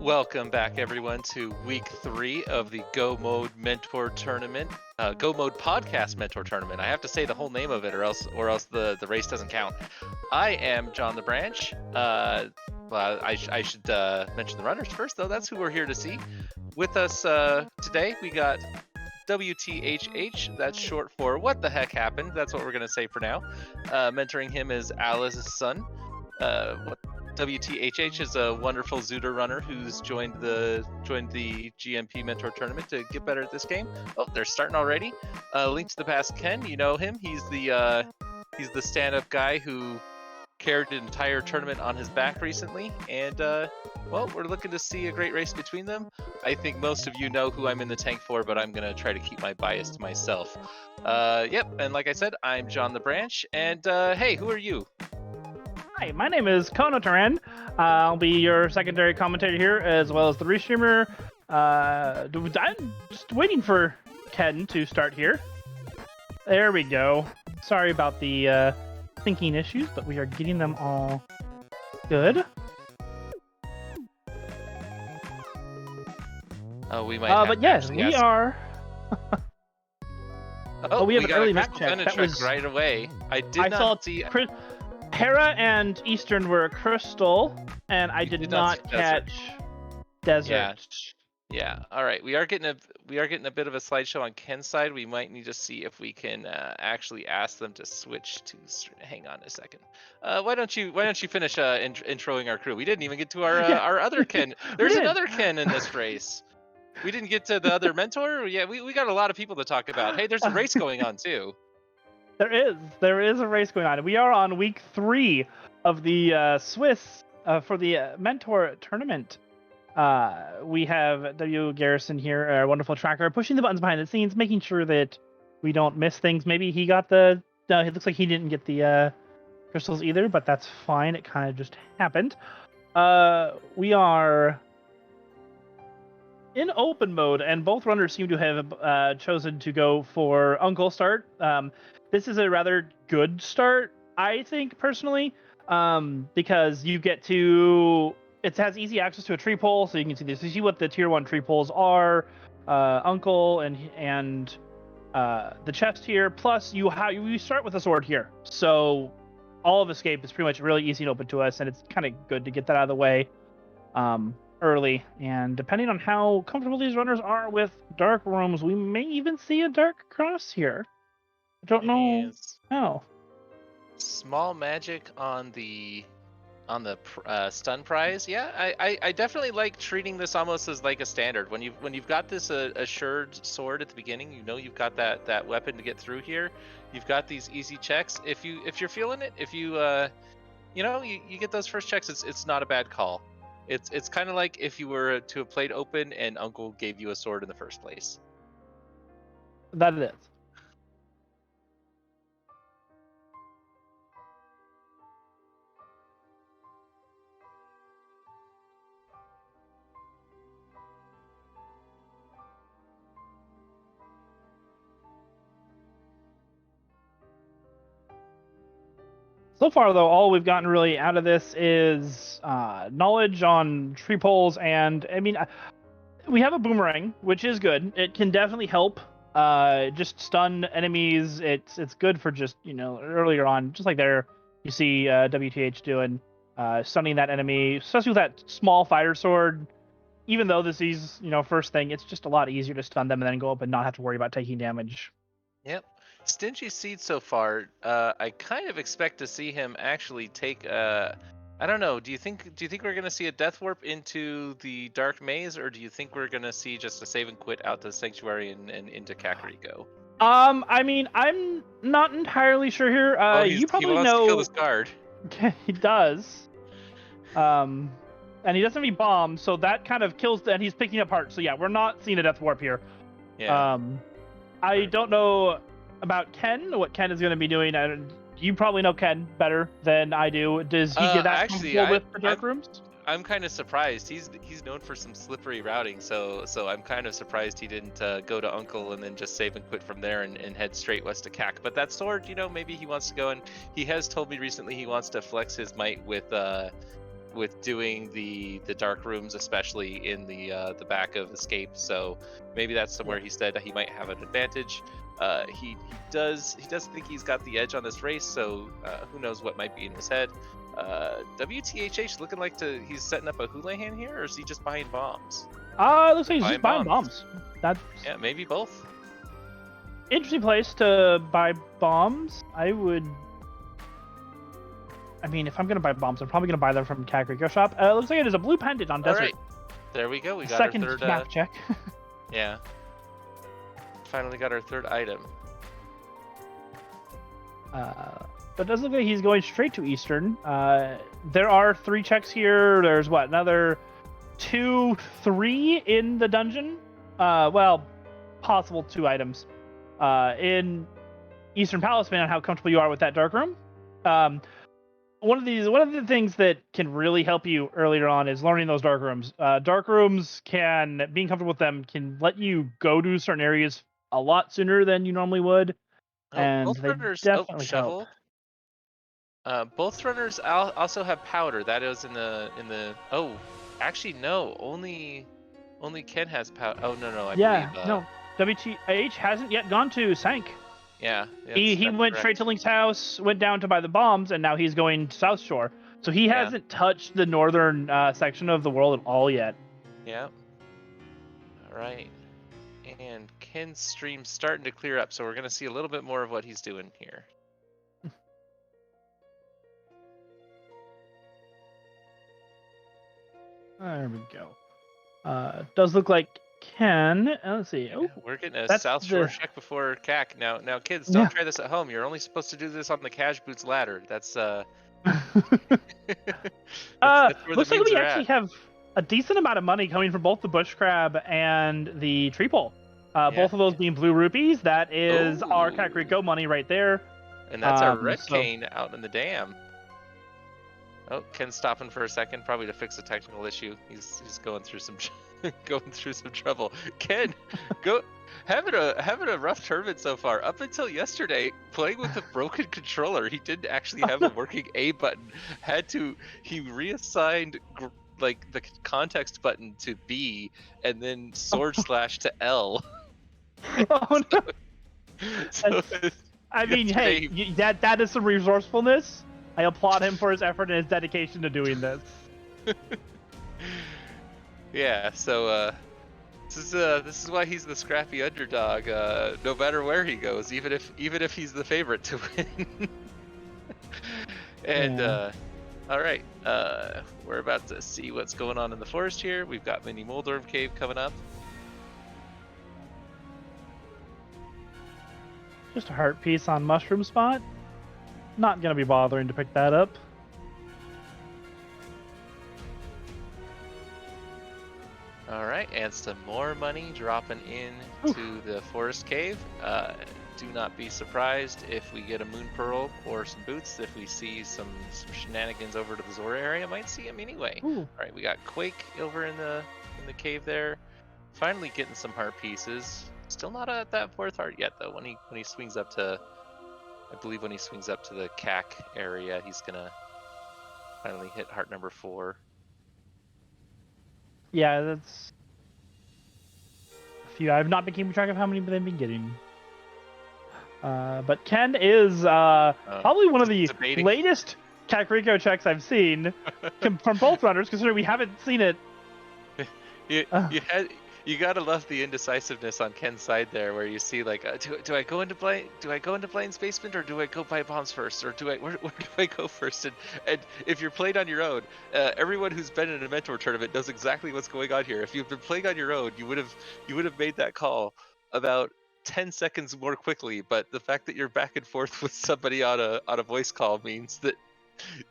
Welcome back, everyone, to week 3 of the Go Mode Mentor Tournament, Go Mode Podcast Mentor Tournament. I have to say the whole name of it, or else the race doesn't count. I am JohntheBranch. Well, I should mention the runners first, though. That's who we're here to see. With us today, we got WTHH. That's short for What the Heck Happened. That's what we're gonna say for now. Mentoring him is alaszun. WTHH is a wonderful Zooter runner who's joined the GMP Mentor Tournament to get better at this game. Oh, they're starting already. Linktothepastken, you know him. He's the stand-up guy who carried an entire tournament on his back recently, and well, we're looking to see a great race between them. I think most of you know who I'm in the tank for, but I'm gonna try to keep my bias to myself. Yep, and like I said, I'm JohntheBranch, and hey, who are you? Hi, my name is Tyran. I'll be your secondary commentator here, as well as the Restreamer. I'm just waiting for Ken to start here. There we go. Sorry about the syncing issues, but we are getting them all good. Oh, we might have but yes, we are... we have an early map map check. That was right away. I saw see... Hera and Eastern were Crystal, and I did not catch Desert. Yeah. All right. We are getting a bit of a slideshow on Ken's side. We might need to see if we can actually ask them to switch to. Hang on a second. Why don't you finish introing our crew? We didn't even get to our other Ken. There's another Ken in this race. We didn't get to the other mentor. Yeah, we got a lot of people to talk about. Hey, there's a race going on too. There is a race going on. We are on week 3 of the Swiss for the Mentor Tournament. We have WGarrison here, our wonderful tracker, pushing the buttons behind the scenes, making sure that we don't miss things. Maybe he got it looks like he didn't get the crystals either, but that's fine. It kind of just happened. We are in open mode, and both runners seem to have chosen to go for Uncle start. This is a rather good start, I think, personally, because you get to... It has easy access to a tree pole, so you can see this. You see what the tier 1 tree poles are, Uncle and the chest here. Plus, you start with a sword here, so all of escape is pretty much really easy and open to us, and it's kind of good to get that out of the way early. And depending on how comfortable these runners are with dark rooms, we may even see a dark cross here. I don't know how. Small magic on the stun prize. Yeah, I definitely like treating this almost as like a standard. When you've got this assured sword at the beginning, you know you've got that weapon to get through here. You've got these easy checks. If you're feeling it, if you you get those first checks, it's not a bad call. It's kind of like if you were to have played open and Uncle gave you a sword in the first place. That it is. So far, though, all we've gotten really out of this is knowledge on tree poles, and I mean, we have a boomerang, which is good. It can definitely help just stun enemies. It's good for just, earlier on, just like there, you see WTH doing, stunning that enemy, especially with that small fire sword. Even though this is, first thing, it's just a lot easier to stun them and then go up and not have to worry about taking damage. Yep. Stingy Seed so far, I kind of expect to see him actually take I don't know, do you think we're going to see a death warp into the Dark Maze, or do you think we're going to see just a save and quit out to Sanctuary and into Kakariko? I mean, I'm not entirely sure here. You probably he wants to kill this guard. He does. And he doesn't have any bombs, so that kind of kills and he's picking up hearts. So yeah, we're not seeing a death warp here. Yeah. I don't know about Ken, what Ken is going to be doing. You probably know Ken better than I do. Does he get that comfortable with the dark rooms? I'm kind of surprised. He's known for some slippery routing, so I'm kind of surprised he didn't go to Uncle and then just save and quit from there and head straight west to CAC. But that sword, maybe he wants to go, and he has told me recently he wants to flex his might with doing the dark rooms, especially in the back of escape. So maybe that's somewhere he said he might have an advantage. He does think he's got the edge on this race, so who knows what might be in his head. WTHH looking like he's setting up a Houlihan here, or is he just buying bombs? It looks like he's just buying bombs. That's maybe both. Interesting place to buy bombs. I mean, if I'm gonna buy bombs, I'm probably gonna buy them from Kakariko shop. It looks like it is a blue pendant on desert. All right, there we go. We got second our third map check. Yeah. Finally got our third item. But it does look like he's going straight to Eastern. There are 3 checks here. There's another 2, 3 in the dungeon. Well, possible 2 items. In Eastern Palace, depending on how comfortable you are with that dark room. One of the things that can really help you earlier on is learning those dark rooms. Dark rooms being comfortable with them can let you go to certain areas a lot sooner than you normally would. And both they runners, definitely shovel. help. Both runners also have powder. That is in the. Oh, actually no. Only Ken has powder. Oh no. I believe. No. WTH hasn't yet gone to Sank. Yeah. He went straight to Link's house, went down to buy the bombs, and now he's going to South Shore. So he hasn't touched the northern section of the world at all yet. Yeah. All right. And Ken's stream's starting to clear up, so we're going to see a little bit more of what he's doing here. There we go. Does look like Ken. Let's see. Yeah, we're getting a South Shore check before CAC. Now, kids, don't try this at home. You're only supposed to do this on the Cash Boots ladder. That's that's where looks the like we are actually at. have a decent amount of money coming from both the bush crab and the tree pole. Both of those being blue rupees. That is our Kakariko money right there. And that's our red cane out in the dam. Oh, Ken's stopping for a second, probably to fix a technical issue. He's going through some trouble. Ken, having a rough tournament so far. Up until yesterday, playing with a broken controller, he didn't actually have a working A button. He reassigned like the context button to B, and then / to L. Oh no! So I mean, hey, that is some resourcefulness. I applaud him for his effort and his dedication to doing this. Yeah, so this is why he's the scrappy underdog. No matter where he goes, even if he's the favorite to win. And all right, we're about to see what's going on in the forest here. We've got Mini Moldorm Cave coming up. Just a heart piece on Mushroom Spot. Not gonna be bothering to pick that up. All right, and some more money dropping into the forest cave. Do not be surprised if we get a Moon Pearl or some boots. If we see some shenanigans over to the Zora area, might see them anyway. Ooh. All right, we got Quake over in the cave there. Finally getting some heart pieces. Still not at that 4th heart yet though. When he swings up to, I believe when he swings up to the CAC area, he's gonna finally hit heart number 4. Yeah, that's a few. I've not been keeping track of how many they've been getting. But Ken is probably one of the latest Kakariko checks I've seen from both runners, considering we haven't seen it. You gotta love the indecisiveness on Ken's side there, where you see like, do I go into Blaine's basement, or do I go buy bombs first, or where do I go first? And if you're playing on your own, everyone who's been in a mentor tournament knows exactly what's going on here. If you've been playing on your own, you would have made that call about 10 seconds more quickly. But the fact that you're back and forth with somebody on a voice call means that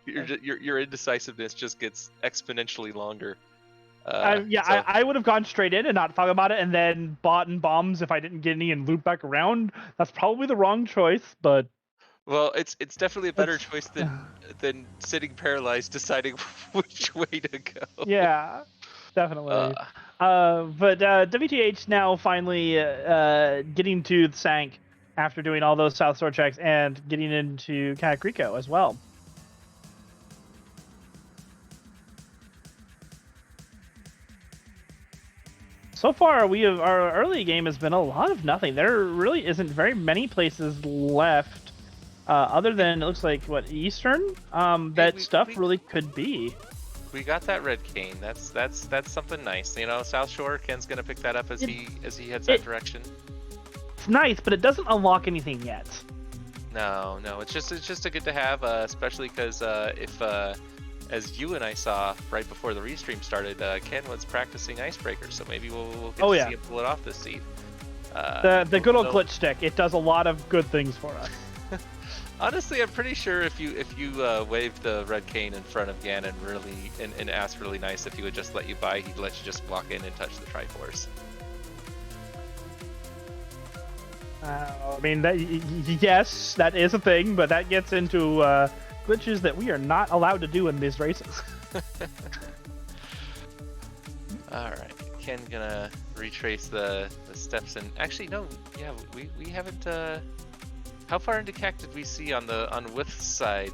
your indecisiveness just gets exponentially longer. I would have gone straight in and not thought about it, and then bought in bombs if I didn't get any and loop back around. That's probably the wrong choice, but well, it's definitely a better choice than sitting paralyzed, deciding which way to go. Yeah, definitely. But WTH now finally getting to the Sank after doing all those South Shore checks and getting into Kakariko as well. so far our early game has been a lot of nothing. There really isn't very many places left, other than it looks like what Eastern. Stuff really could be. We got that red cane. That's something nice. You know, South Shore. Ken's gonna pick that up as he heads that direction. It's nice, but it doesn't unlock anything yet. No, it's just a good to have, especially because if as you and I saw right before the restream started, Ken was practicing Icebreaker, so maybe we'll get to see him pull it off this seed. The good old glitch stick. It does a lot of good things for us. Honestly, I'm pretty sure if you waved the red cane in front of Ganon and asked really nice if he would just let you by, he'd let you just walk in and touch the Triforce. I mean, yes, that is a thing, but that gets into glitches that we are not allowed to do in these races. All right, Ken gonna retrace the steps, and actually no, yeah, we haven't. How far into CAC did we see on With's side?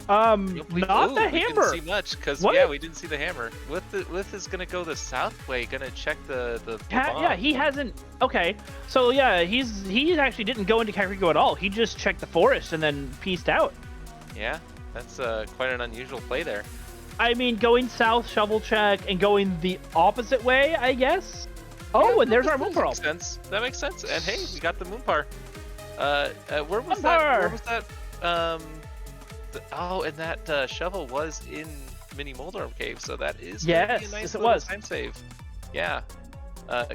Not the hammer. We didn't see much because we didn't see the hammer. With is gonna go the south way, gonna check the bomb. Yeah, he hasn't. Okay, so yeah, he actually didn't go into Kakariko at all. He just checked the forest and then pieced out. Yeah, that's quite an unusual play there. I mean, going south, shovel check, and going the opposite way, I guess. Oh, and there's our moon pearl. That makes sense. And hey, we got the moon par. Where was that? And that shovel was in Mini Moldorm Cave, so that is gonna be a nice little time save. Yeah.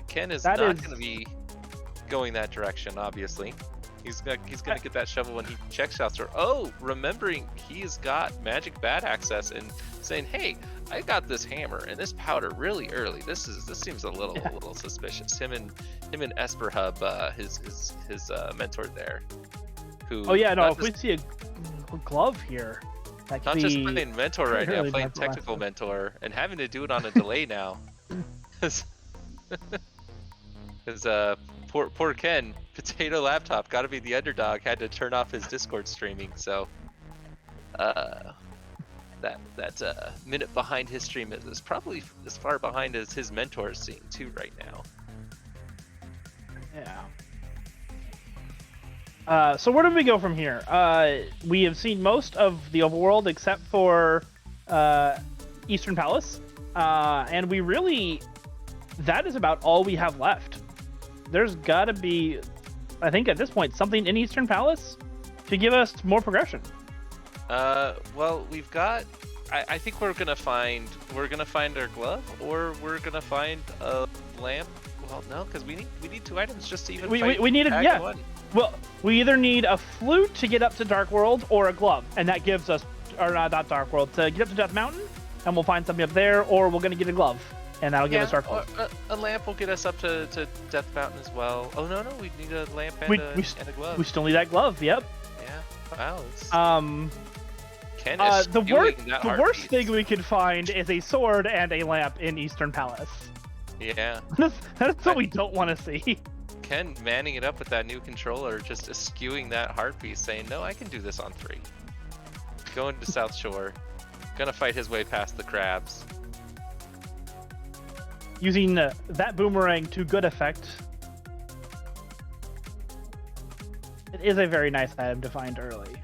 Ken is not gonna be going that direction, obviously. He's gonna get that shovel when he checks out. Oh, remembering he's got magic bat access and saying, "Hey, I got this hammer and this powder really early. This seems a little suspicious." Him and Esper Hubb, his mentor there. Who? Oh yeah, no. If we see a glove here, that could not just playing mentor right now, playing technical mentor and having to do it on a delay now. Because poor Ken, potato laptop, got to be the underdog, had to turn off his Discord streaming. So that minute behind his stream is probably as far behind as his mentor is seeing too right now. Yeah. So where do we go from here? We have seen most of the overworld except for Eastern Palace, and that is about all we have left. There's got to be, I think at this point, something in Eastern Palace to give us more progression. Well, we've got. I think we're gonna find our glove, or we're gonna find a lamp. Well, no, because we need 2 items just to even. We need a one. Well, we either need a flute to get up to Dark World or a glove, and that gives us, or not Dark World, to get up to Death Mountain, and we'll find something up there, or we're gonna get a glove, and that'll give us Dark World. A lamp will get us up to Death Mountain as well. Oh no, we need a lamp and a glove. We still need that glove. Yep. Yeah. Wow. Ken is the worst thing we could find is a sword and a lamp in Eastern Palace. Yeah. That's what we don't want to see. Ken manning it up with that new controller, just eschewing that heart piece, saying, "No, I can do this on 3." Going to South Shore, gonna fight his way past the crabs. Using that boomerang to good effect. It is a very nice item to find early.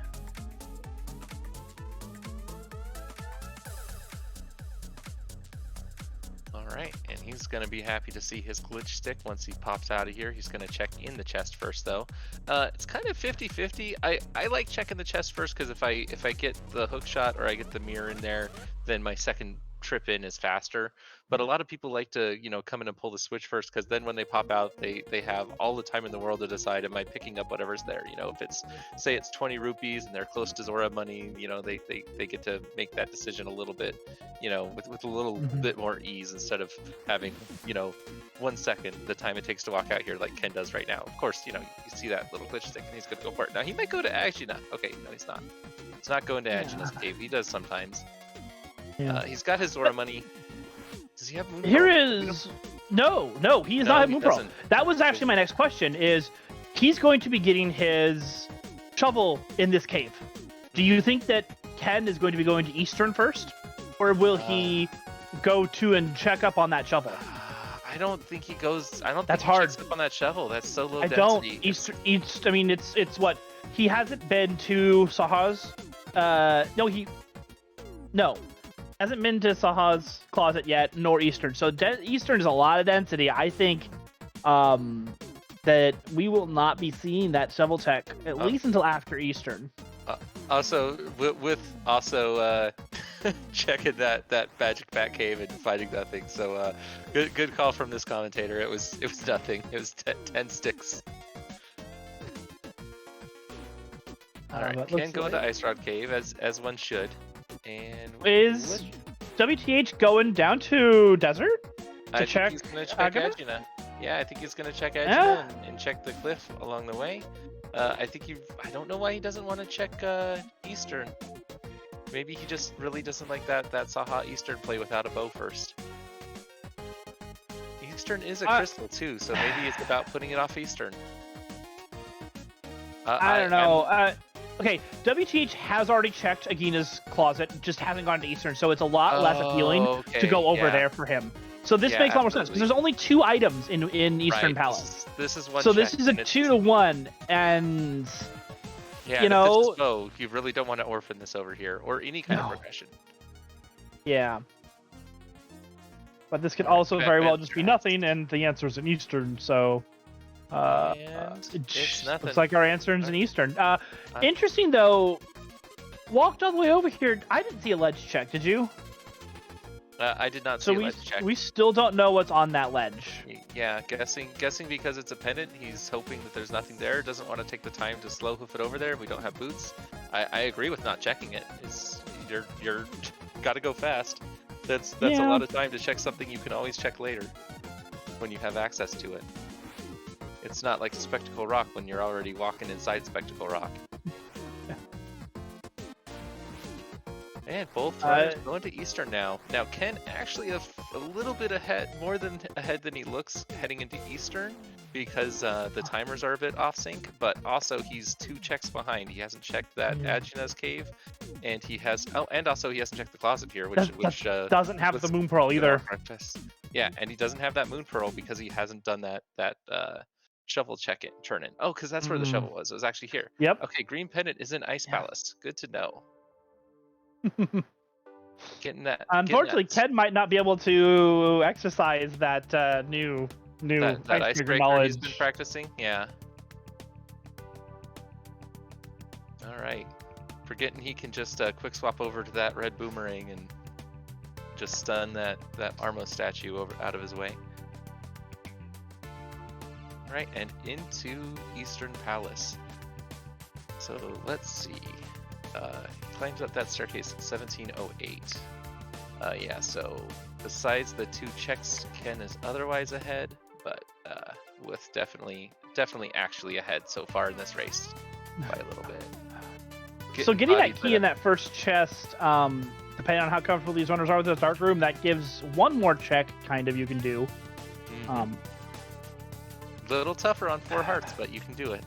Alright, and he's going to be happy to see his glitch stick once he pops out of here. He's going to check in the chest first, though. It's kind of 50-50. I like checking the chest first because if I get the hook shot or I get the mirror in there, then my second trip in is faster. But a lot of people like to, come in and pull the switch first, because then when they pop out, they have all the time in the world to decide, am I picking up whatever's there? If say it's 20 rupees and they're close to Zora money, they get to make that decision a little bit, with a little bit more ease, instead of having, 1 second, the time it takes to walk out here like Ken does right now. Of course, you see that little glitch stick and he's gonna go for it. Now he might go to actually not. Okay, no, he's not. He's not going to Agina's cave. He does sometimes. Yeah. He's got his Zora money. Does he have Moon Pearl? Here is no, he does not have Moon Pearl. That was actually my next question. Is he's going to be getting his shovel in this cave? Do you think that Ken is going to be going to Eastern first, or will he go to and check up on that shovel? I don't think he goes. I don't That's think he hard. checks up on that shovel. That's so low I density. don't. I mean, it's what he hasn't been to Saha's. No, hasn't been to Saha's closet yet, nor Eastern. So Eastern is a lot of density. I think that we will not be seeing that shovel check at least until after Eastern. Also, with checking that magic bat cave and finding nothing. So good call from this commentator. It was nothing. It was 10 sticks. All right, can go into Ice Rod Cave as one should. And is WTH going down to desert to check? He's gonna check Agina. Yeah, I think he's gonna check Agina and check the cliff along the way. I don't know why he doesn't want to check Eastern. Maybe he just really doesn't like that Saha Eastern play without a bow first. Eastern is a crystal too, so maybe it's about putting it off Eastern. I don't know. Okay, WTH has already checked Agina's closet, just hasn't gone to Eastern, so it's a lot less appealing to go over there for him. So this makes a lot more sense because there's only 2 items in Eastern Palace. This is one. So this is a 2-to-1, and you know, you really don't want to orphan this over here or any kind of progression. Yeah. But this could also very well just be nothing, and the answer is in Eastern. So it's nothing. looks like our answer is in Eastern. Interesting though. Walked all the way over here. I didn't see a ledge check. Did you? I did not see a ledge check. We still don't know what's on that ledge. Yeah, guessing because it's a pendant, he's hoping that there's nothing there. Doesn't want to take the time to slow hoof it over there. We don't have boots. I agree with not checking it. You're gotta go fast. That's a lot of time to check something you can always check later when you have access to it. It's not like Spectacle Rock when you're already walking inside Spectacle Rock. And both runners going to Eastern now. Now Ken actually a little bit ahead, more than ahead than he looks heading into Eastern because the timers are a bit off sync, but also he's 2 checks behind. He hasn't checked that Agina's cave, and he hasn't checked the closet here, which doesn't have the Moon Pearl either. Yeah, and he doesn't have that Moon Pearl because he hasn't done that shovel check turn in. Oh, because that's where the shovel was. It was actually here. Yep. Okay, Green Pendant is in Ice Palace. Good to know. Getting that. Unfortunately, Ken might not be able to exercise that new that icebreaker knowledge he's been practicing. Yeah. All right. Forgetting he can just quick swap over to that red boomerang and just stun that Armo statue out of his way. All right, and into Eastern Palace. So let's see. Climbs up that staircase at 1708. Yeah, so besides the 2 checks, Ken is otherwise ahead, but with definitely actually ahead so far in this race by a little bit. So getting that key in that first chest, depending on how comfortable these runners are with this dark room, that gives 1 more check kind of you can do. Little tougher on 4 hearts, but you can do it.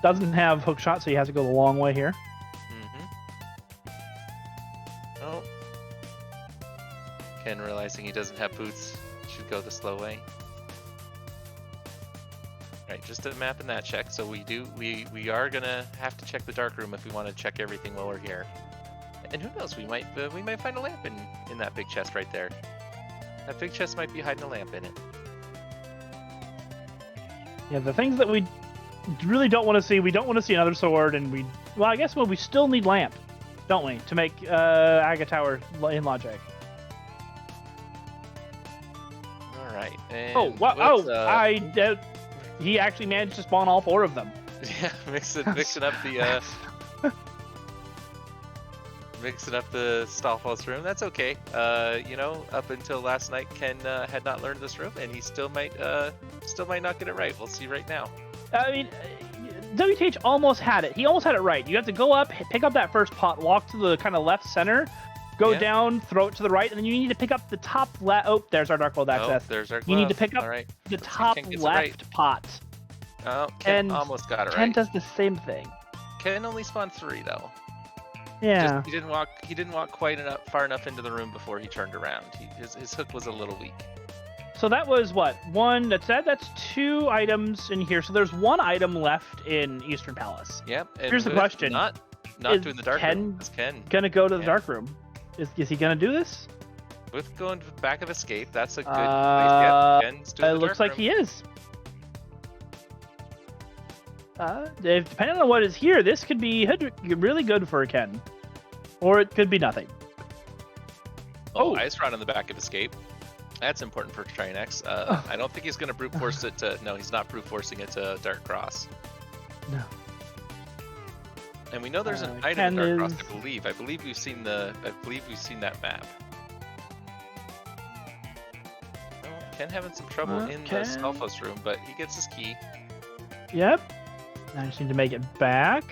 Doesn't have hook shot, so he has to go the long way here. Oh. Ken realizing he doesn't have boots should go the slow way. Alright, just a map in that check. So we are gonna have to check the dark room if we want to check everything while we're here. And who knows, we might find a lamp in that big chest right there. That big chest might be hiding a lamp in it. Yeah, the things that we really don't want to see. We don't want to see another sword, and I guess we still need lamp, don't we, to make Aga Tower in logic. All right. He actually managed to spawn all 4 of them. Yeah, mixing up the mixing up the Stalfos room. That's okay. Up until last night, Ken had not learned this room, and he still might not get it right. We'll see right now. I mean, WTH almost had it. He almost had it right. You have to go up, pick up that first pot, walk to the kind of left center, go down, throw it to the right, and then you need to pick up the top left. Oh, there's our Dark World access. There's our glove. You need to pick up the top left pot. Oh, Ken almost got it right. Ken does the same thing. Ken only spawned 3 though. Yeah. Just, he didn't walk quite far enough into the room before he turned around. His hook was a little weak. So that was what? One, that's 2 items in here. So there's 1 item left in Eastern Palace. Yep. And here's the question. Not doing the dark room. Is Ken gonna go to the dark room? Is he gonna do this? With going to the back of escape, that's a good place. Yep, Ken's doing the it looks dark like room. he is. Depending on what is here, this could be really good for Ken. Or it could be nothing. Oh, Ice Rod on the back of escape. That's important for Trinex. I don't think he's going to brute force it to... No, he's not brute forcing it to Dark Cross. No. And we know there's an item in Dark Cross, I believe we've seen that map. Well, Ken having some trouble in the Stalfos room, but he gets his key. Yep. I just need to make it back.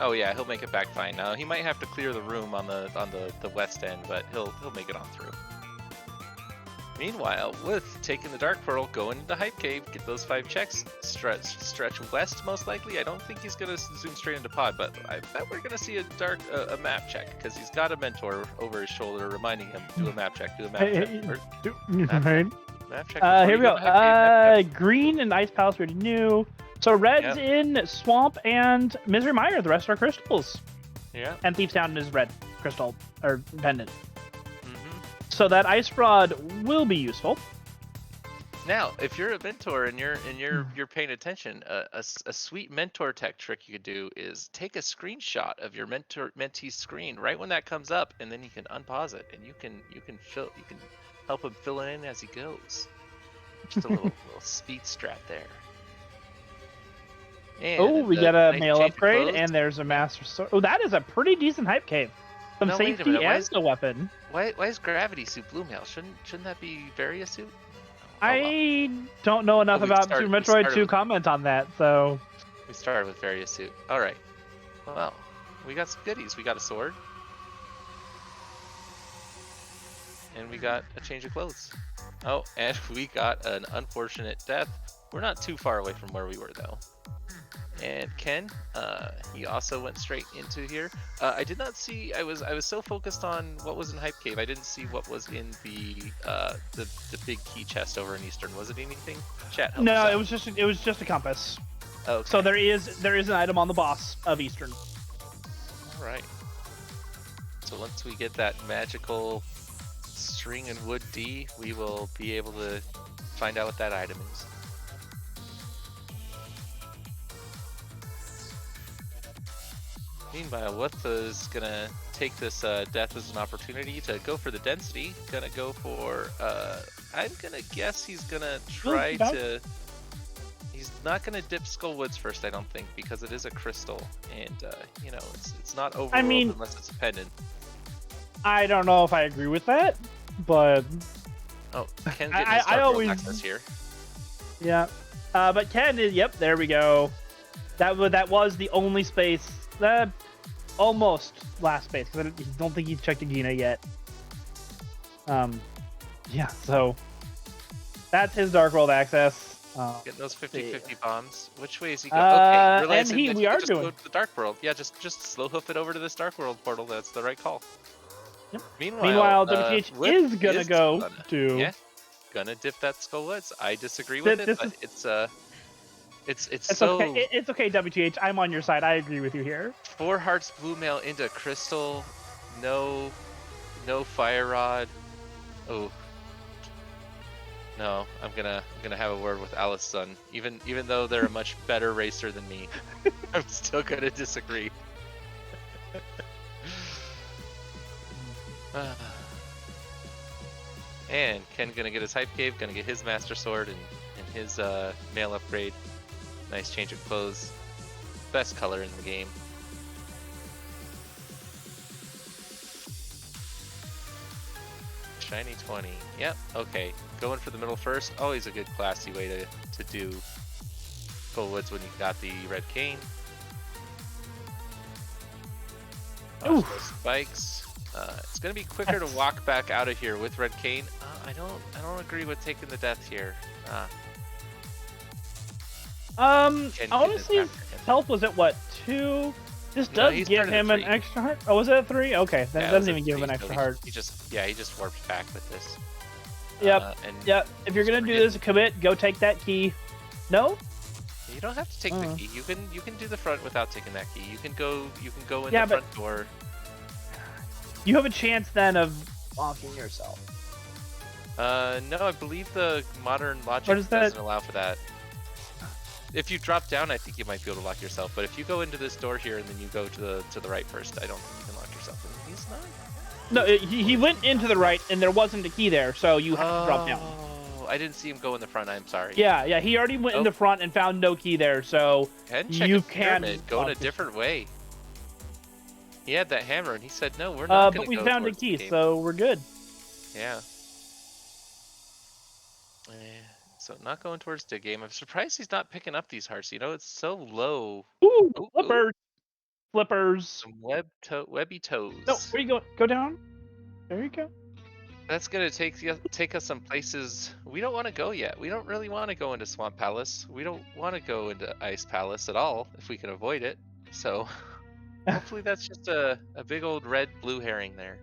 Oh yeah, he'll make it back fine. Now he might have to clear the room on the west end, but he'll make it on through. Meanwhile, with taking the Dark Portal, going into Hype Cave, get those 5 checks, stretch west most likely. I don't think he's gonna zoom straight into Pod, but I bet we're gonna see a map check because he's got a mentor over his shoulder reminding him do a map check, do a map check. Map check. Here we go. Green and Ice Palace we already knew. So red's in Swamp and Misery Mire. The rest are crystals. Yeah. And Thief's Down is red crystal or pendant. So that Ice Rod will be useful. Now, if you're a mentor and you're paying attention, a sweet mentor tech trick you could do is take a screenshot of your mentee's screen right when that comes up, and then you can unpause it, and you can help him fill it in as he goes. Just a little speed strat there. And we got a mail upgrade, and there's a master sword. Oh, that is a pretty decent Hype Cave. Some safety and a weapon. Why is Gravity Suit blue mail? Shouldn't that be Varia Suit? I don't know enough about Super Metroid 2 comment on that, so... We started with Varia Suit. Alright. Well, we got some goodies. We got a sword. And we got a change of clothes. Oh, and we got an unfortunate death. We're not too far away from where we were, though. And Ken, he also went straight into here. I did not see. I was so focused on what was in Hype Cave. I didn't see what was in the big key chest over in Eastern. Was it anything? Chat. No, it was just a compass. Okay. So there is an item on the boss of Eastern. All right. So once we get that magical string and wood D, we will be able to find out what that item is. Meanwhile, Wutha's gonna take this death as an opportunity to go for the density. Gonna go for, I'm gonna guess he's gonna try to... He's not gonna dip Skullwoods first, I don't think, because it is a crystal. And, it's not overworld unless it's a pendant. I don't know if I agree with that, but... Oh, Ken getting his Dark World access here. Yeah. But Ken is, yep, there we go. That was the only space... almost last space, because I don't think he's checked Agina yet. Yeah, so that's his Dark World access. Getting those 50-50 bombs. Which way is he going? Okay, and we are just doing go to the Dark World. Yeah, just slow hoof it over to this Dark World portal. That's the right call. Yep. Meanwhile, WTH is gonna go to... Yeah, gonna dip that Skullwoods. I disagree with it, but it's so... okay. It's okay, WTH. I'm on your side. I agree with you here. 4 hearts blue mail into crystal. No fire rod. Oh. No, I'm gonna have a word with alaszun. Even though they're a much better racer than me, I'm still gonna disagree. And Ken gonna get his Hype Cave, gonna get his Master Sword and his mail upgrade. Nice change of clothes. Best color in the game. Shiny 20. Yep, okay. Going for the middle first. Always a good classy way to do full woods when you've got the red cane. Those spikes. It's gonna be quicker to walk back out of here with red cane. I don't agree with taking the death here. Honestly, his health was at what, 2? This No, does he give started at him an 3. extra heart. Oh, was it a 3? Okay, that Yeah, it was doesn't at even give him 3, an so extra heart. he just warped back with this. Yep. And Yep. If you're gonna do this, commit. Go take that key. No. you don't have to take the key. You can do the front without taking that key. You can go in Yeah, the but front door. you have a chance then of locking yourself. No, I believe the modern logic What is that? doesn't allow for that. If you drop down, I think you might be able to lock yourself. But if you go into this door here and then you go to the right first, I don't think you can lock yourself. And he's not. No, he went into the right and there wasn't a key there, so you have to drop down. Oh, I didn't see him go in the front. I'm sorry. Yeah, he already went in the front and found no key there, so you can go in a different way. He had that hammer and he said, "No, we're not." But we found a key, so we're good. Yeah. So not going towards the game. I'm surprised he's not picking up these hearts. You know, it's so low. Ooh, Ooh, flippers. Flippers. some webby toes. No, where you going? Go down. There you go. That's gonna take us some places we don't want to go yet. We don't really want to go into Swamp Palace. We don't want to go into Ice Palace at all if we can avoid it. So hopefully that's just a big old red blue herring there.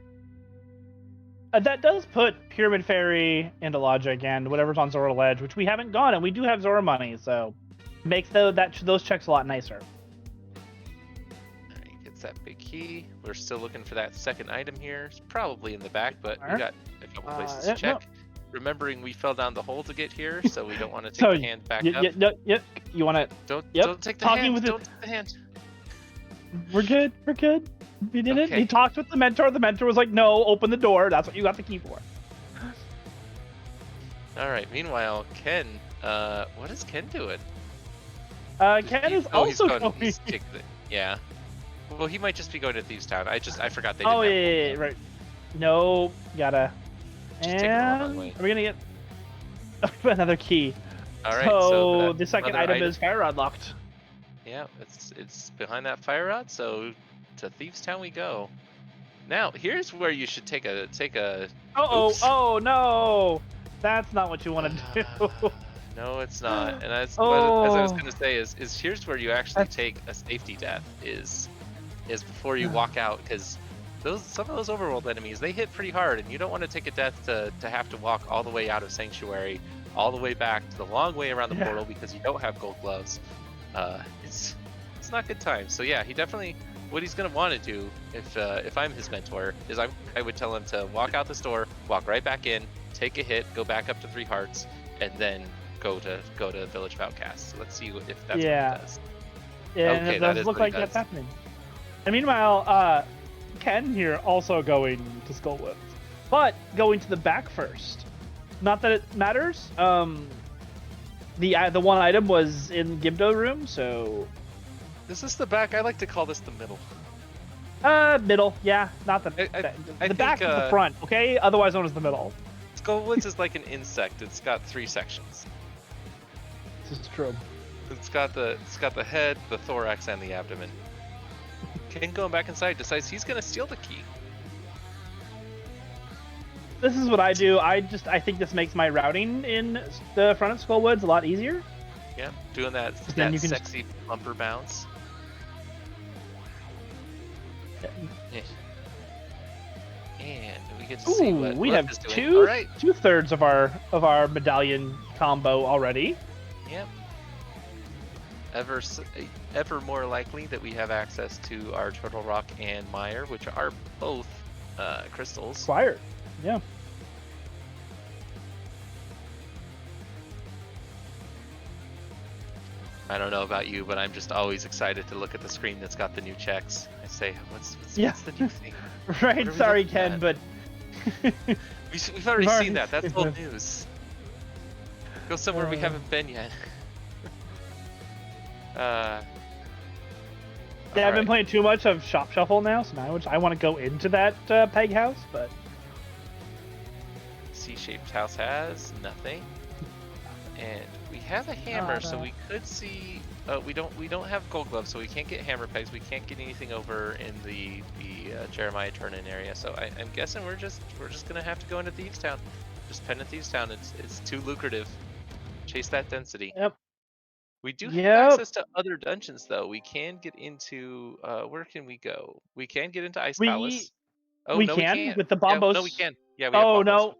That does put Pyramid Fairy into logic and whatever's on Zora Ledge, which we haven't gone, and we do have Zora money, so makes those checks a lot nicer. Alright, gets that big key. We're still looking for that second item here. It's probably in the back, but we got a couple places to check. No. Remembering we fell down the hole to get here, so we don't want to take the hand back up. Yep. You want to? Don't take the hand. Don't take the hand. We're good. We did it. He talked with the mentor. The mentor was like, "No, open the door. That's what you got the key for." All right. Meanwhile, Ken, what is Ken doing? Ken is also going. Yeah. Well, he might just be going to Thieves Town. I forgot they. Oh yeah, right. No, gotta. Just and are we gonna get another key? All right. So the second item is fire rod locked. Yeah, it's behind that fire rod. So to Thieves Town we go. Now here's where you should take a. Oh no, that's not what you want to do. No, it's not. And as I was gonna say is here's where you actually take a safety death is before you walk out, because some of those overworld enemies, they hit pretty hard, and you don't want to take a death to have to walk all the way out of Sanctuary, all the way back to the long way around the portal because you don't have gold gloves. It's not good times. So yeah, he definitely, what he's gonna want to do if I'm his mentor is I would tell him to walk out this door, walk right back in, take a hit, go back up to 3 hearts, and then go to Village of Outcasts. So let's see if that's what he does. Yeah, okay, it does look like that's happening. And meanwhile, Ken here also going to Skullwoods, but going to the back first. Not that it matters. The one item was in Gibdo room, so. Is this the back? I like to call this the middle. Middle, yeah, not the the back is the front, okay? Otherwise known as the middle. Skullwoods is like an insect. It's got 3 sections. This is true. It's got the head, the thorax, and the abdomen. Ken going back inside decides he's gonna steal the key. This is what I do. I think this makes my routing in the front of Skullwoods a lot easier. Yeah, doing that sexy bumper bounce. Yeah. And we get to see what we have is doing. 2/3 of our medallion combo already. Yep. Ever more likely that we have access to our Turtle Rock and Mire, which are both crystals. Acquired. Yeah. I don't know about you, but I'm just always excited to look at the screen that's got the new checks. I say, what's the new thing? Right, sorry, Ken, but we've already seen that. That's old news. Go somewhere we haven't been yet. Yeah, I've been playing too much of Shop Shuffle now, so now I want to go into that peg house, but C-shaped house has nothing, and we have a hammer, so we could see. We don't have gold gloves, so we can't get hammer pegs. We can't get anything over in the Jeremiah turn-in area. So I'm guessing we're just gonna have to go into Thieves Town. Just pen in Thieves Town. It's too lucrative. Chase that density. Yep. We do have Yep. access to other dungeons, though. We can get into where can we go? We can get into Ice We Palace. Oh we no, we can can't. with the Yeah, no, we bombos. can. Yeah, we have Oh bombos.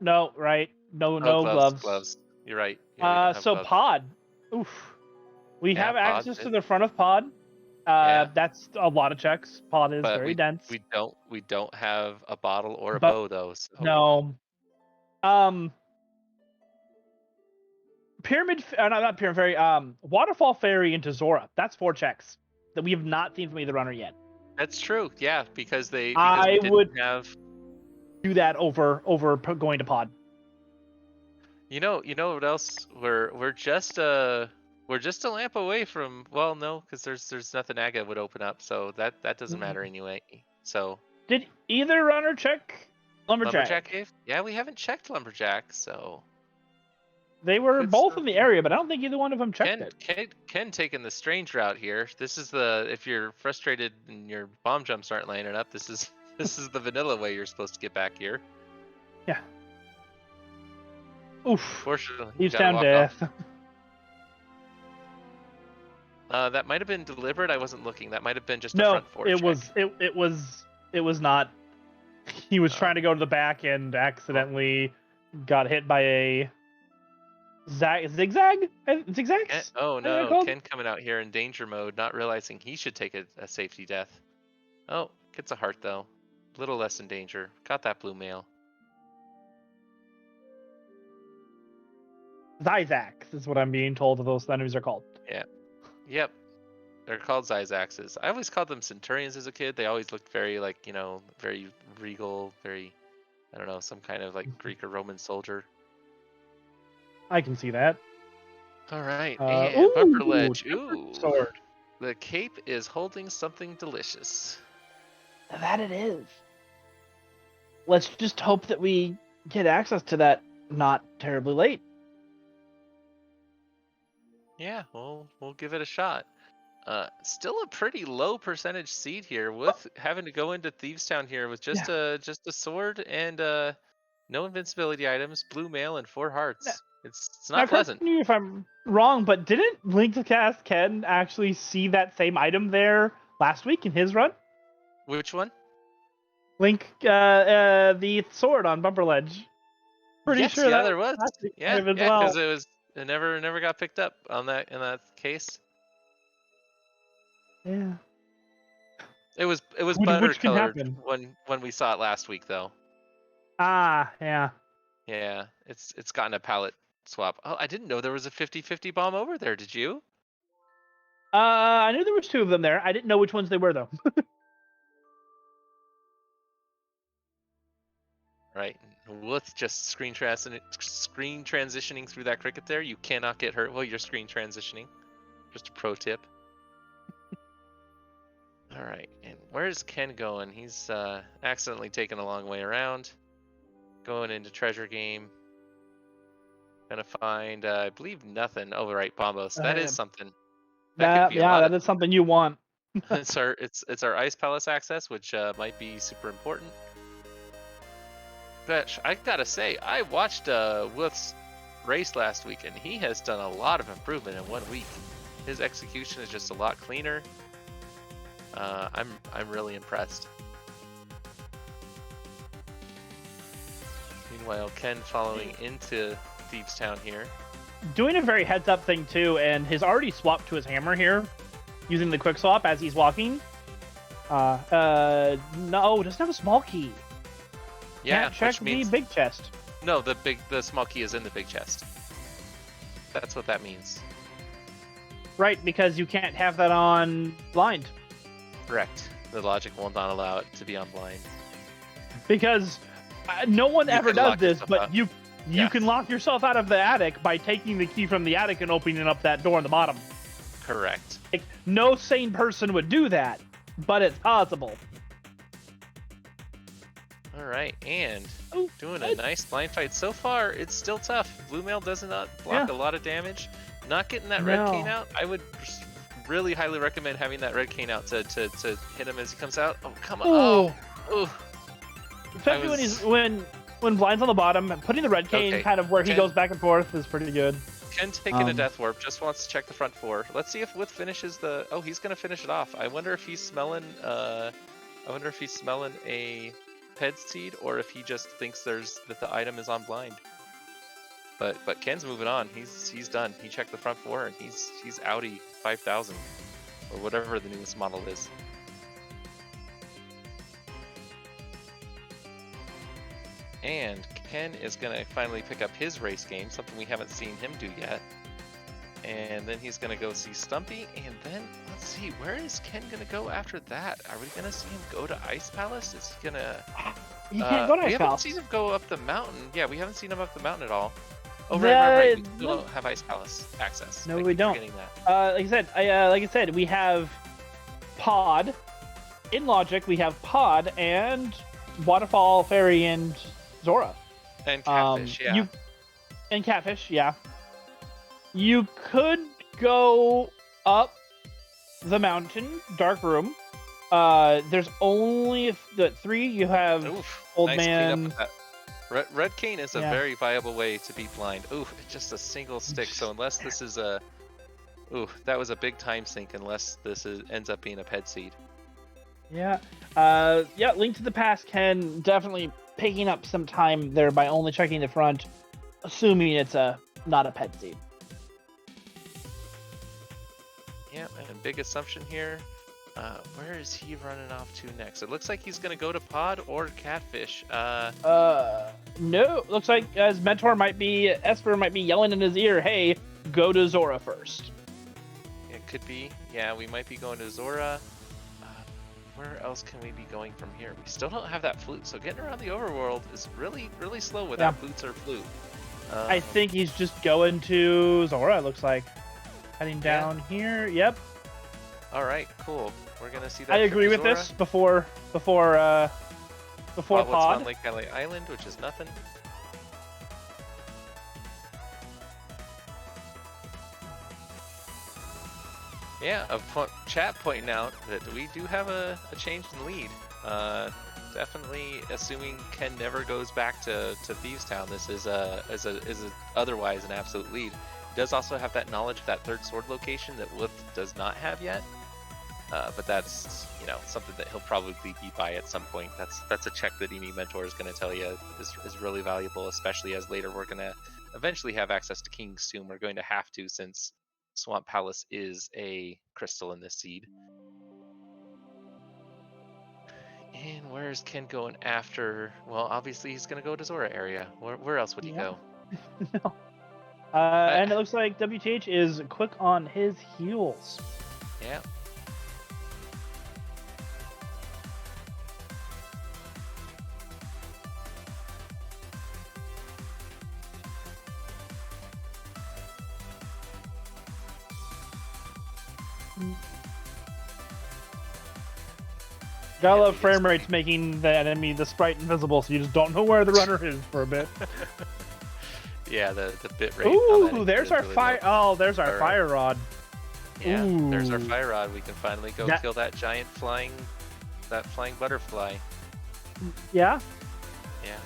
no, right. Oh, No gloves. gloves. You're right. Yeah, we don't have So gloves. pod. Oof. We Yeah, have pods. access to the front of pod. Yeah, That's a lot of checks. Pod is but very dense. we don't have a bottle or a But bow though. So no. Um Pyramid not Pyramid Ferry, Waterfall Ferry into Zora. That's 4 checks that we have not seen from either runner yet. that's true. Yeah, because we I didn't would have. do that over going to pod. You know what else? We're just a lamp away from. Well, no, because there's nothing Aga would open up, so that doesn't matter anyway. So Did either runner check Lumberjack? Cave? Yeah, we haven't checked Lumberjack, so They were could both still in the be. area, but I don't think either one of them checked it. Ken taking the strange route here. This is if you're frustrated and your bomb jumps aren't lining up. This is the vanilla way you're supposed to get back here. Yeah. Oof. Fortunately, He's gotta down walk death. off. That might have been deliberate. I wasn't looking. That might have been just a No, front forward it check. it was not. He was trying to go to the back and accidentally got hit by a zigzag? Zigzags? Oh What are they no, called? Ken coming out here in danger mode, not realizing he should take a safety death. Oh, gets a heart though. Little less in danger. Got that blue mail. Zyzax is what I'm being told that those enemies are called. Yeah. Yep. They're called Zyzaxes. I always called them Centurions as a kid. They always looked very very regal, very, I don't know, some kind of like Greek or Roman soldier. I can see that. All right, and bumper ledge. Ooh, sword. The cape is holding something delicious. That it is. Let's just hope that we get access to that not terribly late. Yeah, we'll give it a shot. Still a pretty low percentage seed here with having to go into Thievestown here with just a sword and no invincibility items, blue mail, and 4 hearts. It's not pleasant. Correct me if I'm wrong, but didn't Linktothepastken actually see that same item there last week in his run? Which one? Link, the sword on Bumper Ledge. Pretty sure that there was. Yeah, well. because it never got picked up on that in that case. Yeah. It was butter Which can colored happen. when we saw it last week though. Ah, yeah. Yeah, it's gotten a palette swap. Oh, I didn't know there was a 50-50 bomb over there. Did you? I knew there was 2 of them there. I didn't know which ones they were though. Right. With just screen transitioning through that cricket there, you cannot get hurt while you're screen transitioning. Just a pro tip. All right, and where's Ken going? He's accidentally taken a long way around. Going into treasure game. Gonna find, I believe, nothing. Oh, right, bombos. That is something. That could be a lot. That is something you want. it's our Ice Palace access, which might be super important. But I gotta say, I watched Wolf's race last week, and he has done a lot of improvement in 1 week. His execution is just a lot cleaner. I'm really impressed. Meanwhile, Ken following into Thievestown here. Doing a very heads-up thing too, and has already swapped to his hammer here, using the quick swap as he's walking. No, doesn't have a small key. Yeah, Can't check which means the big chest. no, the small key is in the big chest. That's what that means. Right, because you can't have that on blind. Correct. The logic will not allow it to be on blind. Because no one ever does this, but out. you can lock yourself out of the attic by taking the key from the attic and opening up that door on the bottom. Correct. Like, no sane person would do that, but it's possible. All right, and doing a nice blind fight so far. It's still tough. Blue mail does not block a lot of damage. Not getting that red cane out. I would really highly recommend having that red cane out to hit him as he comes out. Oh, come on. Oh. Especially when blind's on the bottom, putting the red cane kind of where he goes back and forth is pretty good. Ken's taking a death warp. Just wants to check the front 4. Let's see if With finishes the. Oh, he's gonna finish it off. I wonder if he's smelling. I wonder if he's smelling a ped seed or if he just thinks that the item is on blind. But Ken's moving on. He's done. He checked the front 4 and he's Audi 5000 or whatever the newest model is. And Ken is going to finally pick up his race game, something we haven't seen him do yet. And then he's going to go see Stumpy. And then, let's see, where is Ken going to go after that? Are we going to see him go to Ice Palace? Is he going to... You can't go to Ice Palace. We haven't seen him go up the mountain. Yeah, we haven't seen him up the mountain at all. Oh, right. We still don't have Ice Palace access. No, we don't. That. Like I said, we have Pod. In Logic, we have Pod and Waterfall, Fairy, and Zora. And Catfish, yeah. And Catfish, yeah. You could go up the mountain, Dark Room. There's only the 3. You have Old nice Man. Red Cane is a very viable way to beat blind. Ooh, it's just a single stick. So unless this is a, that was a big time sink. Unless this ends up being a ped seed. Yeah. Link to the Past can definitely picking up some time there by only checking the front, assuming it's not a ped seed. Yeah, and big assumption here. Where is he running off to next? It looks like he's gonna go to Pod or Catfish. No. Looks like Mentor Esper might be yelling in his ear, "Hey, go to Zora first." It could be. Yeah, we might be going to Zora. Where else can we be going from here? We still don't have that flute, so getting around the overworld is really, really slow without boots or flute. I think he's just going to Zora. It looks like heading down here. Yep. All right, cool. We're gonna see that. I agree with this before Pod. What's on Lake Island, which is nothing. Yeah, chat pointing out that we do have a change in lead. Definitely assuming Ken never goes back to Thieves Town. This is otherwise an absolute lead. He does also have that knowledge of that 3rd sword location that Wolf does not have yet. But that's something that he'll probably be by at some point. That's a check that any mentor is going to tell you is really valuable, especially as later we're going to eventually have access to King's Tomb. We're going to have to, since Swamp Palace is a crystal in this seed. And where is Ken going after? Well, obviously he's going to go to Zora area. Where else would he go? No. And it looks like WTH is quick on his heels. Yeah. Gotta love frame rates making the sprite invisible, so you just don't know where the runner is for a bit. Yeah, the bit rate. Ooh, there's our really fire. Oh, there's our fire rod. Yeah, there's our fire rod. We can finally go kill that giant flying butterfly. Yeah. Yeah.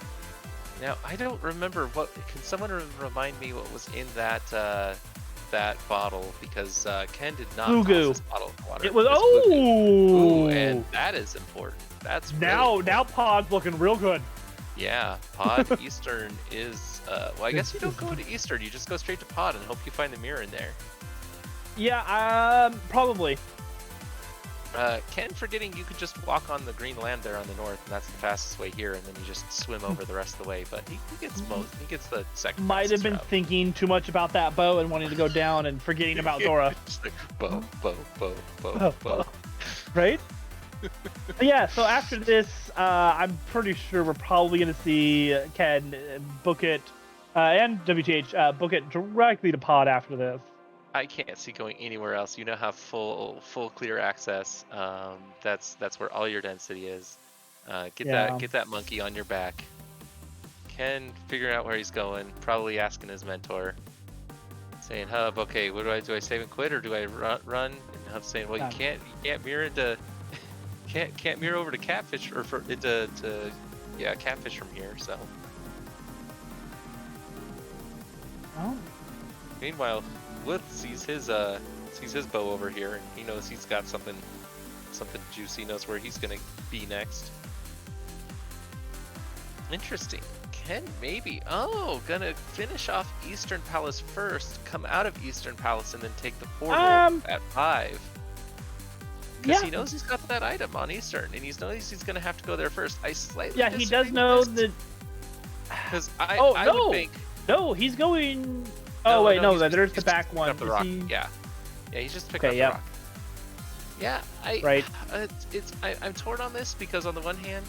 Now I don't remember what. Can someone remind me what was in that bottle? Because Ken did not toss this bottle of water. It was Ooh, and that is important. That's now really cool. Pod's looking real good. Yeah, Pod Eastern is. Well, I guess you don't go into Eastern. You just go straight to Pod and hope you find the mirror in there. Yeah, probably. Ken forgetting you could just walk on the green land there on the north, and that's the fastest way here, and then you just swim over the rest of the way. But he gets the second. Might have been thinking too much about that bow and wanting to go down and forgetting about Zora. Just like bow. Right? Yeah. So after this, I'm pretty sure we're probably going to see Ken book it, and WTH book it directly to Pod after this. I can't see going anywhere else. You now have full clear access. That's where all your density is. Get that monkey on your back. Ken figuring out where he's going, probably asking his mentor, saying, "Hub, okay, what do I do? I save and quit, or do I run?" And Hub's saying, "Well, you can't mirror into can't mirror over to Catfish or into Catfish from here." So. Oh. Meanwhile, Wood sees his bow over here, and he knows he's got something juicy. Knows where he's gonna be next. Interesting. Ken maybe. Oh, gonna finish off Eastern Palace first. Come out of Eastern Palace and then take the portal at 5. Because he knows he's got that item on Eastern, and he knows he's gonna have to go there first. I slightly he does know that. Because I would think. No, he's going. Oh wait, no, there's the back one. Up the rock. Yeah, he's just picking up the rock. Yeah, I'm torn on this because on the one hand,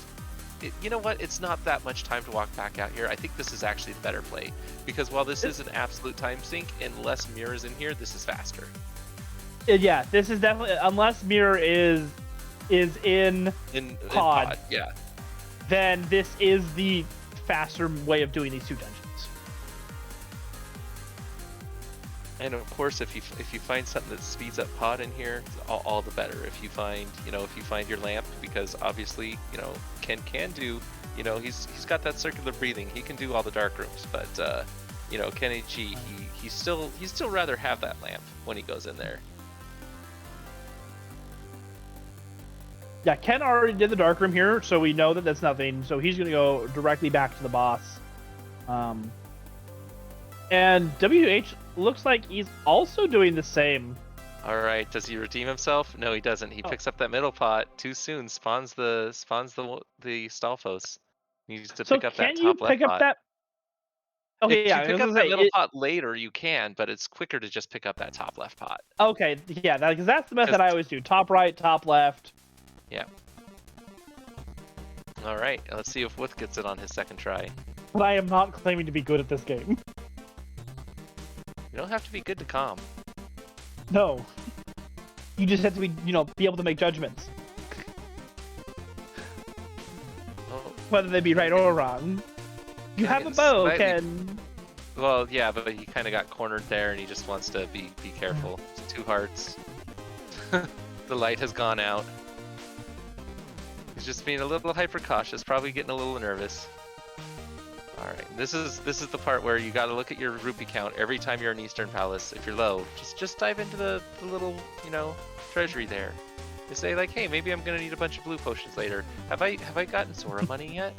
you know what? It's not that much time to walk back out here. I think this is actually the better play because while this is an absolute time sink and less mirrors in here, this is faster. Yeah, this is definitely unless mirror is in pod. Yeah. Then this is the faster way of doing these 2 dungeons. And of course, if you find something that speeds up pod in here, all the better. If you find your lamp, because obviously Ken can do, he's got that circular breathing. He can do all the dark rooms, but Kenny G, he still rather have that lamp when he goes in there. Yeah, Ken already did the dark room here, so we know that that's nothing. So he's gonna go directly back to the boss. And WH looks like he's also doing the same. All right, does he redeem himself? No, he doesn't. He picks up that middle pot too soon. Spawns the Stalfos. He needs to pick up that top left pot. That? Okay, if you pick up that middle pot later, you can, but it's quicker to just pick up that top left pot. Okay, yeah, because that's the method I always do: top right, top left. Yeah. All right, let's see if Wooth gets it on his second try. But I am not claiming to be good at this game. You don't have to be good to calm. No. You just have to be, be able to make judgments. Oh. Whether they be right or wrong. You have a bow, Ken. Well, yeah, but he kind of got cornered there, and he just wants to be careful. It's 2 hearts. The light has gone out. He's just being a little hyper cautious, probably getting a little nervous. All right, this is the part where you got to look at your rupee count every time you're in Eastern Palace. If you're low, just dive into the little treasury there. You say like, hey, maybe I'm gonna need a bunch of blue potions later. Have I gotten Sora money yet?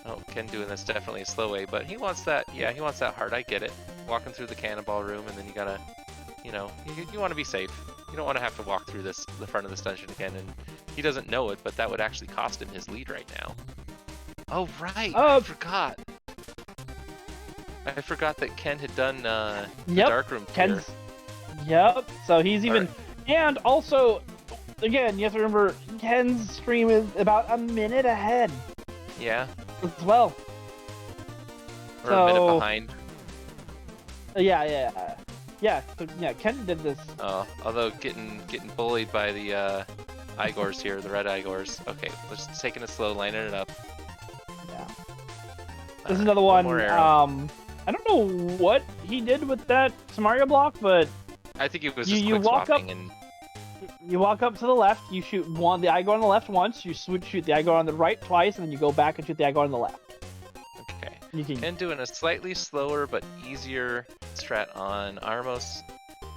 Oh, Ken doing this definitely a slow way, but he wants that. Yeah, he wants that heart. I get it. Walking through the cannonball room, and then you gotta, you want to be safe. You don't want to have to walk through the front of this dungeon again, and he doesn't know it, but that would actually cost him his lead right now. Oh right, I forgot. I forgot that Ken had done the dark room here. Yep. So he's even, and also, again, you have to remember Ken's stream is about a minute ahead. Yeah. As well. Or a minute behind. Yeah, so, Ken did this. Although getting bullied by the Igors here, the red Igors. Okay, let's just taking it slow, lining it up. Yeah. There's another one. I don't know what he did with that Samaria block, but I think it was just quick swapping and. You walk up to the left, you shoot the Igor on the left once, you shoot the Igor on the right twice, and then you go back and shoot the Igor on the left. Okay. Ken doing a slightly slower but easier strat on Armos.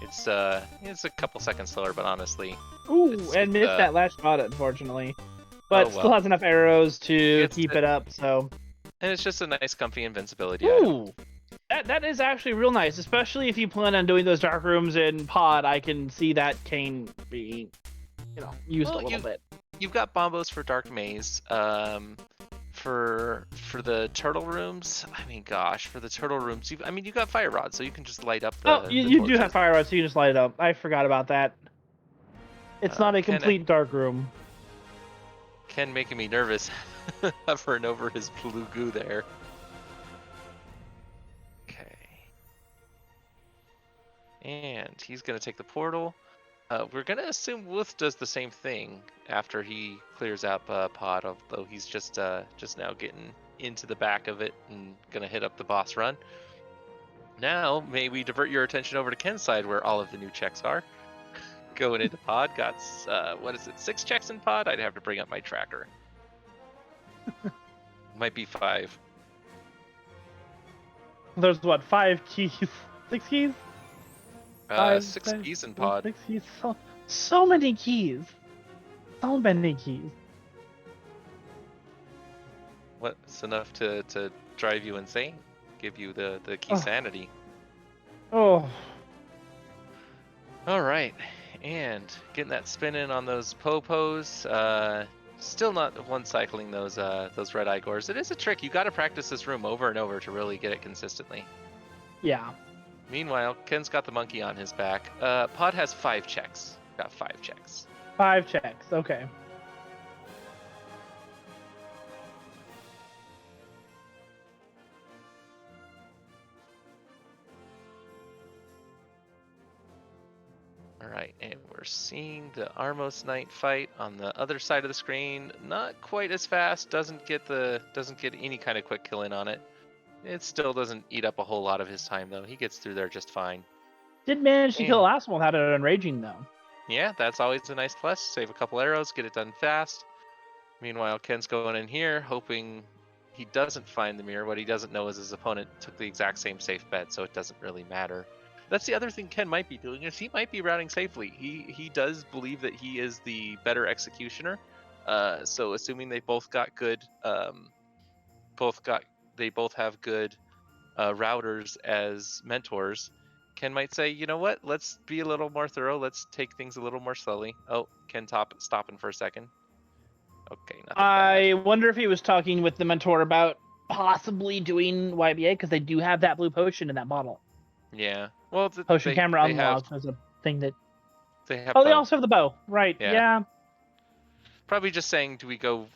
It's a couple seconds slower, but honestly. Missed that last shot, unfortunately. But still has enough arrows to keep it up, so. And it's just a nice, comfy invincibility item. That is actually real nice, especially if you plan on doing those dark rooms in pod. I can see that cane being, used a little bit. You've got bombos for Dark Maze. For the turtle rooms, for the turtle rooms, you got fire rod, so you can just light up the. You do have fire rod, so you just light it up. I forgot about that. It's not a complete dark room. Ken making me nervous, hovering over his blue goo there. Okay. And he's gonna take the portal. We're gonna assume Wolf does the same thing after he clears out pod, although he's just now getting into the back of it and gonna hit up the boss run. Now, may we divert your attention over to Ken's side, where all of the new checks are. Going into pod, got 6 checks in pod? I'd have to bring up my tracker. Might be 5. There's what, 5 keys? 6 keys? 5, 6 5, keys in pod. 6 keys. So many keys. So many keys. What's enough to drive you insane? Give you the key Oh. sanity. Oh. All right, and getting that spin in on those popos. Still not one cycling those red Igors. It is a trick. You got to practice this room over and over to really get it consistently. Yeah. Meanwhile, Ken's got the monkey on his back. Pod has 5 checks. Got 5 checks. 5 checks. Okay. All right, and we're seeing the Armos Knight fight on the other side of the screen. Not quite as fast. Doesn't get any kind of quick kill in on it. It still doesn't eat up a whole lot of his time though. He gets through there just fine. Did manage to kill the last one without it enraging though. Yeah, that's always a nice plus. Save a couple arrows, get it done fast. Meanwhile, Ken's going in here, hoping he doesn't find the mirror. What he doesn't know is his opponent took the exact same safe bet, so it doesn't really matter. That's the other thing Ken might be doing, is he might be routing safely. He does believe that he is the better executioner. So assuming they both got good, they both have good routers as mentors, Ken might say, you know what? Let's be a little more thorough. Let's take things a little more slowly. Oh, Ken stopping for a second. Okay, nothing I bad. wonder if he was talking with the mentor about possibly doing YBA, because they do have that blue potion in that bottle. Yeah. Well, potion camera unlocked as a thing that they have. They also have the bow, right? Yeah. Probably just saying, do we go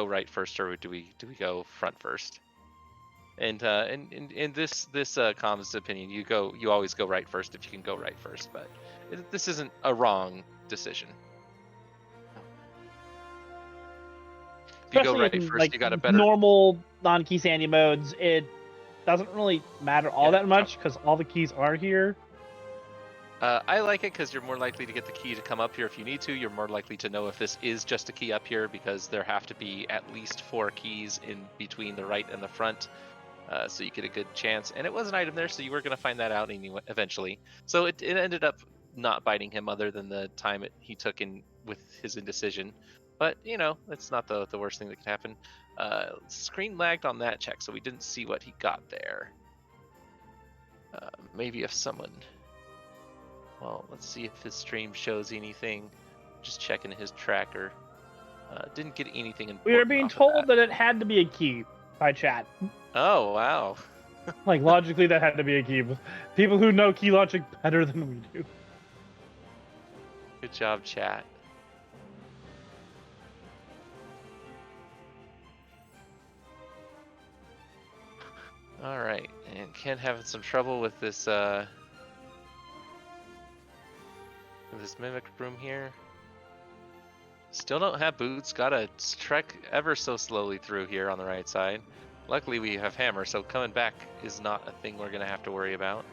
right first, or do we go front first? And in this comms opinion, you always go right first if you can go right first, but this isn't a wrong decision. If you go right first, like, you got a better normal non-key sandy modes. It doesn't really matter all that much because all the keys are here. I like it because you're more likely to get the key to come up here if you need to. You're more likely to know if this is just a key up here, because there have to be at least 4 keys in between the right and the front, so you get a good chance. And it was an item there, so you were going to find that out eventually. So it ended up not biting him, other than the time he took in with his indecision. But, you know, it's not the worst thing that could happen. Screen lagged on that check, so we didn't see what he got there. Maybe if someone... Well, let's see if his stream shows anything. Just checking his tracker. Didn't get anything important. We were being told that it had to be a key by chat. Oh, wow. Like, logically, that had to be a key. People who know key logic better than we do. Good job, chat. All right, and Ken having some trouble with this mimic room here. Still don't have boots. Gotta trek ever so slowly through here on the right side. Luckily we have hammer, so coming back is not a thing we're gonna have to worry about.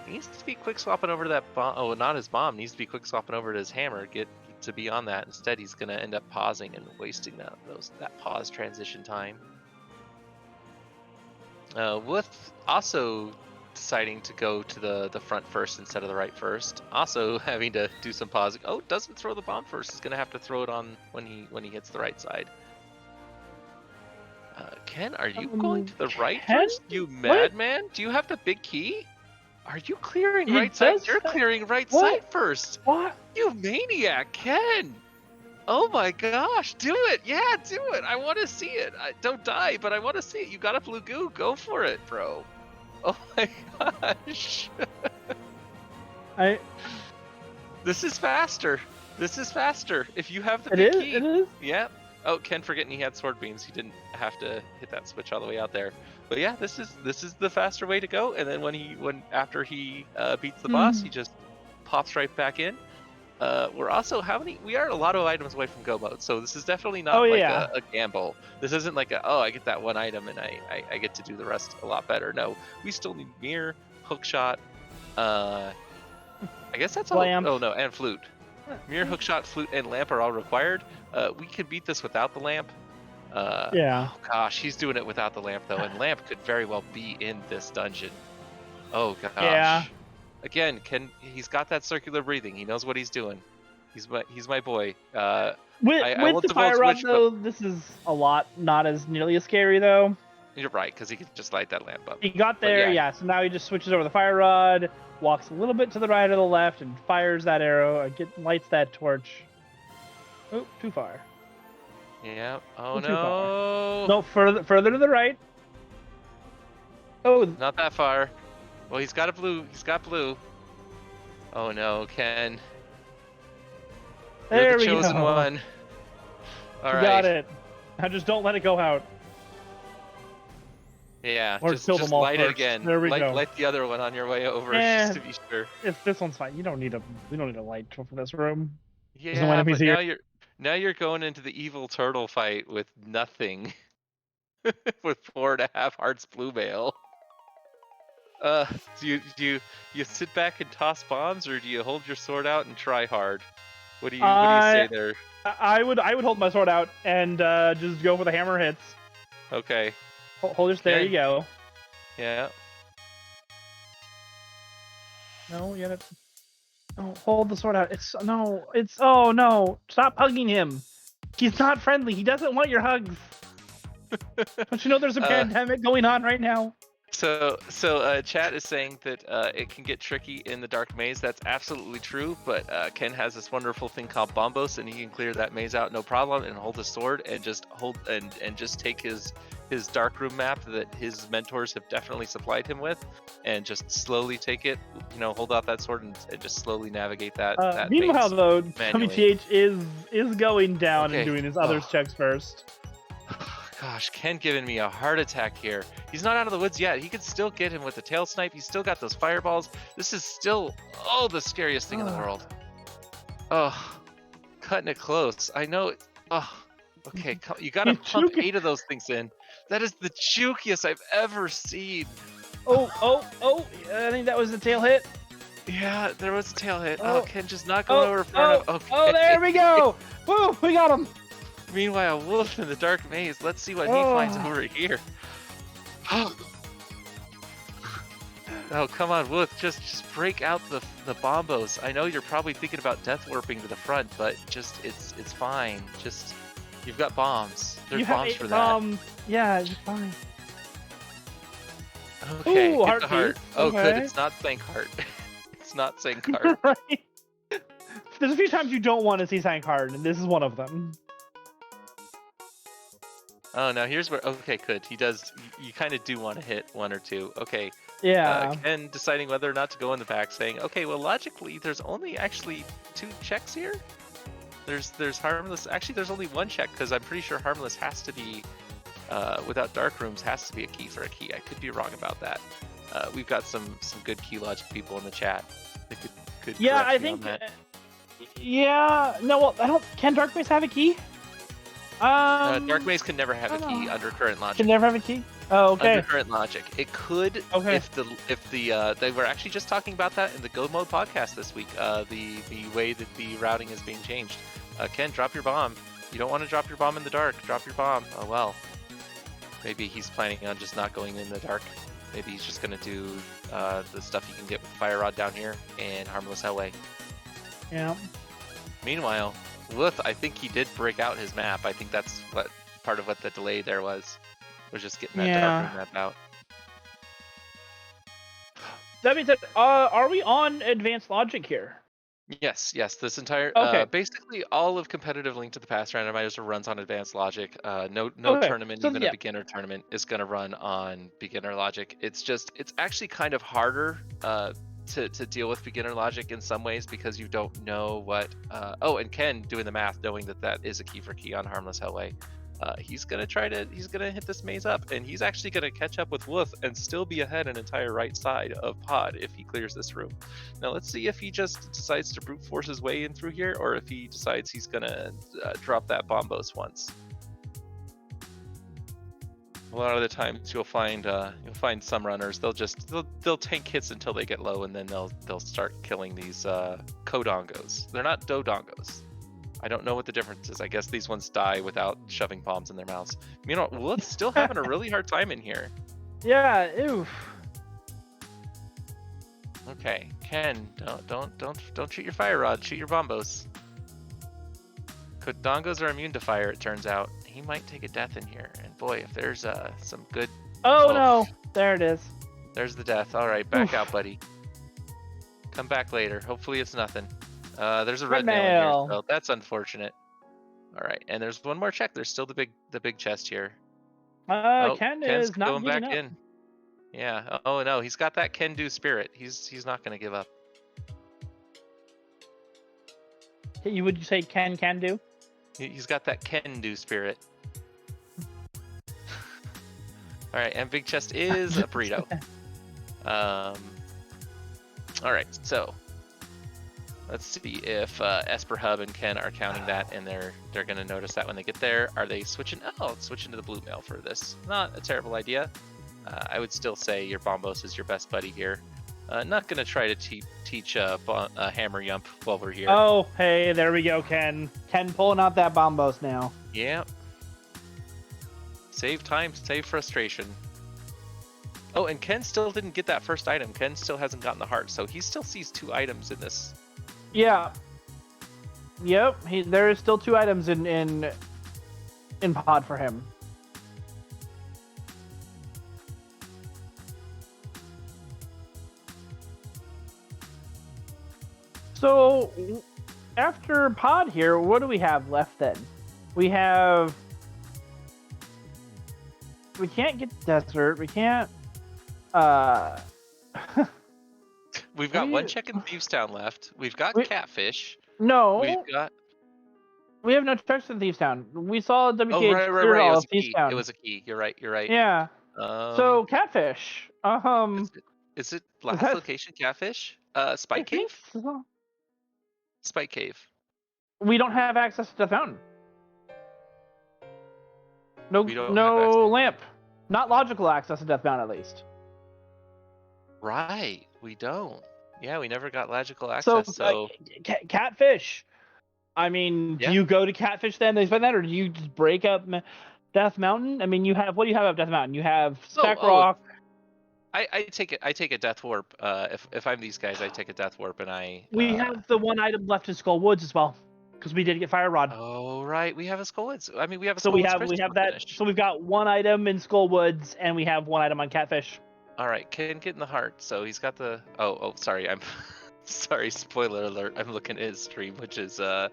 He needs to be quick swapping over to that bomb. Oh, not his bomb. Needs to be quick swapping over to his hammer. Get to be on that. Instead, he's gonna end up pausing and wasting that pause transition time. With also deciding to go to the front first instead of the right first. Also having to do some pausing. Oh, doesn't throw the bomb first. He's gonna have to throw it on when he hits the right side. Ken, are you going to the right first? You madman? Do you have the big key? Are you clearing right side? You're clearing right side first. What? You maniac, Ken! Oh my gosh, do it! Yeah, do it! I want to see it. Don't die, but I want to see it. You got a blue goo. Go for it, bro. Oh my gosh. This is faster. This is faster. If you have the big key. It is? Yeah. Oh, Ken forgetting he had sword beams. He didn't have to hit that switch all the way out there. But yeah, this is the faster way to go. And then after he beats the boss, he just pops right back in. We're also we are a lot of items away from go mode, so this is definitely not a gamble. This isn't like I get that one item and I get to do the rest a lot better. No, we still need mirror, hookshot. I guess that's all. Lamp. Oh no, and flute. Mirror, hookshot, flute, and lamp are all required. We could beat this without the lamp. Yeah. Oh gosh, he's doing it without the lamp though, and lamp could very well be in this dungeon. Oh gosh. Yeah. Again, he's got that circular breathing. He knows what he's doing. He's my boy. With I with won't the divulge fire rod which, though, this is a lot not as nearly as scary though. but you're right, because he could just light that lamp up. He got But there, yeah. So now he just switches over the fire rod, walks a little bit to the right or the left, and fires that arrow. Lights that torch. Oh, too far. Yeah. Oh Too far. no. No, further to the right. Oh, Not that far. Well, he's got a blue. He's got blue. Oh no, Ken. there You're the we chosen go. one. All You right. got it. Now just don't let it go out. Yeah. Or just kill them all light it first. again. There we go. Light the other one on your way over, just to be sure. If this one's fine, we don't need a light for this room. There's no Yeah, enemies but here. now you're going into the evil turtle fight with nothing. With 4.5 hearts blue mail. Do you sit back and toss bombs, or do you hold your sword out and try hard? What do you say there? I would hold my sword out and just go for the hammer hits. Okay. Hold your. There you go. Yeah. No, you gotta. No, hold the sword out. Oh no! Stop hugging him. He's not friendly. He doesn't want your hugs. Don't you know there's a pandemic going on right now? So chat is saying that it can get tricky in the dark maze. That's absolutely true, but Ken has this wonderful thing called Bombos, and he can clear that maze out no problem and hold his sword and just just take his darkroom map that his mentors have definitely supplied him with, and just slowly take it. Hold out that sword and just slowly navigate that. Meanwhile, maze though, manually. WTH is going down and doing his others checks first. Gosh, Ken giving me a heart attack here. He's not out of the woods yet. He could still get him with the tail snipe. He's still got those fireballs. This is still, the scariest thing in the world. Oh, cutting it close. I know. Okay. You gotta pump 8 of those things in. That is the jukiest I've ever seen. Oh! I think that was the tail hit. Yeah, there was a tail hit. Ken just not going over far enough. Okay. Oh, there we go. Woo, we got him. Meanwhile, Wolf in the dark maze. Let's see what he finds over here. Oh, come on, Wolf. Just break out the bombos. I know you're probably thinking about death warping to the front, but it's fine. Just you've got bombs. There's bombs for that. Yeah, it's fine. Okay, Ooh, hit the heart. Oh, okay. good. It's not Sank Heart. It's not Sank Heart. Right. There's a few times you don't want to see Sank Heart, and this is one of them. Oh, now here's where. Okay, good. He does. You kind of do want to hit 1 or 2. Okay. Yeah. Ken deciding whether or not to go in the back, saying, okay, well, logically, there's only actually 2 checks here. There's harmless. Actually, there's only 1 check, because I'm pretty sure harmless has to be, without dark rooms, has to be a key for a key. I could be wrong about that. We've got some good key logic people in the chat that could Yeah, I correct me on think. that. Yeah. No, well, I don't. Can Dark Maze have a key? Dark Maze can never have a key under current logic. Can never have a key. Oh, okay. Under current logic, it could. Okay. If the they were actually just talking about that in the Go Mode podcast this week. The way that the routing is being changed. Ken, drop your bomb. You don't want to drop your bomb in the dark. Drop your bomb. Oh well. Maybe he's planning on just not going in the dark. Maybe he's just gonna do the stuff you can get with the fire rod down here and harmless Hellway. Yeah. Meanwhile, Luth, I think he did break out his map. I think that's what part of what the delay there was just getting that dark room map out. That means that are we on advanced logic here? Yes. This entire basically all of competitive Link to the Past randomizer runs on advanced logic. No tournament, even a beginner tournament, is going to run on beginner logic. It's actually kind of harder to deal with beginner logic in some ways, because you don't know what and Ken doing the math, knowing that is a key for key on harmless Hellway. He's gonna hit this maze up, and he's actually gonna catch up with Wolf and still be ahead an entire right side of Pod if he clears this room. Now let's see if he just decides to brute force his way in through here, or if he decides he's gonna drop that bombos once. A lot of the times you'll find some runners, they'll tank hits until they get low, and then they'll start killing these Kodongos. They're not Dodongos. I don't know what the difference is. I guess these ones die without shoving bombs in their mouths. You know, Woods still having a really hard time in here. Yeah, oof. Okay, Ken, don't shoot your fire rod. Shoot your bombos. Dongos are immune to fire. It turns out he might take a death in here. And boy, if there's some good. Oh no, there it is. There's the death. All right, back Oof. out, buddy. Come back later. Hopefully it's nothing. There's a Red red mail in mail. here, so that's unfortunate. All right, and there's one more check. There's still the big chest here. Ken Ken's is not going giving back up. in. Yeah. Oh no, he's got that can-do spirit. He's not gonna give up. Would you say can do? He's got that can-do spirit. All right, and big chest is a burrito. All right, so let's see if Esper Hubb and Ken are counting that, and they're gonna notice that when they get there. Are they switching? Oh, switching to the blue mail for this. Not a terrible idea. I would still say your Bombos is your best buddy here. Not gonna try to teach Hammer Yump while we're here. Oh, hey, there we go, Ken. Ken pulling out that Bombos now. Yep. Save time, save frustration. Oh, and Ken still didn't get that first item. Ken still hasn't gotten the heart, so he still sees 2 items in this. Yeah. Yep. There is still 2 items in pod for him. So after pod here, what do we have left then? We can't get desert. We can't. We've got one check in Thieves Town left. We've got Catfish. No. We have no checks in Thieves Town. We saw WTHH clear all of Thieves Town. It was a key. You're right. Yeah. So Catfish. Is it last location Catfish? Spike Cave? So. Spike Cave. We don't have access to the fountain. No lamp. Not logical access to Death Mountain, at least. Right, we don't. Yeah, we never got logical access. So Catfish. I mean, do you go to Catfish then? They spend that, or do you just break up Death Mountain? I mean, what do you have at Death Mountain? You have Spec Rock. I take a Death Warp. If I'm these guys, I take a Death Warp, and We have the one item left in Skull Woods as well, because we did get Fire Rod. Oh right, we have a Skull Woods. I mean, we have a so Skull we Woods have that. Finish. So we've got one item in Skull Woods, and we have one item on Catfish. All right, Ken get in the heart. So he's got the. Oh, sorry. I'm sorry. Spoiler alert. I'm looking at his stream, which is how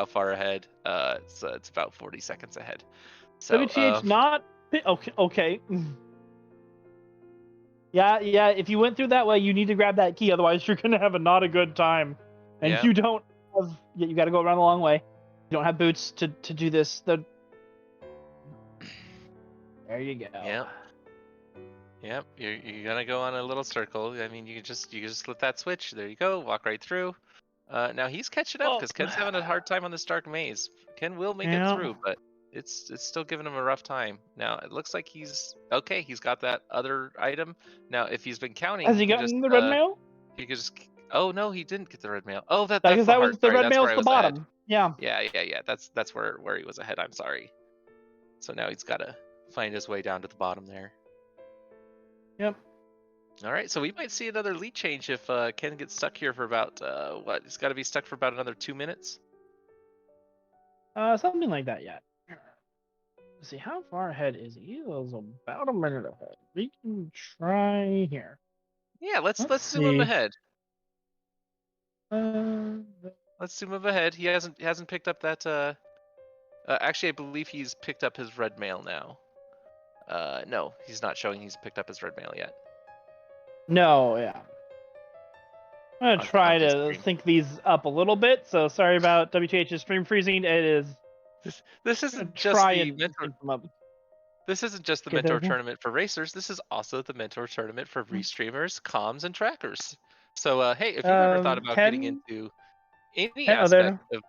far ahead? So it's about 40 seconds ahead. So WTH not okay. Yeah. If you went through that way, you need to grab that key. Otherwise, you're gonna have not a good time. And you don't have. You got to go around the long way. You don't have boots to do this. There you go. Yep. You're gonna go on a little circle. I mean, you just flip that switch. There you go. Walk right through. Now he's catching up because Ken's having a hard time on this dark maze. Ken will make it through, but it's still giving him a rough time. Now it looks like he's okay. He's got that other item. Now if he's been counting, has he gotten the red mail? He could just. Oh no, he didn't get the red mail. Oh, that's that the was the red mail at the bottom. Yeah. That's where he was ahead. I'm sorry. So now he's got to find his way down to the bottom there. Yep. All right, so we might see another lead change if Ken gets stuck here for about what? He's got to be stuck for about another 2 minutes. Something like that. Yeah. Let's see, how far ahead is he? He was about a minute ahead. We can try here. Yeah, let's zoom him ahead. Let's zoom him ahead. He hasn't picked up that. Actually, I believe he's picked up his red mail now. No, he's not showing he's picked up his red mail yet. No, yeah. I'm gonna try to sync these up a little bit. So sorry about WTH's stream freezing. It is. This isn't just the mentor. This isn't just the mentor tournament for racers. This is also the mentor tournament for restreamers, comms, and trackers. So hey, if you've ever thought about getting into any aspect of.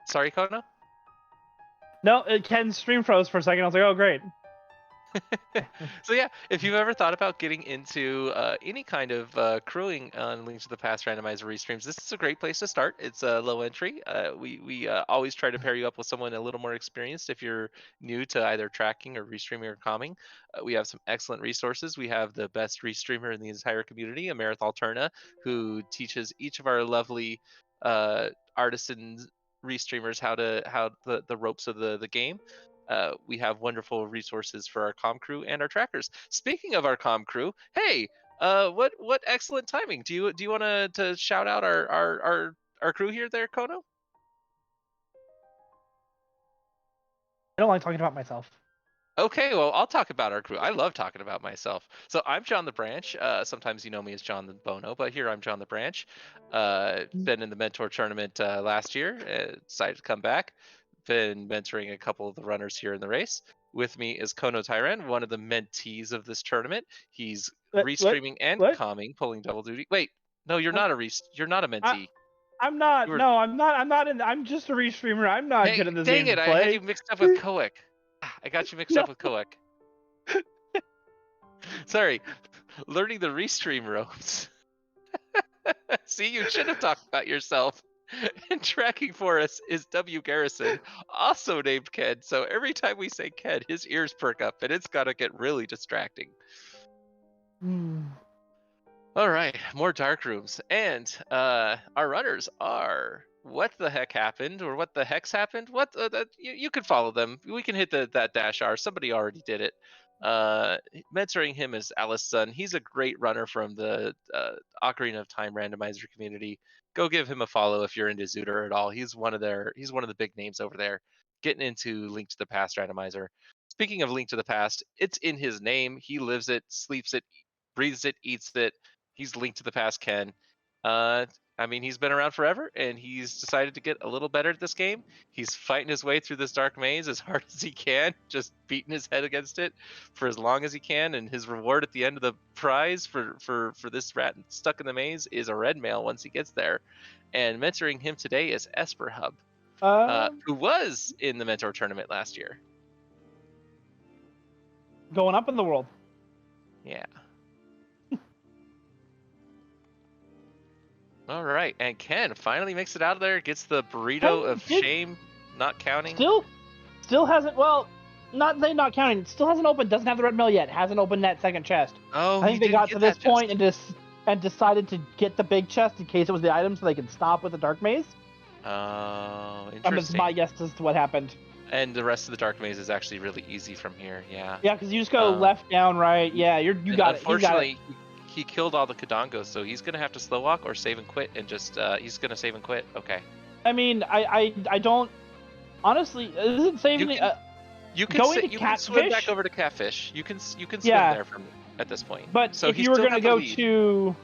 Sorry, Kona? No, Ken's stream froze for a second. I was like, oh, great. So yeah, if you've ever thought about getting into any kind of crewing on Link to the Past randomizer restreams, this is a great place to start. It's low entry. We always try to pair you up with someone a little more experienced if you're new to either tracking or restreaming or calming. We have some excellent resources. We have the best restreamer in the entire community, Amerith Alterna, who teaches each of our lovely artisans restreamers how the ropes of the game. We have wonderful resources for our comm crew and our trackers. Speaking of our comm crew, hey, what excellent timing. Do you want to shout out our crew here there, Kono? I don't like talking about myself. Okay, well, I'll talk about our crew. I love talking about myself. So I'm JohntheBranch. Sometimes you know me as John the Bono, but here I'm JohntheBranch. Been in the Mentor tournament last year. Decided to come back. Been mentoring a couple of the runners here in the race. With me is Kono Tyran, one of the mentees of this tournament. He's restreaming and What? calming, pulling double duty. Wait, no, you're not you're not a mentee. I'm not. You were... No, I'm not. I'm not in. I'm just a restreamer. I'm not Hey, good at this dang game it! to I had play. you mixed up with Koek. I got you mixed No. up with Koek. Sorry, learning the restream ropes. See, you should have talked about yourself. And tracking for us is WGarrison, also named Ken. So every time we say Ken, his ears perk up, and it's gotta get really distracting. All right, more dark rooms, and our runners are what the heck happened, or what the heck's happened. What you can follow them. We can hit that dash R. Somebody already did it. Mentoring him is alaszun. He's a great runner from the Ocarina of Time randomizer community. Go give him a follow if you're into Zooter at all. He's one of the big names over there, getting into Link to the Past randomizer. Speaking of Link to the Past, it's in his name. He lives it, sleeps it, breathes it, eats it. He's Link to the Past Ken. I mean, he's been around forever, and he's decided to get a little better at this game. He's fighting his way through this dark maze as hard as he can, just beating his head against it for as long as he can. And his reward at the end of the prize for this rat stuck in the maze is a red mail once he gets there. And mentoring him today is Esper Hubb, who was in the Mentor tournament last year. Going up in the world. Yeah. All right, and Ken finally makes it out of there, gets the burrito of shame, not counting. Still hasn't. Well, not counting. Still hasn't opened. Doesn't have the red mail yet. Hasn't opened that second chest. Oh, I think they got to this point and decided to get the big chest in case it was the item, so they could stop with the dark maze. Oh, interesting. That's my guess as to what happened. And the rest of the dark maze is actually really easy from here. Yeah. Yeah, because you just go left, down, right. Yeah, you got it. Unfortunately, he killed all the Kadongos, so he's gonna have to slow walk or save and quit, and just he's gonna save and quit. Okay. I mean, I don't honestly. Isn't saving you can swim back over to Catfish. You can swim there from at this point. But so if you were going to go to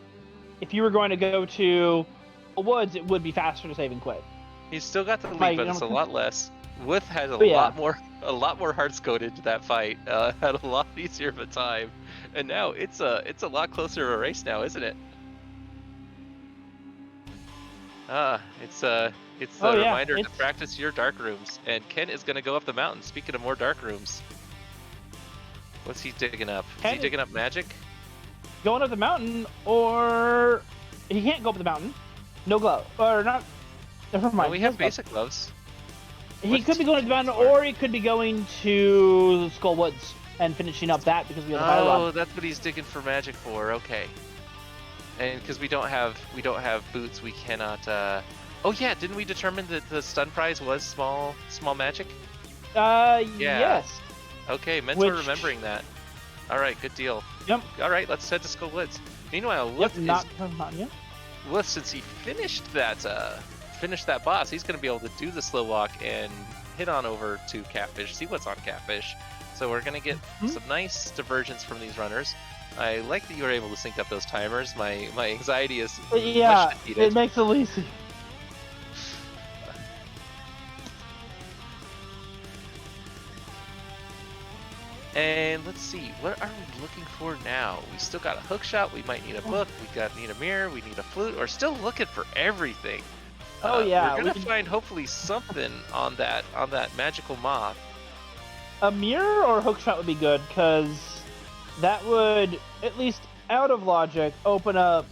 the woods, it would be faster to save and quit. He's still got the lead, but it's a lot less. Wooth has a lot more hearts going into that fight. Had a lot easier of a time, and now it's a lot closer of a race now, isn't it? It's a reminder to practice your dark rooms. And Ken is going to go up the mountain. Speaking of more dark rooms, what's he digging up? Is he digging up magic? Going up the mountain, or he can't go up the mountain. No glove, or not. Never mind. Well, we have basic gloves. He could be going to the mountain, or he could be going to Skull Woods and finishing up that because we have the fire rod. Oh, that's what he's digging for magic for. Okay. And because we don't have boots, we cannot. Oh yeah, didn't we determine that the stun prize was small magic? Yes. Okay, Mentor remembering that. All right, good deal. Yep. All right, let's head to Skull Woods. Meanwhile, Wooth, since he finished that boss, he's going to be able to do the slow walk and hit on over to Catfish, see what's on Catfish. So we're going to get some nice divergence from these runners. I like that you were able to sync up those timers. My anxiety is much defeated. It makes it easy. And let's see, what are we looking for now? We still got a hook shot. We might need a book. We need a mirror. We need a flute. We're still looking for everything. Oh yeah, we're gonna find hopefully something on that magical moth. A mirror or hook shot would be good, because that would, at least out of logic, open up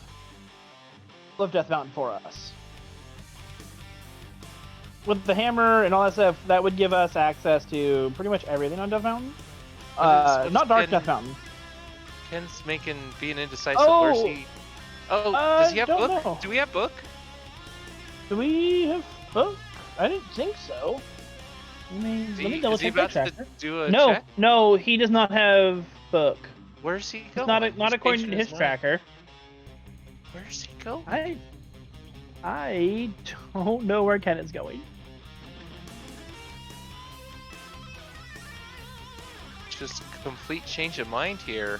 Live Death Mountain for us. With the hammer and all that stuff, that would give us access to pretty much everything on Death Mountain. Not Dark Death Mountain. Ken's being indecisive. Where's he? Oh, does he have book? Know. Do we have book? Do we have book? I didn't think so. Let me double check that tracker. No, he does not have book. Where's he going? Not according to his tracker. Where's he going? I don't know where Ken is going. Just complete change of mind here.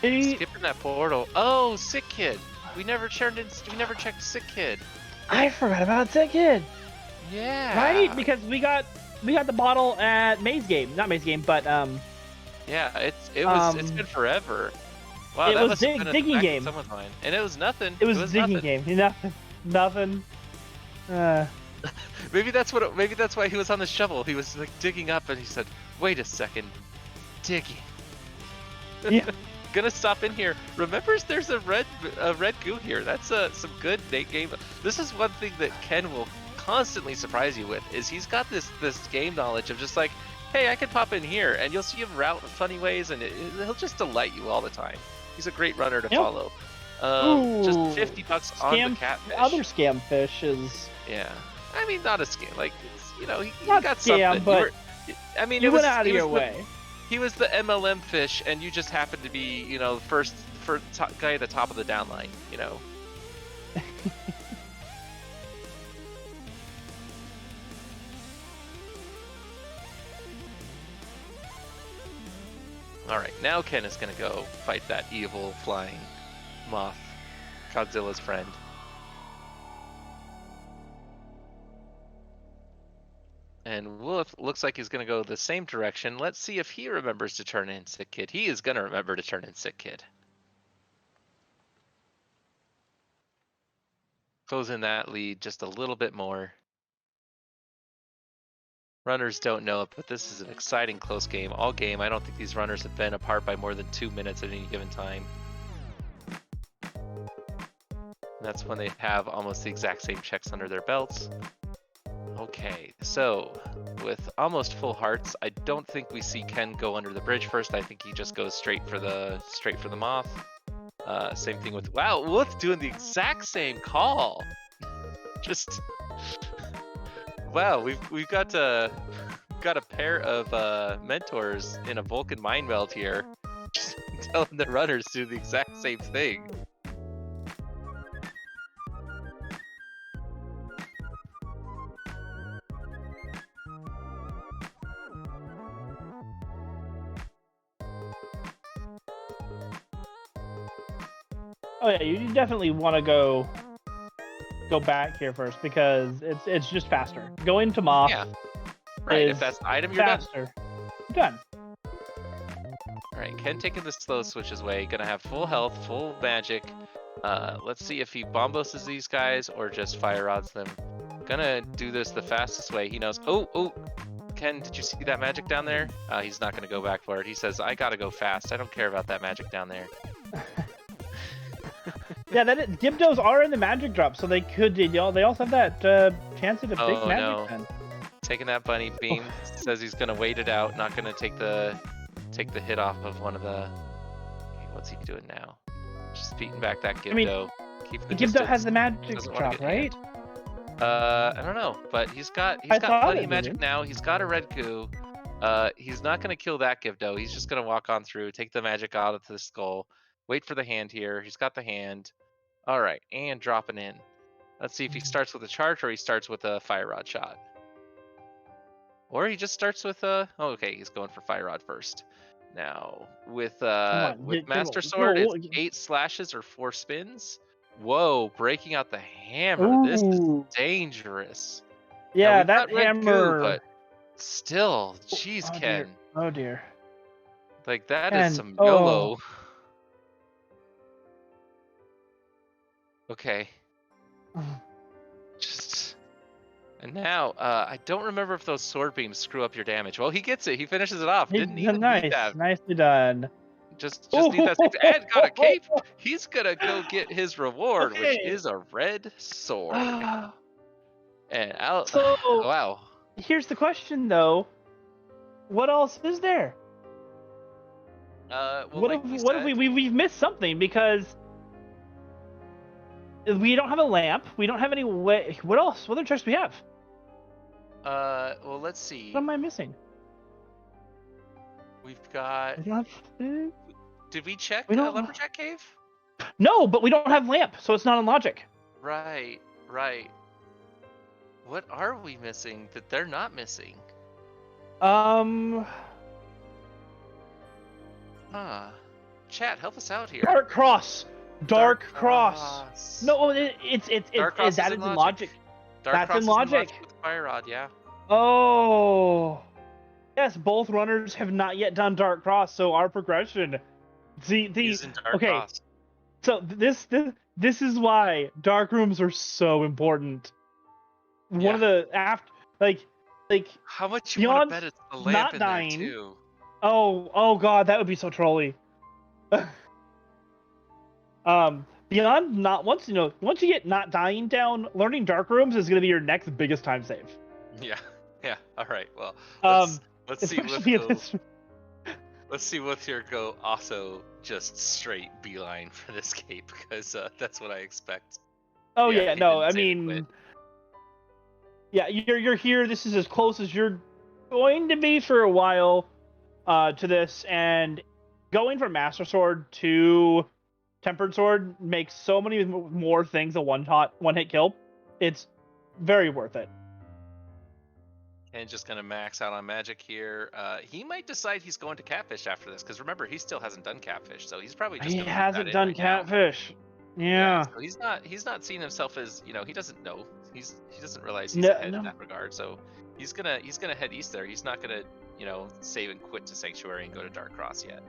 Skipping that portal. Oh, Sick Kid. We never checked Sick Kid. I forgot about Sick Kid. Yeah. Right, because we got the bottle at Maze Game, not Maze Game, but yeah, it's been forever. Wow, it was digging game. Someone's mind. And it was nothing. It was digging game. Nothing. Maybe that's why he was on the shovel. He was like digging up, and he said, "Wait a second, digging." Yeah. Gonna stop in here. Remember, there's a red goo here. That's some good Nate game. This is one thing that Ken will constantly surprise you with. Is he's got this game knowledge of just like, hey, I can pop in here, and you'll see him route in funny ways, and he'll just delight you all the time. He's a great runner to follow. Just $50 on the catfish. Other scam fish is. Yeah, I mean, not a scam. Like, he not got scam, something. But you went out of your way. He was the MLM fish, and you just happened to be, first guy at the top of the downline, All right, now Ken is gonna go fight that evil flying moth, Godzilla's friend. And Wolf looks like he's going to go the same direction. Let's see if he remembers to turn in Sick Kid. He is going to remember to turn in Sick Kid. Close in that lead just a little bit more. Runners don't know it, but this is an exciting close game. All game, I don't think these runners have been apart by more than 2 minutes at any given time. And that's when they have almost the exact same checks under their belts. Okay, so with almost full hearts, I don't think we see Ken go under the bridge first. I think he just goes straight for the moth. Same thing with Wolf doing the exact same call. Just wow, we've got a pair of mentors in a Vulcan mind meld here, just telling the runners to do the exact same thing. Oh yeah, you definitely want to go back here first because it's just faster. Go into moth. Yeah. Right. If that's the item, you're faster. Done. All right. Ken taking the slow switches way. Gonna have full health, full magic. Let's see if he bomboses these guys or just fire rods them. Gonna do this the fastest way. He knows. Oh. Ken, did you see that magic down there? He's not gonna go back for it. He says, "I gotta go fast. I don't care about that magic down there." Yeah, Gibdos are in the magic drop, so they also have that chance of a big magic pen. Taking that bunny beam, says he's gonna wait it out, not gonna take the hit off of one of the. Okay, what's he doing now? Just beating back that Gibdo. The Gibdo has the magic drop, right? I don't know, but he's got plenty of magic now. He's got a red goo. He's not gonna kill that Gibdo. He's just gonna walk on through, take the magic out of the skull. Wait for the hand here. He's got the hand. All right, and dropping in. Let's see if he starts with a charge or he starts with a fire rod shot. Or he just starts with a. Oh, okay, he's going for fire rod first. Now with Master Sword, it's 8 slashes or 4 spins. Whoa, breaking out the hammer. Ooh. This is dangerous. Yeah, that hammer. Goo, but still, jeez, Ken. Dear. Oh dear. Like that Ken. Is some YOLO. Okay. And now, I don't remember if those sword beams screw up your damage. Well, he gets it. He finishes it off. Didn't even need that. Nicely done. Just need that. And got a cape. He's gonna go get his reward, which Okay. is a red sword. And So wow. here's the question, though. What else is there? Well, what like if we've missed something, because we don't have a lamp. We don't have any way. What else? What other tricks do we have? Well, let's see. What am I missing? We've got. We don't have... Did we check We a don't... lumberjack cave? No, but we don't have lamp, so it's not on logic. Right. What are we missing that they're not missing? Huh. Chat, help us out here. Dark Cross. Dark Cross. No, it's that is in logic. That's in logic. With Fire Rod, yeah. Oh. Yes, both runners have not yet done Dark Cross, so our progression. He's in Dark Cross. So this is why dark rooms are so important. Yeah. One of the like how much you want to bet it's the lamp not in dying. there too? Oh god, that would be so trolly. Beyond not once you get not dying down, learning dark rooms is going to be your next biggest time save. Yeah. All right. Well, let's see what here go. Also, just straight beeline for this cape, because that's what I expect. Oh yeah, no, I mean, yeah, you're here. This is as close as you're going to be for a while to this, and going from Master Sword to Tempered Sword makes so many more things a one-hit kill. It's very worth it. And just gonna max out on magic here. He might decide he's going to Catfish after this, because remember, he still hasn't done Catfish, so he's probably just. He hasn't done Catfish. Yeah. So he's not seeing himself as, he doesn't know. He doesn't realize he's ahead in that regard. So he's gonna head east there. He's not gonna save and quit to Sanctuary and go to Dark Cross yet.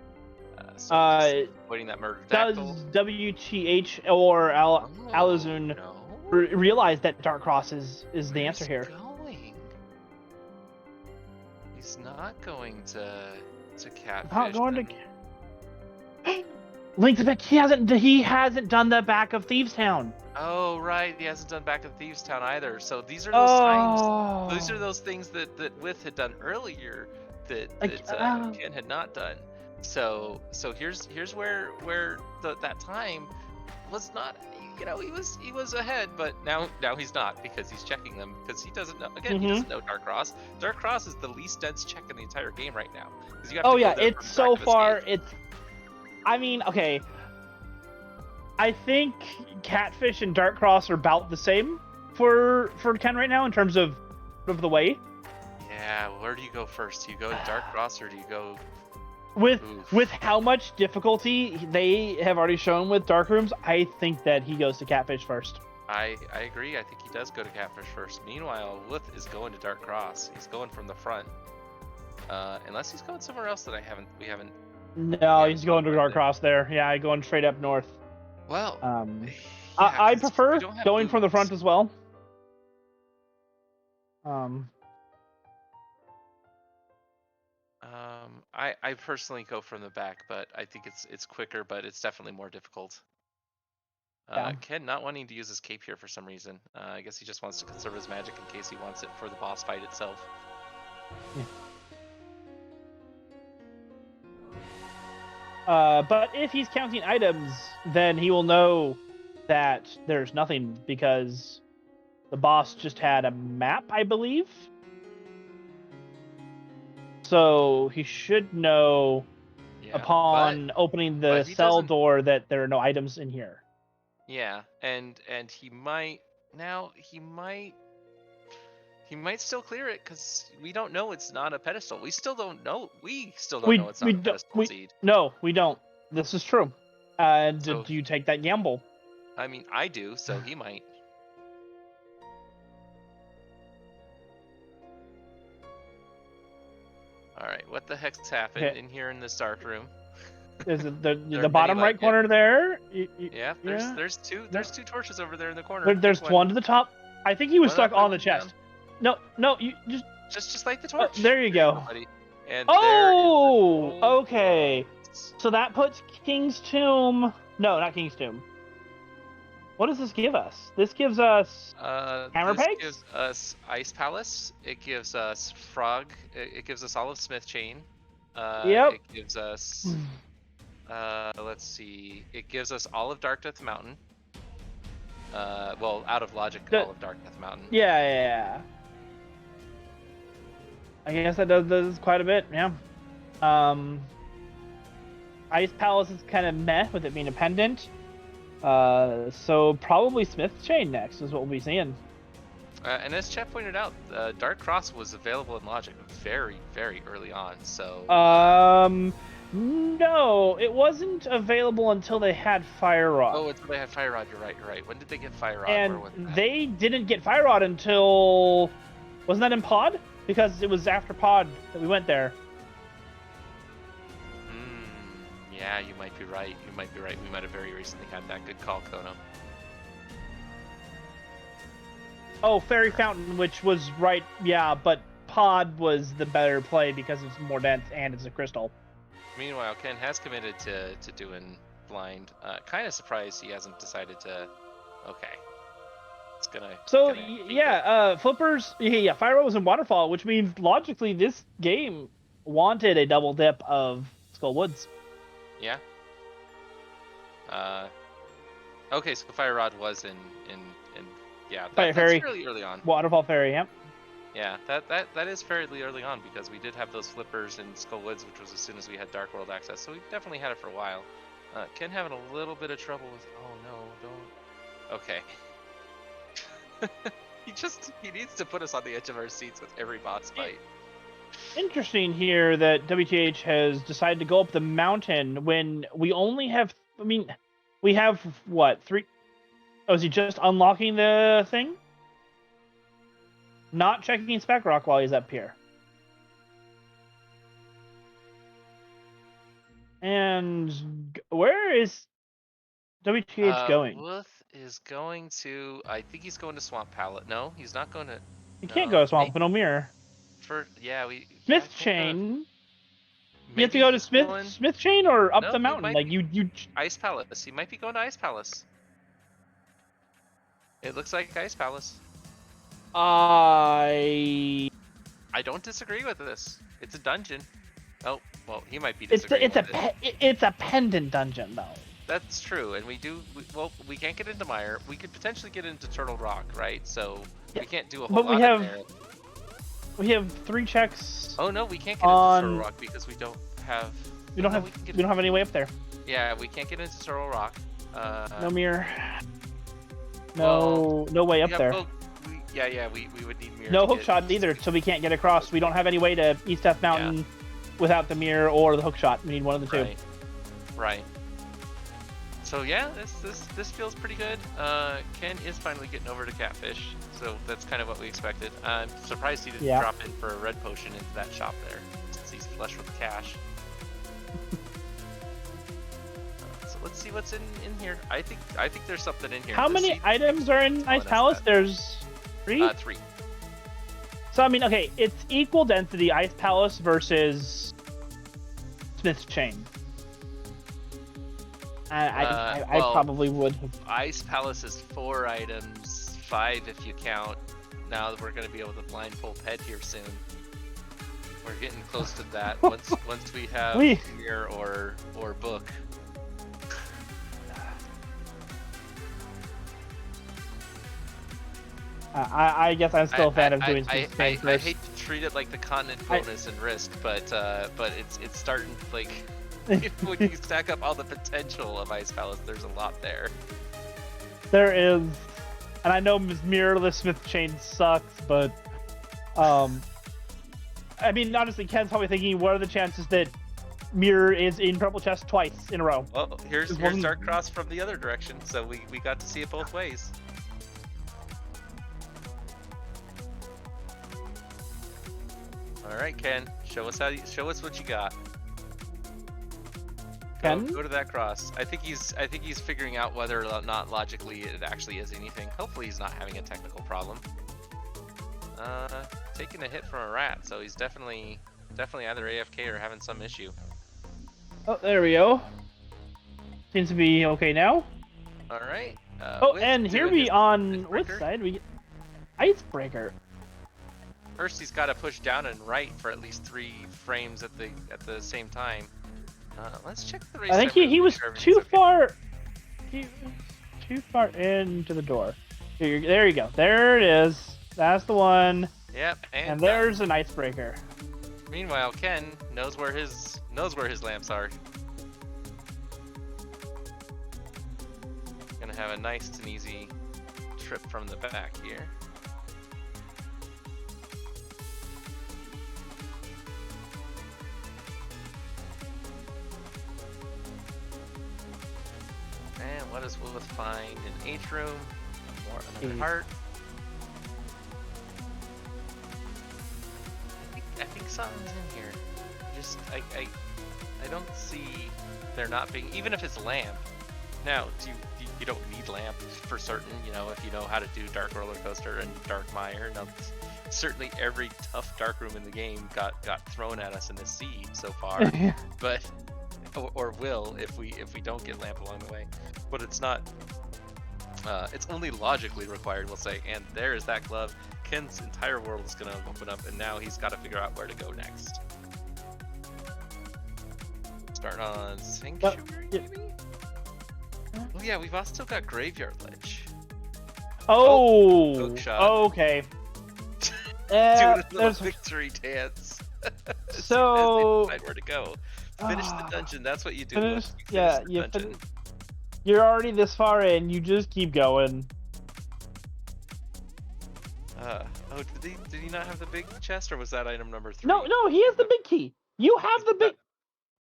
Avoiding that murder. Does WTHH or alaszun realize that Dark Cross is the answer here? He's not going to Catfish. Not going to. Linktothepastken, he hasn't done the back of Thieves Town. Oh right, he hasn't done back of Thieves Town either. So these are those times. These are those things that With had done earlier that Ken had not done. So here's where that time was not. He was ahead, but now he's not, because he's checking them, because he doesn't know. Again, he doesn't know Dark Cross. Dark Cross is the least dense check in the entire game right now. You have to it's so far. I mean, okay. I think Catfish and Dark Cross are about the same for Ken right now in terms of the way. Yeah, where do you go first? Do you go to Dark Cross, or do you go? With how much difficulty they have already shown with Dark Rooms, I think that he goes to Catfish first. I agree. I think he does go to Catfish first. Meanwhile, With is going to Dark Cross. He's going from the front. Unless he's going somewhere else that we haven't. No, he's going to Dark Cross there. Yeah, going straight up north. Well, I prefer going from the front as well. I personally go from the back, but I think it's quicker, but it's definitely more difficult. Ken not wanting to use his cape here for some reason. I guess he just wants to conserve his magic in case he wants it for the boss fight itself. Yeah. But if he's counting items, then he will know that there's nothing, because the boss just had a map, I believe. So he should know upon opening the cell door that there are no items in here. Yeah, and he might still clear it, because we don't know it's not a pedestal. We still don't know it's not a pedestal seed. No, we don't. This is true. Do you take that gamble? I mean, I do, so he might. All right, what the heck's happened in here in this dark room? Is it the bottom right corner there? There's two torches over there in the corner. There's one to the top. I think he was stuck on the chest. No, you Just light the Oh, torch. there you go. Buddy. And Oh, there is okay. So that puts King's Tomb. No, not King's Tomb. What does this give us? This gives us hammer this pegs. gives us Ice Palace. It gives us Frog. It gives us Olive Smith Chain. Yep. It gives us. Let's see. It gives us Olive Darkdeath Mountain. Well, out of logic, Olive Darkdeath Mountain. Yeah. I guess that does quite a bit. Yeah. Ice Palace is kind of meh with it being a pendant. So probably Smith's Chain next is what we'll be seeing. And as Chet pointed out, Dark Cross was available in Logic very, very early on. So. No, it wasn't available until they had Fire Rod. Oh, until they had Fire Rod. You're right. When did they get Fire Rod? And they didn't get Fire Rod until, wasn't that in Pod? Because it was after Pod that we went there. Yeah, you might be right. We might have very recently had that. Good call, Kono. Oh, Fairy Fountain, which was right, yeah, but Pod was the better play because it's more dense and it's a crystal. Meanwhile, Ken has committed to doing blind. Kind of surprised he hasn't decided to. Okay. It's gonna. So flippers. Yeah, Fire was in Waterfall, which means logically this game wanted a double dip of Skull Woods. Yeah. Okay, so Fire Rod was in yeah. That's really early on. Waterfall Fairy, yep. Yeah, that is fairly early on because we did have those flippers in Skull Woods, which was as soon as we had Dark World access. So we definitely had it for a while. Ken having a little bit of trouble with. Oh no, don't. Okay. he needs to put us on the edge of our seats with every boss fight. Interesting here that WTH has decided to go up the mountain when we only have. I mean, we have what 3? Oh, is he just unlocking the thing? Not checking Spec Rock while he's up here. And where is WTH going? Wolf is going to. I think he's going to Swamp Palette. No, he's not going to. He can't go to Swamp with no mirror. Smith Chain. You have to go to Smith Chain or up the mountain. Like you. Ice Palace. He might be going to Ice Palace. It looks like Ice Palace. I don't disagree with this. It's a dungeon. Oh, well, he might be disagreeing it's a pendant dungeon, though. That's true, and we can't get into Mire. We could potentially get into Turtle Rock, right? So we can't do a whole lot in there. We have 3 checks. Oh no, we can't get into Turtle Rock because we don't have. We don't have any way up there. Yeah, we can't get into Turtle Rock. No mirror. No way up there. We would need mirror. No hook shot either, so we can't get across. We don't have any way to East Death Mountain without the mirror or the hook shot. We need one of the two. Right. So yeah, this feels pretty good. Ken is finally getting over to Catfish, so that's kind of what we expected. I'm surprised he didn't drop in for a red potion into that shop there, since he's flush with cash. So let's see what's in here. I think there's something in here. How many items are in Ice Palace? There's 3? 3. So I mean, okay, it's equal density Ice Palace versus Smith's Chain. I probably would have. Ice Palace is 4 items, 5 if you count. Now that we're going to be able to blind pull Ped here soon. We're getting close to that. once we have mirror or book. I guess I'm still a fan of doing I hate to treat it like the continent bonus and risk, but it's starting like when you stack up all the potential of Ice Palace, there's a lot there. There is, and I know Mirrorless Smith Chain sucks, but I mean honestly, Ken's probably thinking, what are the chances that Mirror is in purple chest twice in a row? Well, here's Dark Cross from the other direction, so we got to see it both ways. All right, Ken, show us what you got. Ken? Go to that cross. I think he's figuring out whether or not logically it actually is anything. Hopefully he's not having a technical problem. taking a hit from a rat, so he's definitely either AFK or having some issue. Oh, there we go. Seems to be okay now. All right. And here we on which side we get Icebreaker. First, he's got to push down and right for at least 3 frames at the same time. Let's check the race. I think he was too far. He was too far into the door. There you go. There it is. That's the one. Yep. And there's an Icebreaker. Meanwhile, Ken knows where his lamps are. Gonna have a nice and easy trip from the back here. And what does Willis find in H room? More another heart. I think something's in here. Just I don't see there not being, even if it's lamp. Now, you don't need lamp for certain, you know, if you know how to do Dark Roller Coaster and Dark Mire. Now, certainly every tough dark room in the game got thrown at us in the seed so far, but or will if we don't get lamp along the way. But it's not. It's only logically required, we'll say. And there is that glove. Ken's entire world is going to open up, and now he's got to figure out where to go next. Start on Sanctuary, maybe? Oh yeah, we've also got Graveyard Ledge. Oh, shot. Okay. Doing a little victory dance. So as they decide where to go. Finish the dungeon. That's what you do. You're already this far in. You just keep going. Oh, did he not have the big chest, or was that item number 3? No, he has the big key. You have the big.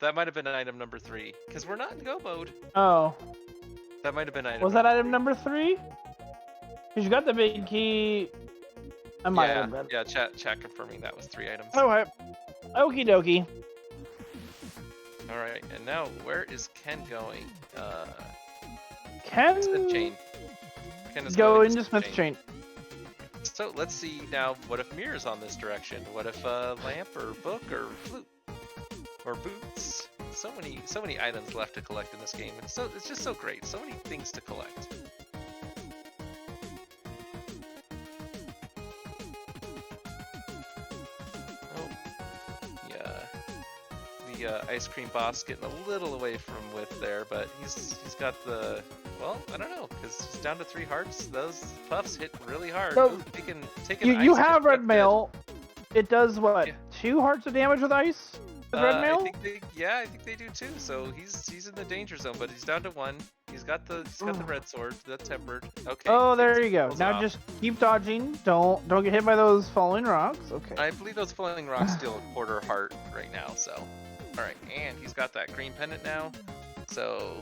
That might have been item number 3, because we're not in go mode. Oh. That might have been item. Was that item number 3? Because you got the big key. I might have been. Yeah. Chat confirming that was 3 items. All right. Okie dokie. All right, and now where is Ken going? Ken. Smith Chain. Ken is go going into Smith Chain. So let's see now. What if Mirror's on this direction? What if lamp or book or flute or boots? So many items left to collect in this game. It's just so great. So many things to collect. Oh, yeah. The ice cream boss getting a little away from width there, but he's got the. Well, I don't know, because he's down to 3 hearts. Those puffs hit really hard. So you have red mail. It does what? Yeah. 2 hearts of damage with ice? With red mail? I think they do too. So he's in the danger zone, but he's down to 1. He's got the red sword. That's tempered. Okay. Oh, there you go. Now just keep dodging. Don't get hit by those falling rocks. Okay. I believe those falling rocks deal a quarter heart right now. So, all right, and he's got that green pendant now. So.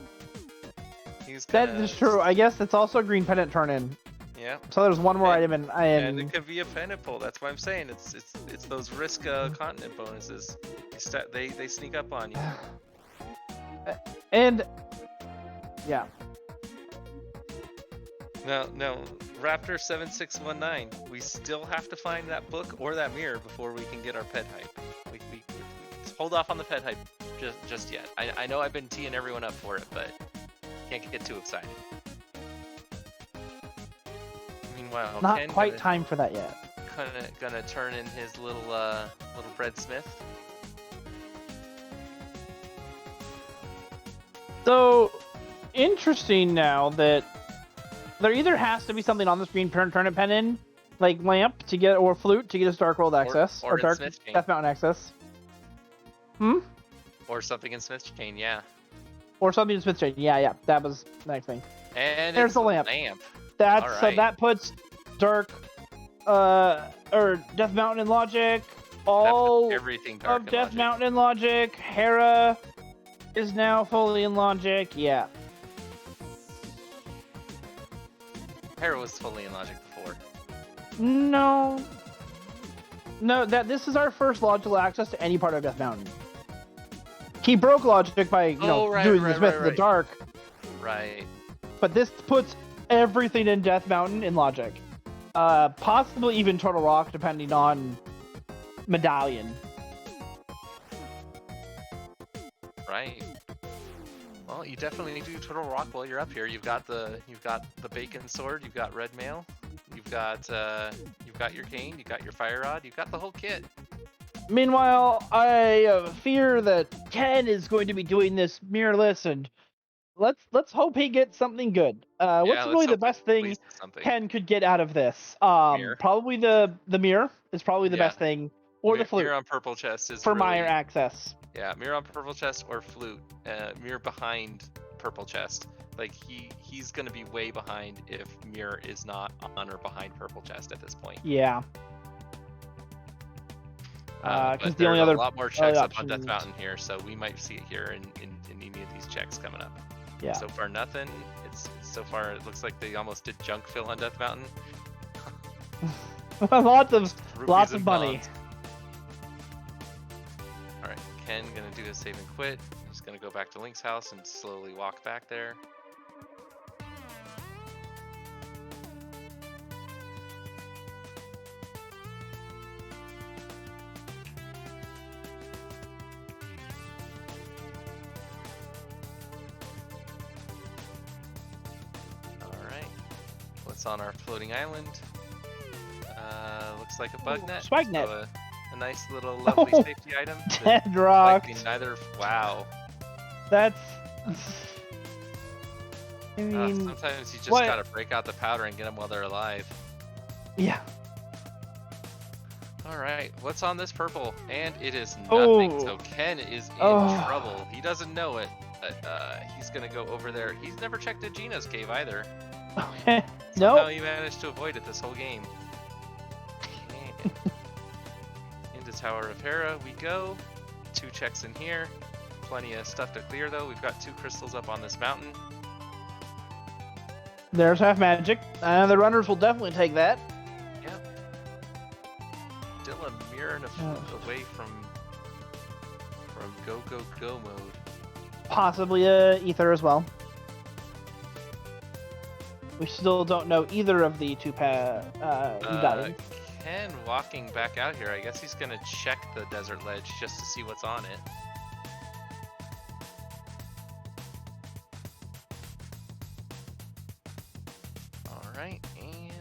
That is true. I guess it's also a green pendant turn in. Yeah. So there's one more item in. And it could be a pendant pull. That's why I'm saying it's those risk continent bonuses. They sneak up on you. And yeah. No, Raptor 7619. We still have to find that book or that mirror before we can get our pet hype. We hold off on the pet hype just yet. I know I've been teeing everyone up for it, but. Can't get too excited. Meanwhile, not Ken quite time for that yet. Gonna turn in his little breadsmith. So interesting now that there either has to be something on the screen turn it pen in, like lamp to get or flute to get us Dark World access or Dark Death Mountain access. Or something in Smith's Chain, yeah. Or something in Smith's Chain. Yeah. That was the next thing. And there's the lamp. That's right. So that puts Dark or Death Mountain in Logic. All everything dark of Death Mountain in Logic. Hera is now fully in Logic. Yeah. Hera was fully in Logic before. No, this is our first logical access to any part of Death Mountain. He broke Logic by doing the Smith in the dark. Right. But this puts everything in Death Mountain in Logic. Possibly even Turtle Rock, depending on Medallion. Right. Well, you definitely do Turtle Rock while you're up here. You've got the Bacon Sword, you've got Red Mail, you've got your cane, you've got your Fire Rod, you've got the whole kit. Meanwhile, I fear that Ken is going to be doing this mirrorless, and let's hope he gets something good. What's really the best thing Ken could get out of this? Mirror. Probably the mirror is probably the best thing, or the flute. Mirror on purple chest is for really, minor access. Yeah, mirror on purple chest or flute. Mirror behind purple chest. Like he's gonna be way behind if mirror is not on or behind purple chest at this point. Yeah. Because the only other a lot more checks up on options... Death Mountain here, so we might see it here in any of these checks coming up. Yeah. So far nothing. It's so far it looks like they almost did junk fill on Death Mountain. lots of money. All right, Ken gonna do his save and quit. He's gonna go back to Link's house and slowly walk back there. On our floating island. Looks like a bug net. Spike net. So a nice little lovely safety item. Dead rock. Wow. That's. I mean, sometimes you just gotta break out the powder and get them while they're alive. Yeah. All right, what's on this purple? And it is nothing. So Ken is in trouble. He doesn't know it, but he's gonna go over there. He's never checked Gina's cave either. Okay. Somehow he managed to avoid it this whole game. And into Tower of Hera we go. 2 checks in here. Plenty of stuff to clear though. We've got 2 crystals up on this mountain. There's half magic. The runners will definitely take that. Yep. Still a mirror and a flute away from go mode. Possibly ether as well. We still don't know either of the 2 medallions. Ken walking back out here. I guess he's gonna check the desert ledge just to see what's on it. All right, and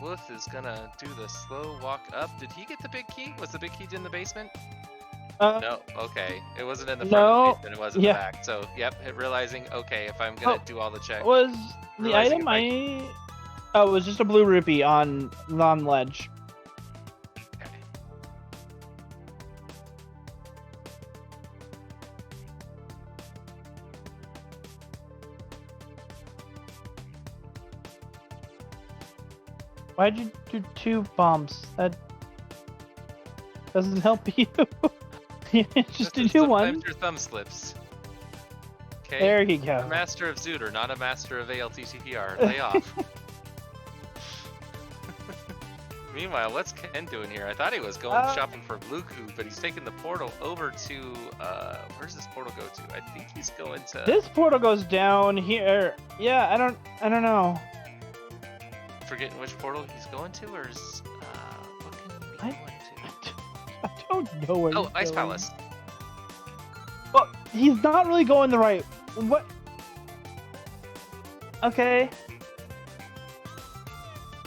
Wolf is gonna do the slow walk up. Did he get the big key? Was the big key in the basement? No, okay. It wasn't in the front of the basement, it was in the back. So, yep, realizing, okay, if I'm gonna do all the checks. Was the item Oh, it was just a blue rupee on ledge. Okay. Why'd you do 2 bombs? That doesn't help you. Just a new one. Sometimes your thumb slips. Okay. There you go. A master of Zooter, not a master of ALTTPR. Lay off. Meanwhile, what's Ken doing here? I thought he was going shopping for Bluku, but he's taking the portal over to where's this portal go to? I think he's going to. This portal goes down here. Yeah, I don't know. Forgetting which portal he's going to, or is what can he be going to? I don't know where. Oh, Ice Palace. Well, he's not really going the right. What? Okay.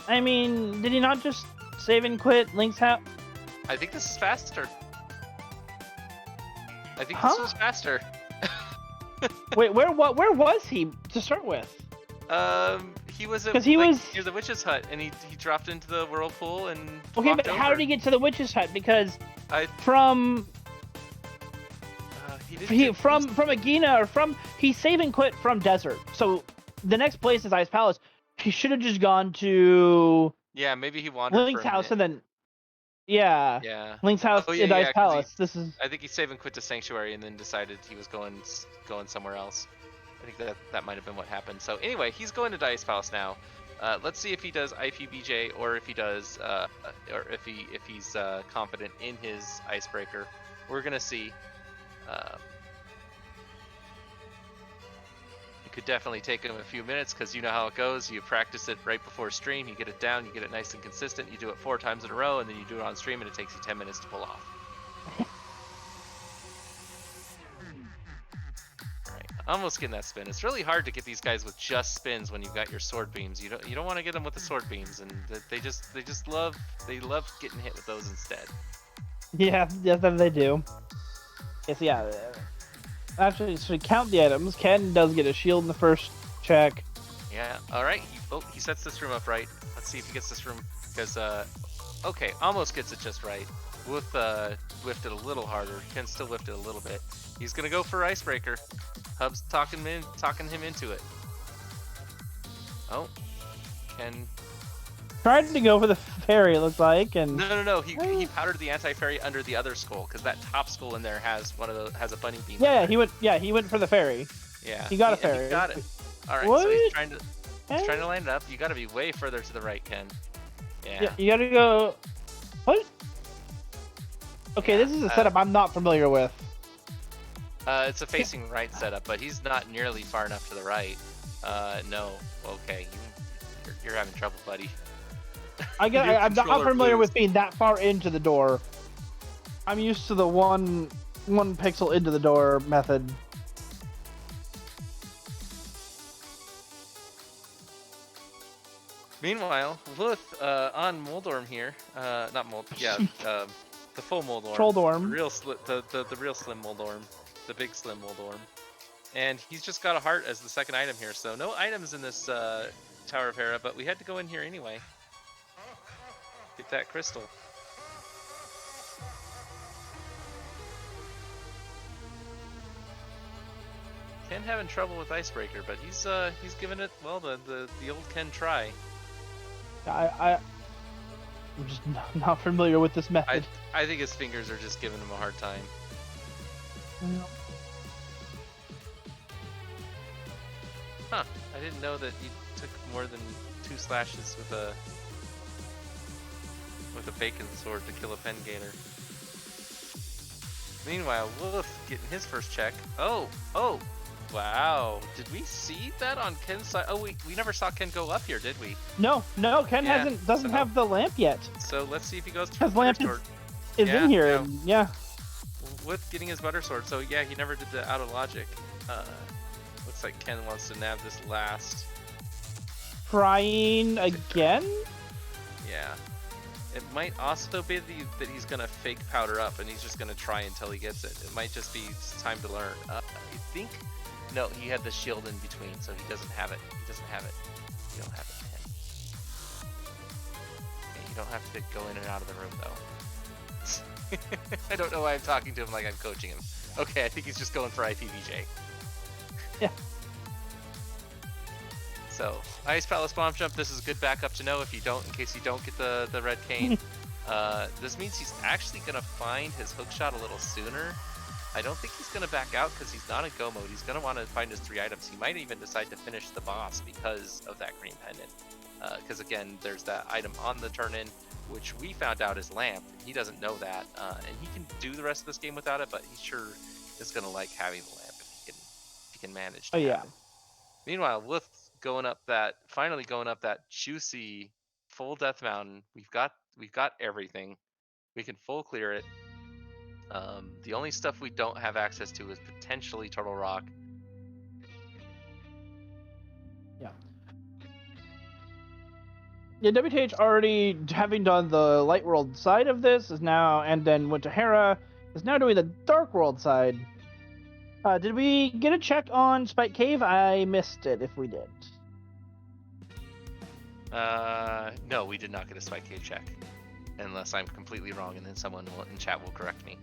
I mean, did he not just save and quit Link's house? I think this is faster. I think this was faster. Wait, where was he to start with? He was near the witch's hut, and he dropped into the whirlpool and. Okay, but how did he get to the witch's hut? Because from Agina, or he save and quit from desert. So the next place is Ice Palace. He should have just gone to. Yeah, maybe he wandered Link's house and then. Yeah. Link's house and Ice Palace. I think he save and quit to Sanctuary and then decided he was going somewhere else. I think that might have been what happened. So anyway, he's going to Ice Palace now. Let's see if he does IPBJ or if he does, or if he's confident in his icebreaker. We're gonna see. could definitely take him a few minutes because you know how it goes. You practice it right before stream, you get it down, you get it nice and consistent, you do it 4 times in a row, and then you do it on stream, and it takes you 10 minutes to pull off. Alright, almost getting that spin. It's really hard to get these guys with just spins when you've got your sword beams. You don't want to get them with the sword beams, and they love getting hit with those instead. Yeah, yes, they do. Yes, yeah. Actually, so to count the items, Ken does get a shield in the first check. Yeah, alright. He sets this room up right. Let's see if he gets this room, because, okay, almost gets it just right. Wolf whiffed it a little harder. Ken still whiffed it a little bit. He's gonna go for Icebreaker. Hubb's talking him into it. Oh, Ken Tried to go for the fairy, it looks like, and no. He powdered the anti-fairy under the other skull because that top skull in there has a bunny beam. Yeah, he went for the fairy. Yeah, he got a fairy. He got it. All right, what? So he's trying to line it up. You got to be way further to the right, Ken. Yeah. You gotta go. What? Okay, this is a setup I'm not familiar with. It's a facing right setup, but he's not nearly far enough to the right. No. Okay, you're having trouble, buddy. I'm not familiar with being that far into the door. I'm used to the one pixel into the door method. Meanwhile, Lilith on Moldorm here. Not Mold. Yeah, the full Moldorm. Trolldorm. The real slim Moldorm. The big slim Moldorm. And he's just got a heart as the second item here. So no items in this Tower of Hera, but we had to go in here anyway. Get that crystal. Ken having trouble with Icebreaker, but he's giving it, well, the old Ken try. I'm just not familiar with this method. I think his fingers are just giving him a hard time. Huh, I didn't know that you took more than 2 slashes with a bacon sword to kill a pen gainer. Meanwhile, Wolf getting his first check. Oh, wow. Did we see that on Ken's side? Oh, we never saw Ken go up here, did we? No, Ken doesn't have the lamp yet. So let's see if he goes to his lamp is in here. Yeah. With getting his butter sword, so yeah, he never did the out of logic. Looks like Ken wants to nab this last. Trying again? Yeah. It might also be that he's gonna fake powder up and he's just gonna try until he gets it. It might just be time to learn. I think, no, he had the shield in between, so he doesn't have it. You don't have it, man. Okay, you don't have to go in and out of the room though. I don't know why I'm talking to him like I'm coaching him. Okay, I think he's just going for IPVJ. Yeah. So, Ice Palace Bomb Jump, this is a good backup to know in case you don't get the red cane. This means he's actually going to find his hookshot a little sooner. I don't think he's going to back out because he's not in go mode. He's going to want to find his 3 items. He might even decide to finish the boss because of that green pendant. Because again, there's that item on the turn-in, which we found out is lamp. He doesn't know that, and he can do the rest of this game without it, but he sure is going to like having the lamp if he can manage to have it. Meanwhile, with finally going up that juicy full Death Mountain, we've got everything. We can full clear it. The only stuff we don't have access to is potentially Turtle Rock. Yeah, WTH already, having done the Light World side of this, is now, and then went to Hera, is now doing the Dark World side. Did we get a check on Spike Cave? I missed it if we did. No, we did not get a Spike Cave check. Unless I'm completely wrong, and then someone in chat will correct me.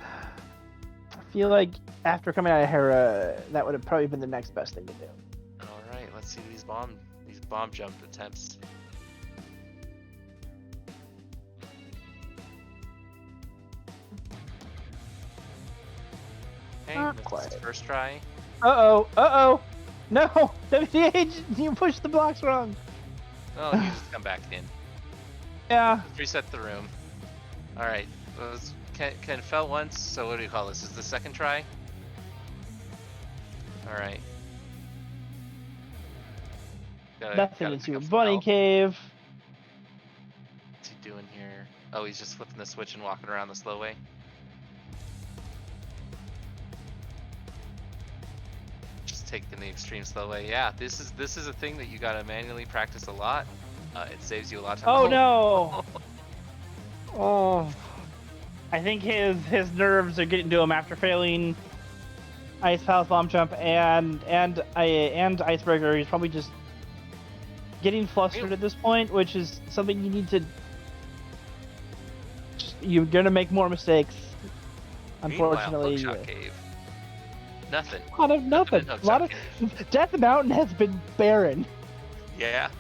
I feel like after coming out of Hera, that would have probably been the next best thing to do. Alright, let's see these bomb jump attempts. Okay, Not missed quite. his first try. Uh-oh. No! WTH, you pushed the blocks wrong. Oh, you just come back in. Yeah. Let's reset the room. Alright, Ken fell once, so what do you call this? Is the second try? All right. Nothing gotta into pick a up some bunny health. cave. What's he doing here? Oh, he's just flipping the switch and walking around the slow way. Just taking the extreme slow way. Yeah, this is a thing that you gotta manually practice a lot. It saves you a lot of time. Oh no! Oh, I think his nerves are getting to him after failing Ice Palace Bomb Jump and Icebreaker. He's probably just getting flustered at this point, which is something you need to. You're gonna make more mistakes. Unfortunately, Meanwhile, Hookshot Cave. Nothing. a lot of nothing. A lot of Death Mountain has been barren. Yeah,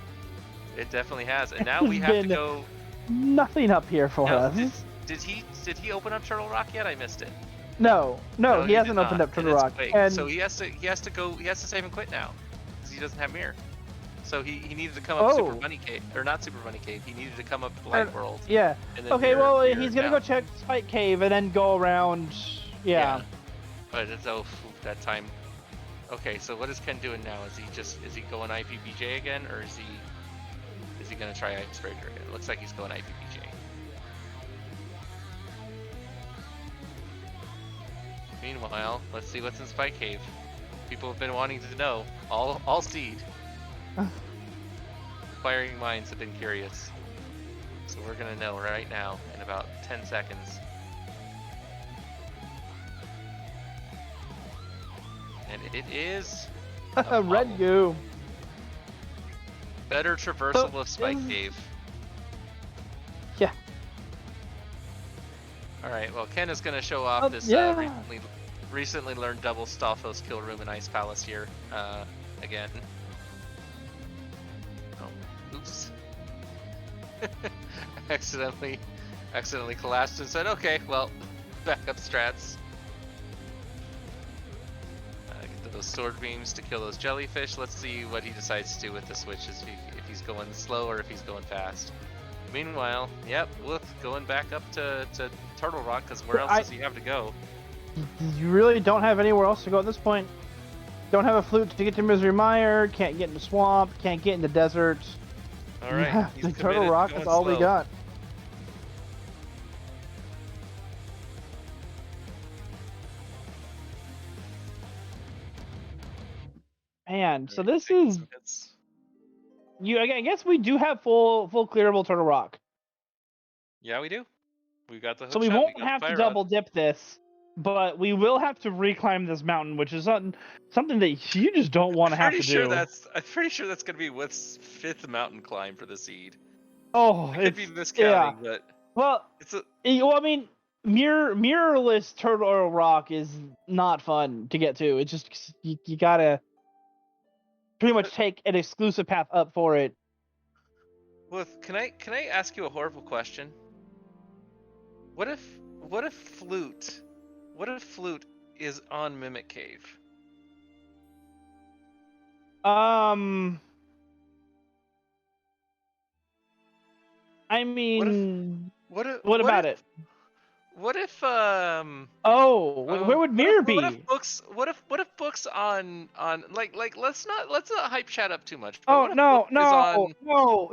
it definitely has. And now we have to go. Nothing up here for us. Did he open up Turtle Rock yet? I missed it. No, he hasn't opened up Turtle Rock. And so he has to save and quit now because he doesn't have mirror. So he needed to come up Super Bunny Cave, or not Super Bunny Cave. He needed to come up to Light World. Yeah. Okay. Mirror, he's gonna go check Spike Cave and then go around. Yeah. But it's that time. Okay, so what is Ken doing now? Is he going IPBJ again, or is he gonna try Icebreaker again? It looks like he's going IPBJ. Meanwhile, let's see what's in Spike Cave. People have been wanting to know. All seed. Inquiring minds have been curious. So we're gonna know right now in about 10 seconds. And it is Red goo. Better traversal of Spike Cave. Yeah. Alright, well Ken is gonna show off this recently learned double Stalfos kill room in Ice Palace here. Again. Oh, oops. accidentally collapsed and said, okay, well, backup strats. Get those sword beams to kill those jellyfish. Let's see what he decides to do with the switch, if he's going slow or if he's going fast. Meanwhile, yep, Wolf going back up to Turtle Rock, because where else does he have to go? You really don't have anywhere else to go at this point. Don't have a flute to get to Misery Mire, can't get in the swamp, can't get in the desert. Alright, yeah, the Turtle Rock is all we got. Man, so this is I guess we do have full clearable Turtle Rock. Yeah, we do. We got the hook so we shot, won't have to double dip this, but we will have to reclimb this mountain, which is something that you just don't want to have to do. I'm pretty sure that's gonna be With's 5th mountain climb for the seed. Oh, I could be miscounting, but I mean, mirrorless Turtle Rock is not fun to get to. It's just you gotta pretty much take an exclusive path up for it. With can I ask you a horrible question? What if flute is on Mimic Cave? I mean, what about it? What if where would Mirror be? What if books on like let's not hype chat up too much. Oh no,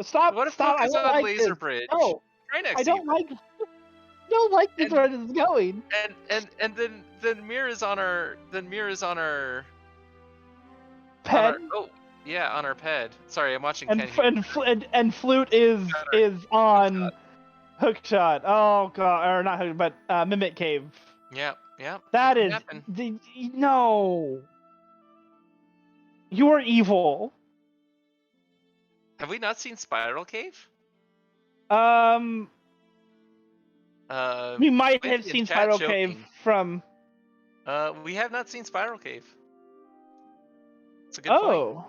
stop. What if stop. book is on like Laser this. Bridge? No, I don't like this where this is going. And then Mir is on our Ped? On our ped. Sorry, I'm watching and Ken and flute is on Hookshot. Oh god, or not Hook, but Mimic Cave. Yeah. That is no. You are evil. Have we not seen Spiral Cave? We might have seen Spiral Cave from. We have not seen Spiral Cave. It's a good point.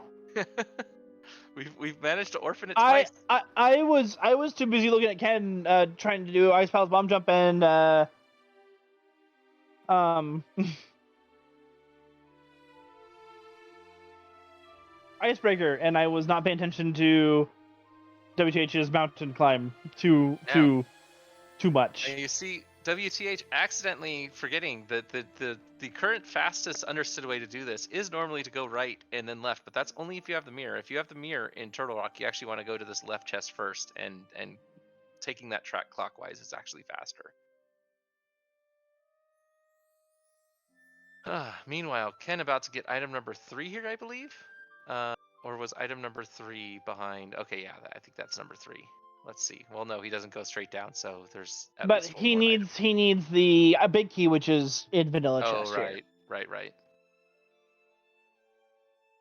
We've managed to orphan it twice. I was too busy looking at Ken trying to do Ice Palace Bomb Jump and Icebreaker, and I was not paying attention to WTH's mountain climb too much. And you see, WTH accidentally forgetting that the current fastest understood way to do this is normally to go right and then left, but that's only if you have the mirror. If you have the mirror in Turtle Rock, you actually want to go to this left chest first, and taking that track clockwise is actually faster. Meanwhile, Ken about to get item number 3 here, I believe. Or was item number 3 behind? Okay, yeah, I think that's number 3. Let's see. Well, no, he doesn't go straight down, so there's at But least one he more needs item. he needs the big key, which is in vanilla Oh, chest right, here. right.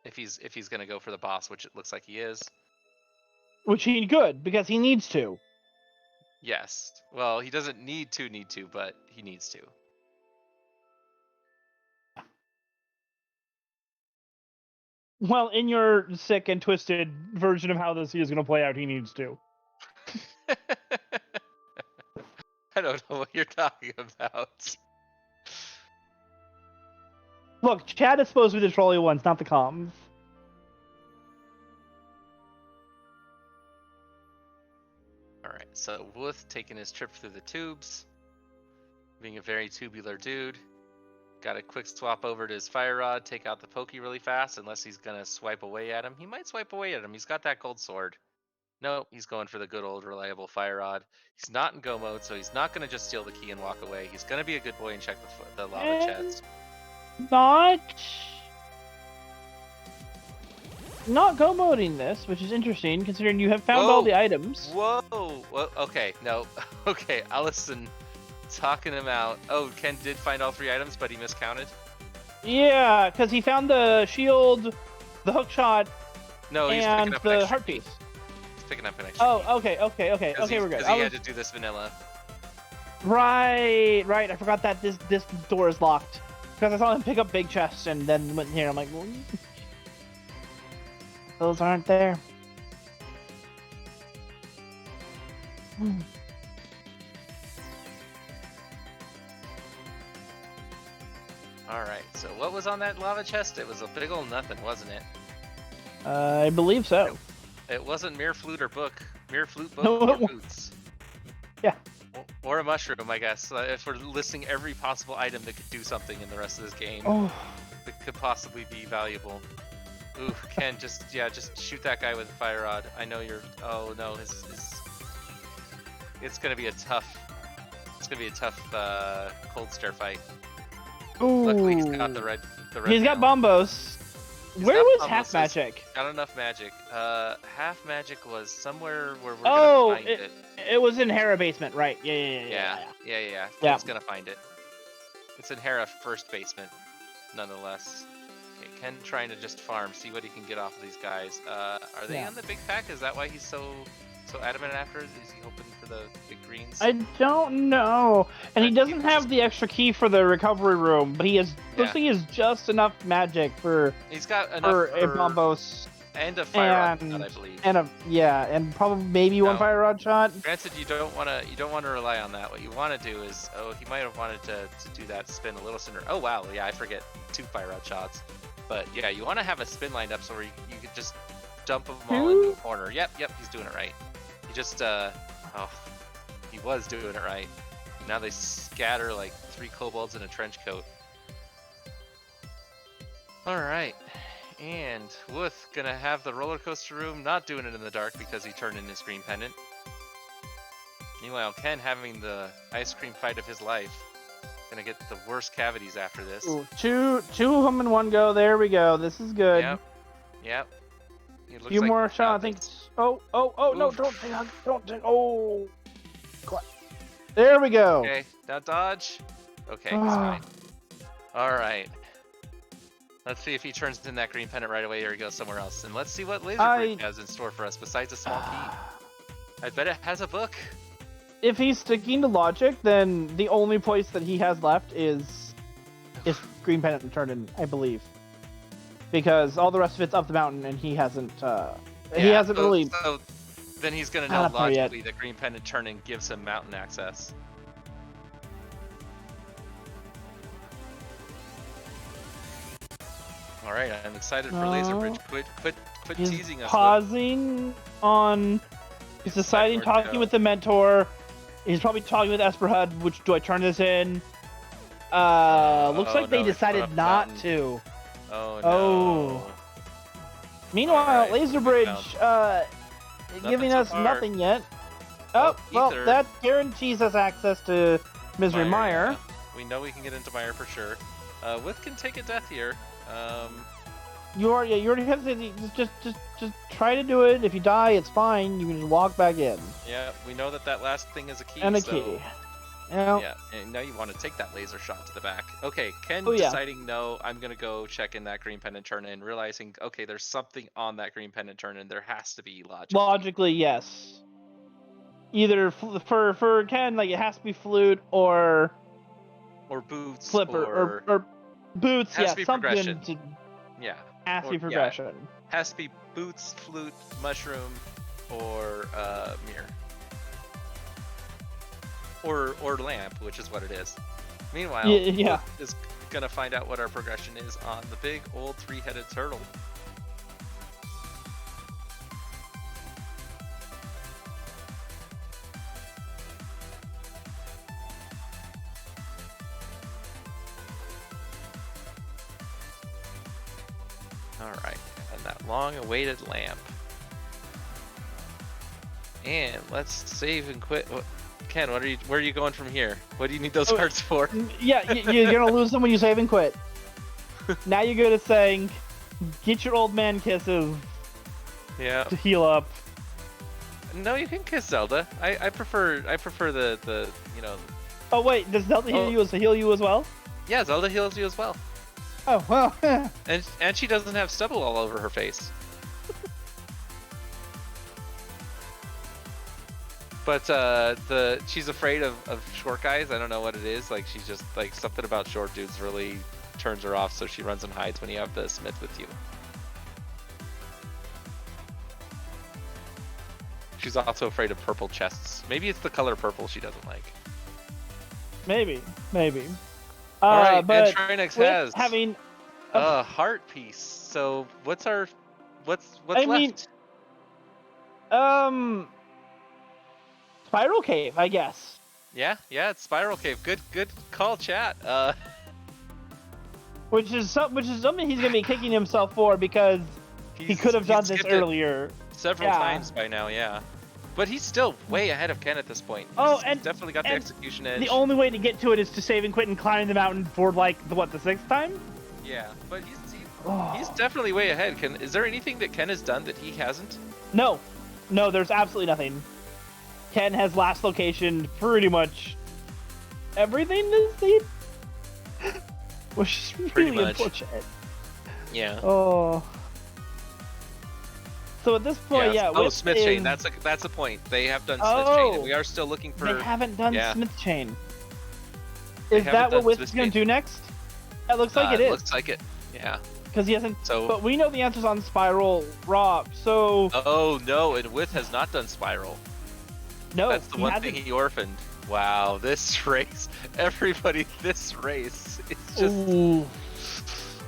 If he's gonna go for the boss, which it looks like he is. Which he could, because he needs to. Yes. Well, he doesn't need to, but he needs to. Well, in your sick and twisted version of how this is going to play out, he needs to. I don't know what you're talking about. Look, Chad is supposed to be the trolly ones, not the comms. Alright, so Wooth taking his trip through the tubes. Being a very tubular dude. Got a quick swap over to his fire rod, take out the pokey really fast, unless he's gonna swipe away at him. He might swipe away at him. He's got that gold sword. No, he's going for the good old reliable fire rod. He's not in go mode, so he's not gonna just steal the key and walk away. He's gonna be a good boy and check the lava chest. Not go moding this, which is interesting considering you have found all the items. Whoa! Well, okay, no. Okay, Alaszun talking him out. Oh, Ken did find all 3 items, but he miscounted? Yeah, because he found the shield, the hook shot, No, he's and picking up the heart piece. He's picking up an extra key. Okay, we're good. Because he had to do this vanilla. Right. I forgot that this door is locked. Because I saw him pick up big chests and then went in here. I'm like, well, those aren't there. Alright, so what was on that lava chest? It was a big ol' nothing, wasn't it? I believe so. It wasn't mere flute or book. Mere flute book No, or it wa- boots. Yeah. Or a mushroom, I guess. If we're listing every possible item that could do something in the rest of this game, that could possibly be valuable. Ooh, Ken, just shoot that guy with a fire rod. I know you're. Oh no, it's gonna be a tough. It's gonna be a tough cold stare fight. Ooh. Luckily, he's got the red. He's got bombos. Where was half magic? Got enough magic. Half magic was somewhere where we're gonna find it. It was in Hera basement, right? Yeah. Ken's gonna find it. It's in Hera first basement, nonetheless. Okay, Ken trying to just farm, see what he can get off of these guys. Are they on the big pack? Is that why he's so adamant after? Is he hoping for the big greens? I don't know. And he doesn't have the extra key for the recovery room, but he has. Looks like he has just enough magic for. He's got enough for a bombos. And a fire rod shot, I believe. And probably maybe one fire rod shot. Granted, you don't want to rely on that. What you want to do is, he might have wanted to do that spin a little sooner. Oh wow, yeah, I forget 2 fire rod shots. But yeah, you want to have a spin lined up so where you could just dump them all into a corner. Yep, he's doing it right. He just he was doing it right. Now they scatter like 3 kobolds in a trench coat. All right. And Wooth gonna have the roller coaster room, not doing it in the dark because he turned in his green pendant. Meanwhile, Ken having the ice cream fight of his life. Gonna get the worst cavities after this. Ooh, two of them in one go. There we go. This is good. Yep. A few more shots. I think. Oh, no, don't take. Oh. There we go. Okay, now dodge. Okay, he's fine. All right. Let's see if he turns in that green pendant right away or he goes somewhere else. And let's see what Laserbridge has in store for us besides a small key. I bet it has a book. If he's sticking to logic, then the only place that he has left is green pendant and turn in, I believe. Because all the rest of it's up the mountain and he hasn't really. So then he's gonna know logically that green pendant turn in gives him mountain access. All right, I'm excited for Laserbridge. Quit teasing us. Pausing on. He's deciding, talking with the mentor. He's probably talking with Esper Hubb, which do I turn this in? Looks like they no, decided not to. Oh no. Oh. Meanwhile, Alright, Laser what Bridge, have giving so us far. nothing yet. Oh, well, ether. that guarantees us access to Misery Mire. Yeah. We know we can get into Mire for sure. With can take a death here. You already have to just try to do it. If you die, it's fine. You can just walk back in. Yeah, we know that last thing is a key. And a so... key. Yeah. Yeah, and now you want to take that laser shot to the back. Okay, Ken Oh, yeah. deciding no, I'm gonna go check in that green pendant turn in, realizing okay, there's something on that green pendant turn in. There has to be logic. Logically, yes. Either for Ken, like it has to be flute or boots flipper or boots. has Yeah, to be something progression. to Yeah. has to Or- be progression. Yeah, has to be boots, flute, mushroom, or mirror. Or lamp, which is what it is. Meanwhile, Yeah. Wolf is gonna find out what our progression is on the big old three-headed turtle. Alright, and that long-awaited lamp. And let's save and quit. Ken, where are you going from here? What do you need those cards for? Yeah, you're gonna lose them when you save and quit. Now you're good at saying, "Get your old man kisses." Yeah. To heal up. No, you can kiss Zelda. I prefer the you know. Oh wait, does Zelda heal you as well? Yeah, Zelda heals you as well. Oh well. and she doesn't have stubble all over her face. But she's afraid of short guys. I don't know what it is. Like she's just like something about short dudes really turns her off. So she runs and hides when you have the smith with you. She's also afraid of purple chests. Maybe it's the color purple she doesn't like. Maybe. All right, but and Trinex has having a heart piece. So what's left? Spiral Cave, I guess. Yeah, it's Spiral Cave. Good call, chat. Which is something he's gonna be kicking himself for because he could have done this earlier. Several times by now, yeah. But he's still way ahead of Ken at this point. He's definitely got the execution edge. The only way to get to it is to save and quit and climb the mountain for like the 6th time? Yeah, but he's definitely way ahead. Is there anything that Ken has done that he hasn't? No, there's absolutely nothing. Ken has last location pretty much everything this seed, which is really unfortunate. Yeah. Oh. So at this point, Smith Chain. That's a point. They have done Smith Chain, and we are still looking for. They haven't done Smith Chain. Is that what With is going to do next? It looks like it is. Looks like it. Yeah. Because he hasn't. So. But we know the answers on Spiral Rock. So. Oh no! And With has not done Spiral. No. That's the one thing he orphaned. Wow, this race, everybody, this race, it's just. Ooh.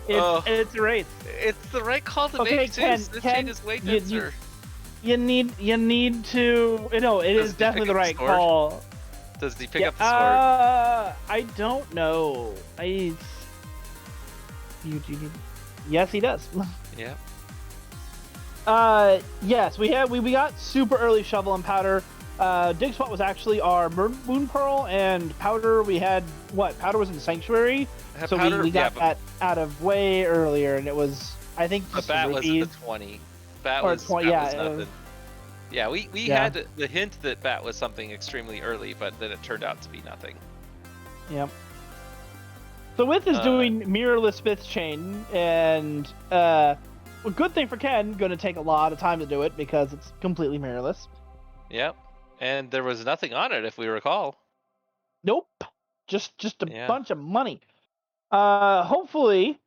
It's a race. It's the right call to make too. This chain is way denser. You need to. It is definitely the right call. Does he pick up the sword? I don't know. Yes, he does. Yeah. Yes, we got super early shovel and powder. Dig Spot was actually our Moon Pearl, and powder we had powder was in Sanctuary, so we got that out of way earlier, and it was I think the bat was at the 20. Bat was 20, was nothing. Yeah, we had the hint that bat was something extremely early, but then it turned out to be nothing. Yep. So With is doing mirrorless Smith Chain, and a good thing for Ken, going to take a lot of time to do it because it's completely mirrorless. Yep. And there was nothing on it, if we recall. Nope. Just a bunch of money. Hopefully,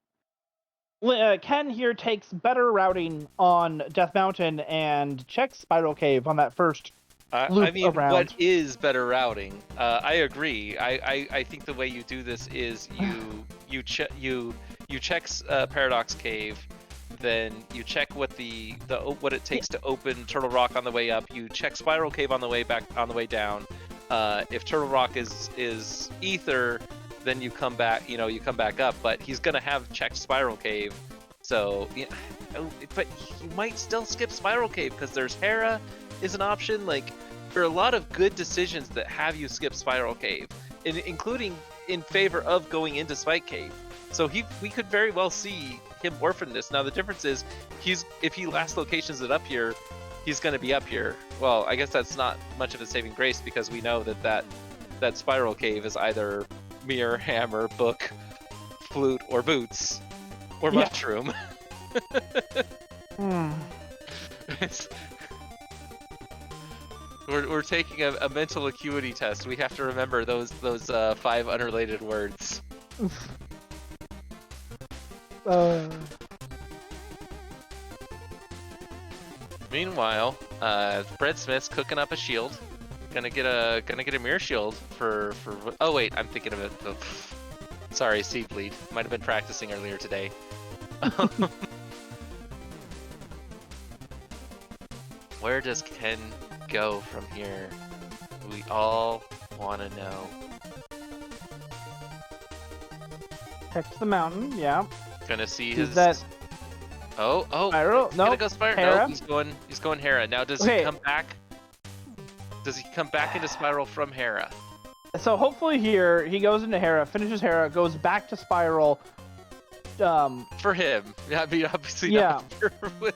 Ken here takes better routing on Death Mountain and checks Spiral Cave on that first loop around. What is better routing? I agree. I think the way you do this is you check Paradox Cave. Then you check what what it takes to open Turtle Rock on the way up. You check Spiral Cave on the way back, on the way down. If Turtle Rock is ether, then you come back. You come back up. But he's gonna have checked Spiral Cave, so but you might still skip Spiral Cave because there's Hera is an option. Like there are a lot of good decisions that have you skip Spiral Cave, including in favor of going into Spike Cave. So we could very well see him orphan this. Now the difference is if he last locations it up here, he's going to be up here. Well, I guess that's not much of a saving grace because we know that Spiral Cave is either Mirror, Hammer, Book, Flute, or Boots, or Mushroom. We're taking a mental acuity test. We have to remember those 5 unrelated words. Meanwhile, Breadsmith's cooking up a shield. Gonna get a mirror shield for. Oh wait, I'm thinking of it. Oh, sorry, Seedbleed. Might have been practicing earlier today. Where does Ken go from here? We all want to know. Heck to the mountain, yeah. Gonna see Is his. that... Oh, Spiral? He's No. gonna go Spiral. Hera? No, he's going Hera. Now does he come back? Does he come back into Spiral from Hera? So hopefully here he goes into Hera, finishes Hera, goes back to Spiral. For him, I mean obviously yeah. not.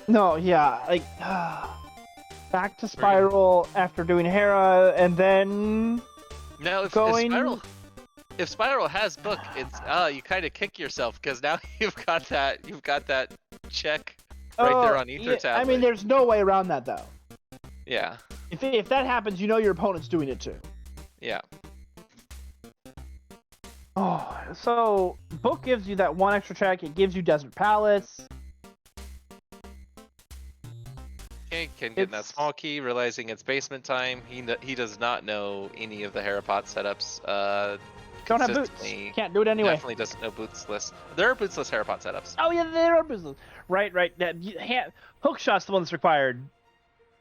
No, yeah, like back to Spiral after doing Hera, and then now if Spiral has Book, it's you kind of kick yourself because now you've got that check right there on Ether Tablet. I mean, there's no way around that though. Yeah. If that happens, you know your opponent's doing it too. Yeah. Oh, so Book gives you that 1 extra check. It gives you Desert Palace. Okay, Ken getting that small key, realizing it's basement time. He does not know any of the Harapot setups. Don't have boots. Can't do it anyway. Definitely doesn't know bootsless. There are bootsless Harapot setups. Oh yeah, there are bootsless. Right. That hook shot's the one that's required.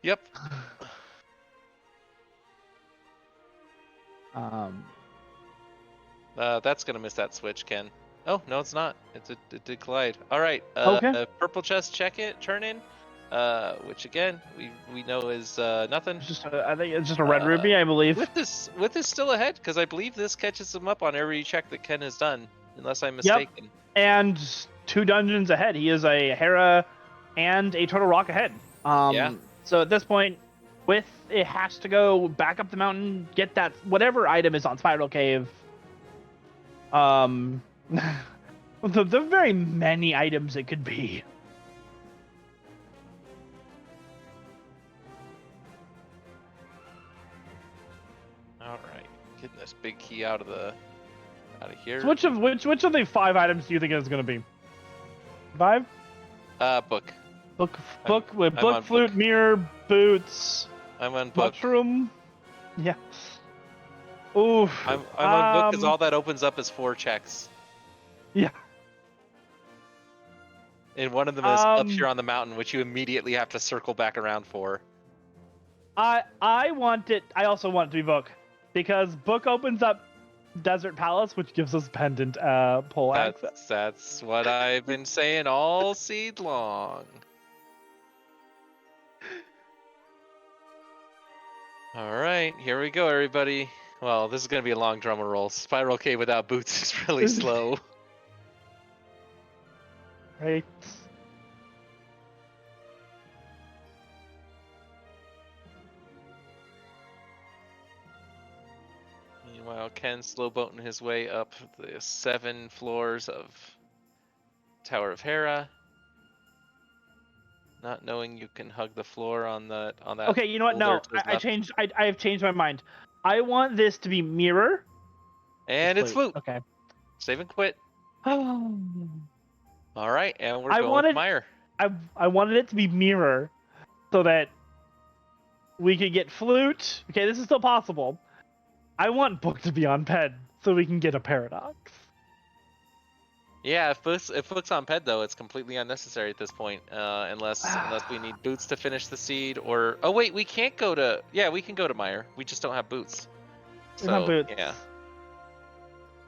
Yep. That's gonna miss that switch, Ken. Oh no, it's not. It did collide. All right. Okay. Purple chest, check it, turn in. Which again we know is nothing. I think it's just a red ruby, I believe. With this still ahead, because I believe this catches him up on every check that Ken has done, unless I'm mistaken. Yep. And 2 dungeons ahead. He is a Hera and a Turtle Rock ahead. Yeah. So at this point, it has to go back up the mountain, get that whatever item is on Spiral Cave. The very many items it could be. All right, getting this big key out of here. So which of the 5 items do you think it's going to be? 5? Book. Book, flute, Book. mirror, boots. I'm on Book. Mushroom. Yeah. Oof. I'm on Book because all that opens up is 4 checks. Yeah. And one of them is up here on the mountain, which you immediately have to circle back around for. I also want it to be Book, because Book opens up Desert Palace, which gives us pendant pole access. That's what I've been saying all seed long. All right, here we go, everybody. Well, this is going to be a long drummer roll. Spiral Cave without boots is really slow. Right. Meanwhile, Ken's slow boating his way up the 7 floors of Tower of Hera. Not knowing you can hug the floor on that. Okay, you know what? No, I have changed my mind. I want this to be mirror. And it's flute. Okay. Save and quit. Oh. All right, and we're going with Meyer. I wanted it to be mirror, so that we could get flute. Okay, this is still possible. I want Book to be on Ped, so we can get a paradox. Yeah, if Book's on Ped though, it's completely unnecessary at this point, unless we need Boots to finish the seed, or oh wait, we can't go to we can go to Meyer. We just don't have Boots. We have So boots. yeah.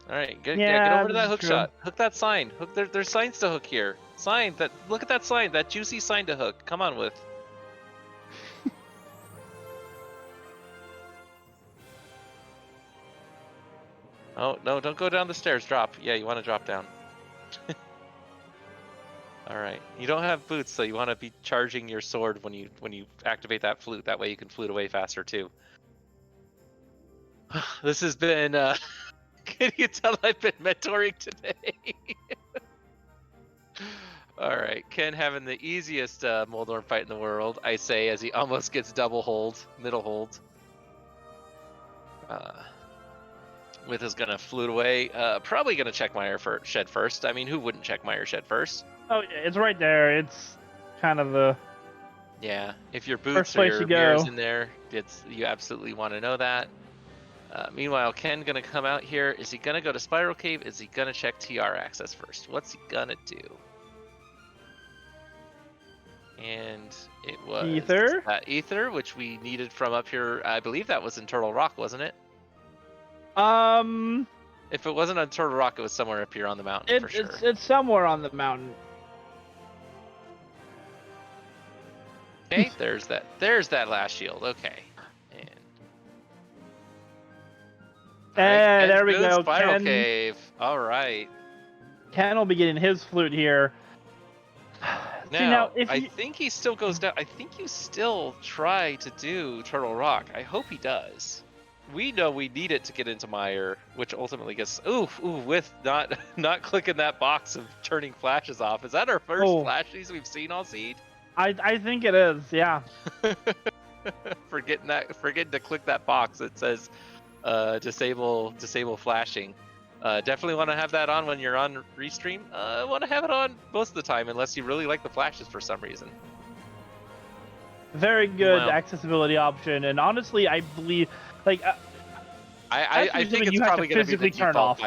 All right, get Yeah, over to this that is hook true. shot. Hook that sign. Hook there's signs to hook here. Sign that. Look at that sign. That juicy sign to hook. Come on with. Oh no! Don't go down the stairs. Drop. Yeah, you want to drop down. All right. You don't have boots, so you want to be charging your sword when you activate that flute. That way you can flute away faster too. This has been. Can you tell I've been mentoring today? All right, Ken having the easiest Moldorm fight in the world, I say, as he almost gets double hold, middle hold. With is gonna flute away. Probably gonna check Meyer for shed first. I mean, who wouldn't check Meyer shed first? Oh yeah, it's right there. It's kind of the Yeah, if your first boots or place your you mirrors go. in there, you absolutely want to know that. Meanwhile, Ken gonna come out here. Is he gonna go to Spiral Cave? Is he gonna check TR access first? What's he gonna do? And it was Ether. that ether, which we needed from up here. I believe that was in Turtle Rock, wasn't it? If it wasn't on Turtle Rock, it was somewhere up here on the mountain for sure. It's somewhere on the mountain. Okay, there's that last shield. Okay. And there we go. Spiral Cave. All right. Ken will be getting his flute here. Now, if I think he still goes down. I think you still try to do Turtle Rock. I hope he does. We know we need it to get into Meyer, which ultimately gets with not clicking that box of turning flashes off. Is that our first flashes we've seen all seed? I think it is. Yeah. Forgetting to click that box that says disable flashing. Definitely want to have that on when you're on Restream. Want to have it on most of the time, unless you really like the flashes for some reason. Very good accessibility option, and honestly, I believe I think it's probably going to be the default.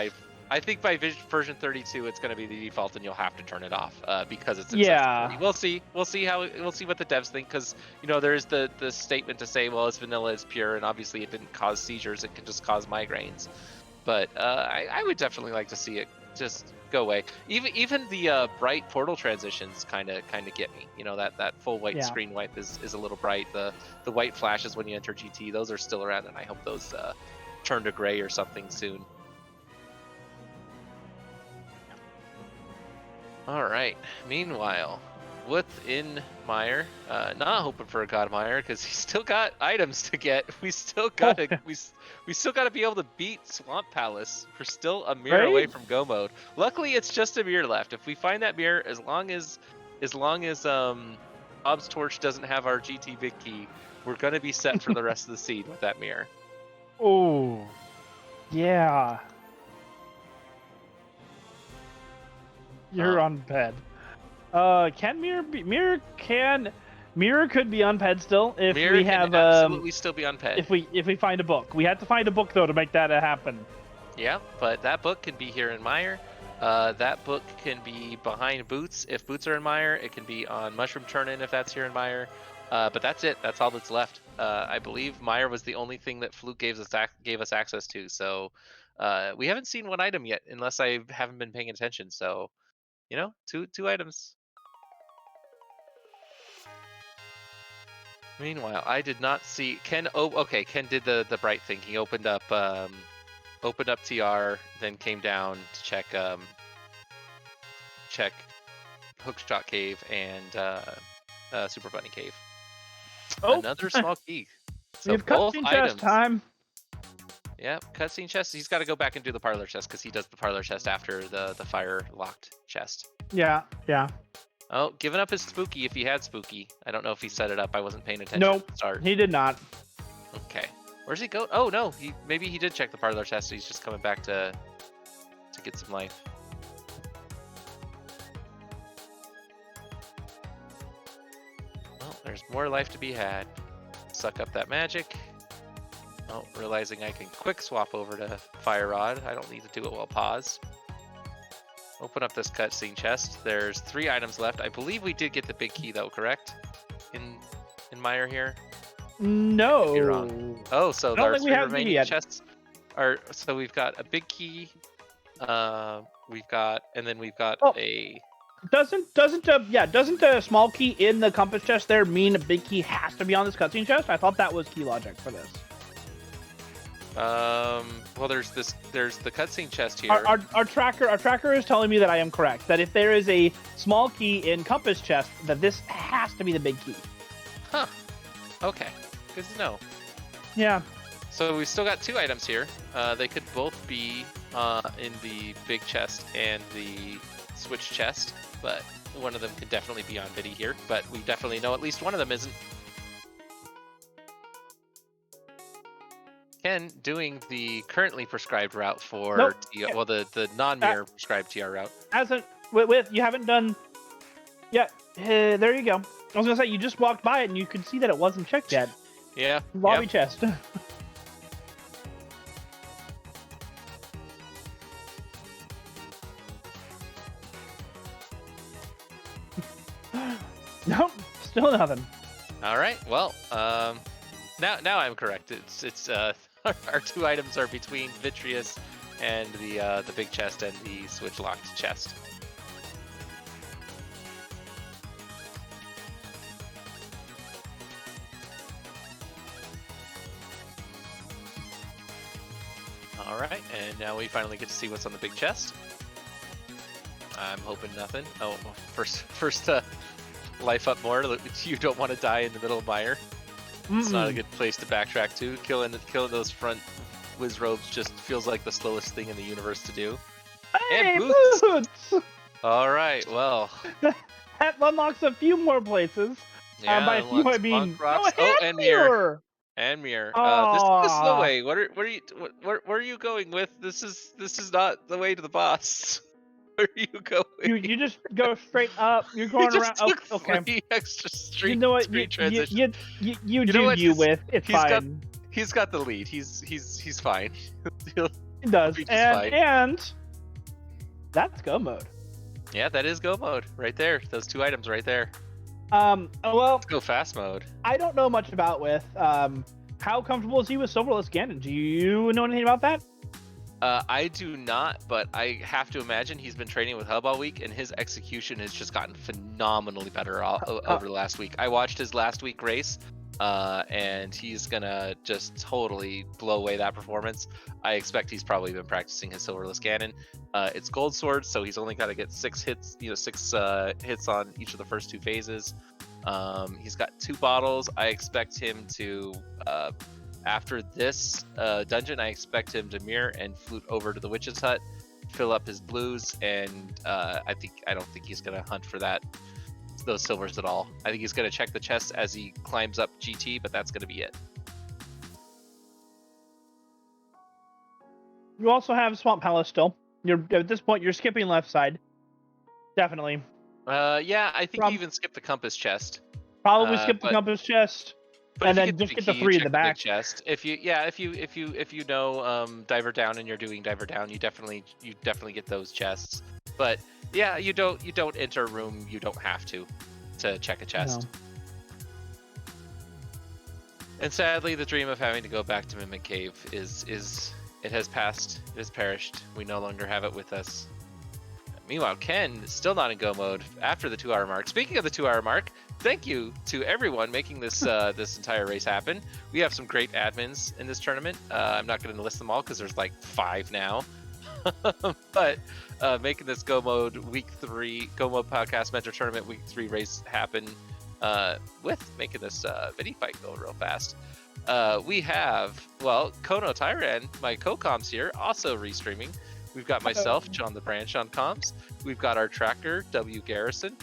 I think by version 32, it's going to be the default, and you'll have to turn it off because it's accessibility. We'll see what the devs think, because there's the statement to say, well, it's vanilla, it's pure, and obviously it didn't cause seizures; it can just cause migraines. But I would definitely like to see it just go away. Even the bright portal transitions kind of get me. That full white screen wipe is a little bright. The white flashes when you enter GT, those are still around, and I hope those turn to gray or something soon. All right. Meanwhile, within Meyer, not hoping for a God Meyer because he's still got items to get. We still got to we still got to be able to beat Swamp Palace. We're still a mirror away from go mode. Luckily, it's just a mirror left. If we find that mirror, as long as Ob's Torch doesn't have our GT big key, we're gonna be set for the rest of the seed with that mirror. Oh, yeah. You're on ped. Can mirror could be on ped still if we have absolutely still be on ped. If we find a book. We have to find a book though to make that happen. Yeah, but that book can be here in Meyer. That book can be behind Boots if Boots are in Meyer. It can be on Mushroom Turn-In if that's here in Meyer. But that's it. That's all that's left. I believe Meyer was the only thing that Fluke gave us access to. So we haven't seen one item yet, unless I haven't been paying attention. So two items. Meanwhile, I did not see Ken. Oh, okay. Ken did the bright thing. He opened up TR, then came down to check Hookshot Cave and Super Bunny Cave. Another small key. So we have cutscene chest time. Yep, cutscene chest. He's got to go back and do the parlor chest because he does the parlor chest after the fire locked chest. Yeah. Oh, giving up his spooky if he had spooky. I don't know if he set it up. I wasn't paying attention. Nope, at the start. He did not. Okay. Where's he go? Oh no, maybe he did check the parlor chest. So he's just coming back to get some life. Well, there's more life to be had. Suck up that magic. Oh, realizing I can quick swap over to Fire Rod. I don't need to do it while pause. Open up this cutscene chest. There's 3 items left. I believe we did get the big key though, correct? In Meyer here. No. Could be wrong. Oh, so I don't our think we 3 have the key remaining yet. chests are. So we've got a big key. We've got, and then we've got a. Doesn't a small key in the compass chest there mean a big key has to be on this cutscene chest? I thought that was key logic for this. Well, there's the cutscene chest here. Our tracker is telling me that I am correct. That if there is a small key in compass chest, that this has to be the big key. Huh. Okay. Good to know. Yeah. So we've still got 2 items here. They could both be in the big chest and the switch chest, but one of them could definitely be on Biddy here. But we definitely know at least one of them isn't. Ken doing the currently prescribed route for the non-mirror prescribed TR route. With you haven't done. Yeah, there you go. I was gonna say you just walked by it and you could see that it wasn't checked yet. Yeah. Lobby chest. Nope, still nothing. All right. Well, now I'm correct. It's our 2 items are between Vitreous and the big chest and the switch locked chest. All right, and now we finally get to see what's on the big chest. I'm hoping nothing. Oh, first life up more. You don't want to die in the middle of mire. It's not a good place to backtrack to. Killing those front whiz robes just feels like the slowest thing in the universe to do. Hey, And boots! boots! All right, well. That unlocks a few more places. Yeah, by a few I mean and mirror. And mirror. This is the slow way. Where are you going with? This is not the way to the boss. Where are you going? You just go straight up. You're going you around. just took okay. 3 extra street, You know what? street transitions. You do what? you with. It's fine. He's got the lead. He's fine. He does. And that's go mode. Yeah, that is go mode right there. Those 2 items right there. Well, let's go fast mode. I don't know much about with how comfortable is he with Silverless Ganon? Do you know anything about that? I do not, but I have to imagine he's been training with Hubb all week, and his execution has just gotten phenomenally better over the last week. I watched his last week race, and he's gonna just totally blow away that performance. I expect he's probably been practicing his Silverless Ganon. It's Gold Sword, so he's only got to get 6 hits, 6 hits on each of the first 2 phases. He's got 2 bottles. I expect him to, after this dungeon, I expect him to mirror and flute over to the Witch's Hut, fill up his blues, and I don't think he's gonna hunt for those silvers at all. I think he's gonna check the chest as he climbs up GT, but that's gonna be it. You also have Swamp Palace still. At this point, you're skipping left side. Definitely. Yeah, I think you even skip the compass chest. Probably skip the compass chest. And then just get the 3 in the back. Chest. If you know diver down and you're doing diver down, you definitely get those chests. But yeah, you don't enter a room you don't have to check a chest. No. And sadly, the dream of having to go back to Mimic Cave it has passed. It has perished. We no longer have it with us. Meanwhile, Ken is still not in go mode after the 2-hour mark. Speaking of the 2-hour mark, thank you to everyone making this this entire race happen. We have some great admins in this tournament. I'm not going to list them all because there's like 5 now. But making this go mode week 3, go mode podcast mentor tournament week 3 race happen with making this mini fight go real fast. We have, Kono Tyran, my co-coms here, also restreaming. We've got myself, JohntheBranch on comms. We've got our tracker, WGarrison,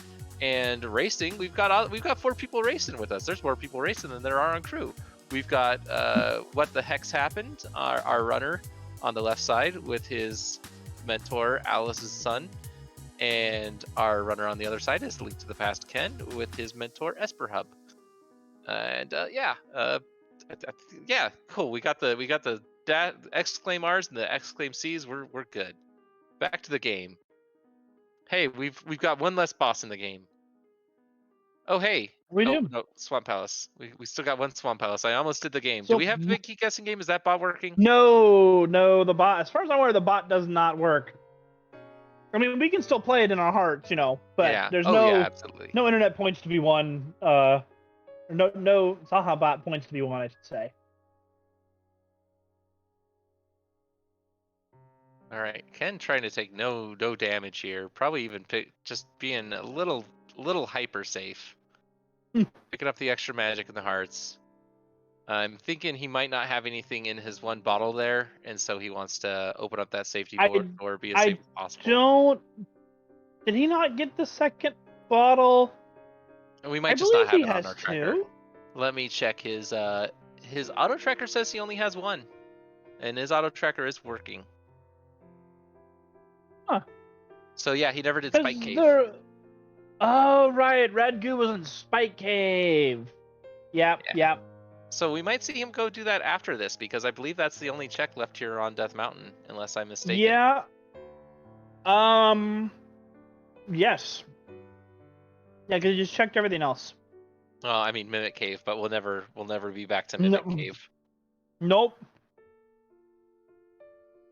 and racing. We've got 4 people racing with us. There's more people racing than there are on crew. We've got What the Heck's Happened, our runner on the left side with his mentor, Alaszun, and our runner on the other side is Linktothepastken with his mentor, Esper Hubb. And yeah, cool. We got the exclaim R's and the exclaim C's. We're good. Back to the game. Hey, we've got one less boss in the game. Oh hey. We Oh do. no, Swamp Palace. We still got one Swamp Palace. I almost did the game. Do So we have the big keep guessing game? Is that bot working? no, the bot. As far as I'm aware, the bot does not work. I mean, we can still play it in our hearts, but Yeah. there's Oh yeah, no absolutely. internet points to be won. No Saha bot points to be won, I should say. All right, Ken trying to take no damage here. Probably even just being a little hyper safe. Picking up the extra magic in the hearts. I'm thinking he might not have anything in his one bottle there, and so he wants to open up that safety board or be as safe as possible. Don't. Did he not get the second bottle? And we might I just not believe have he it on has our tracker. 2. Let me check his auto tracker says he only has 1, and his auto tracker is working. Huh. So yeah, he never did Spike Cave. Oh right, Red Goo was in Spike Cave. Yep. So we might see him go do that after this, because I believe that's the only check left here on Death Mountain, unless I'm mistaken. Yeah. Yes. Yeah, because you just checked everything else. Well, I mean Mimic Cave, but we'll never be back to Mimic Cave. Nope.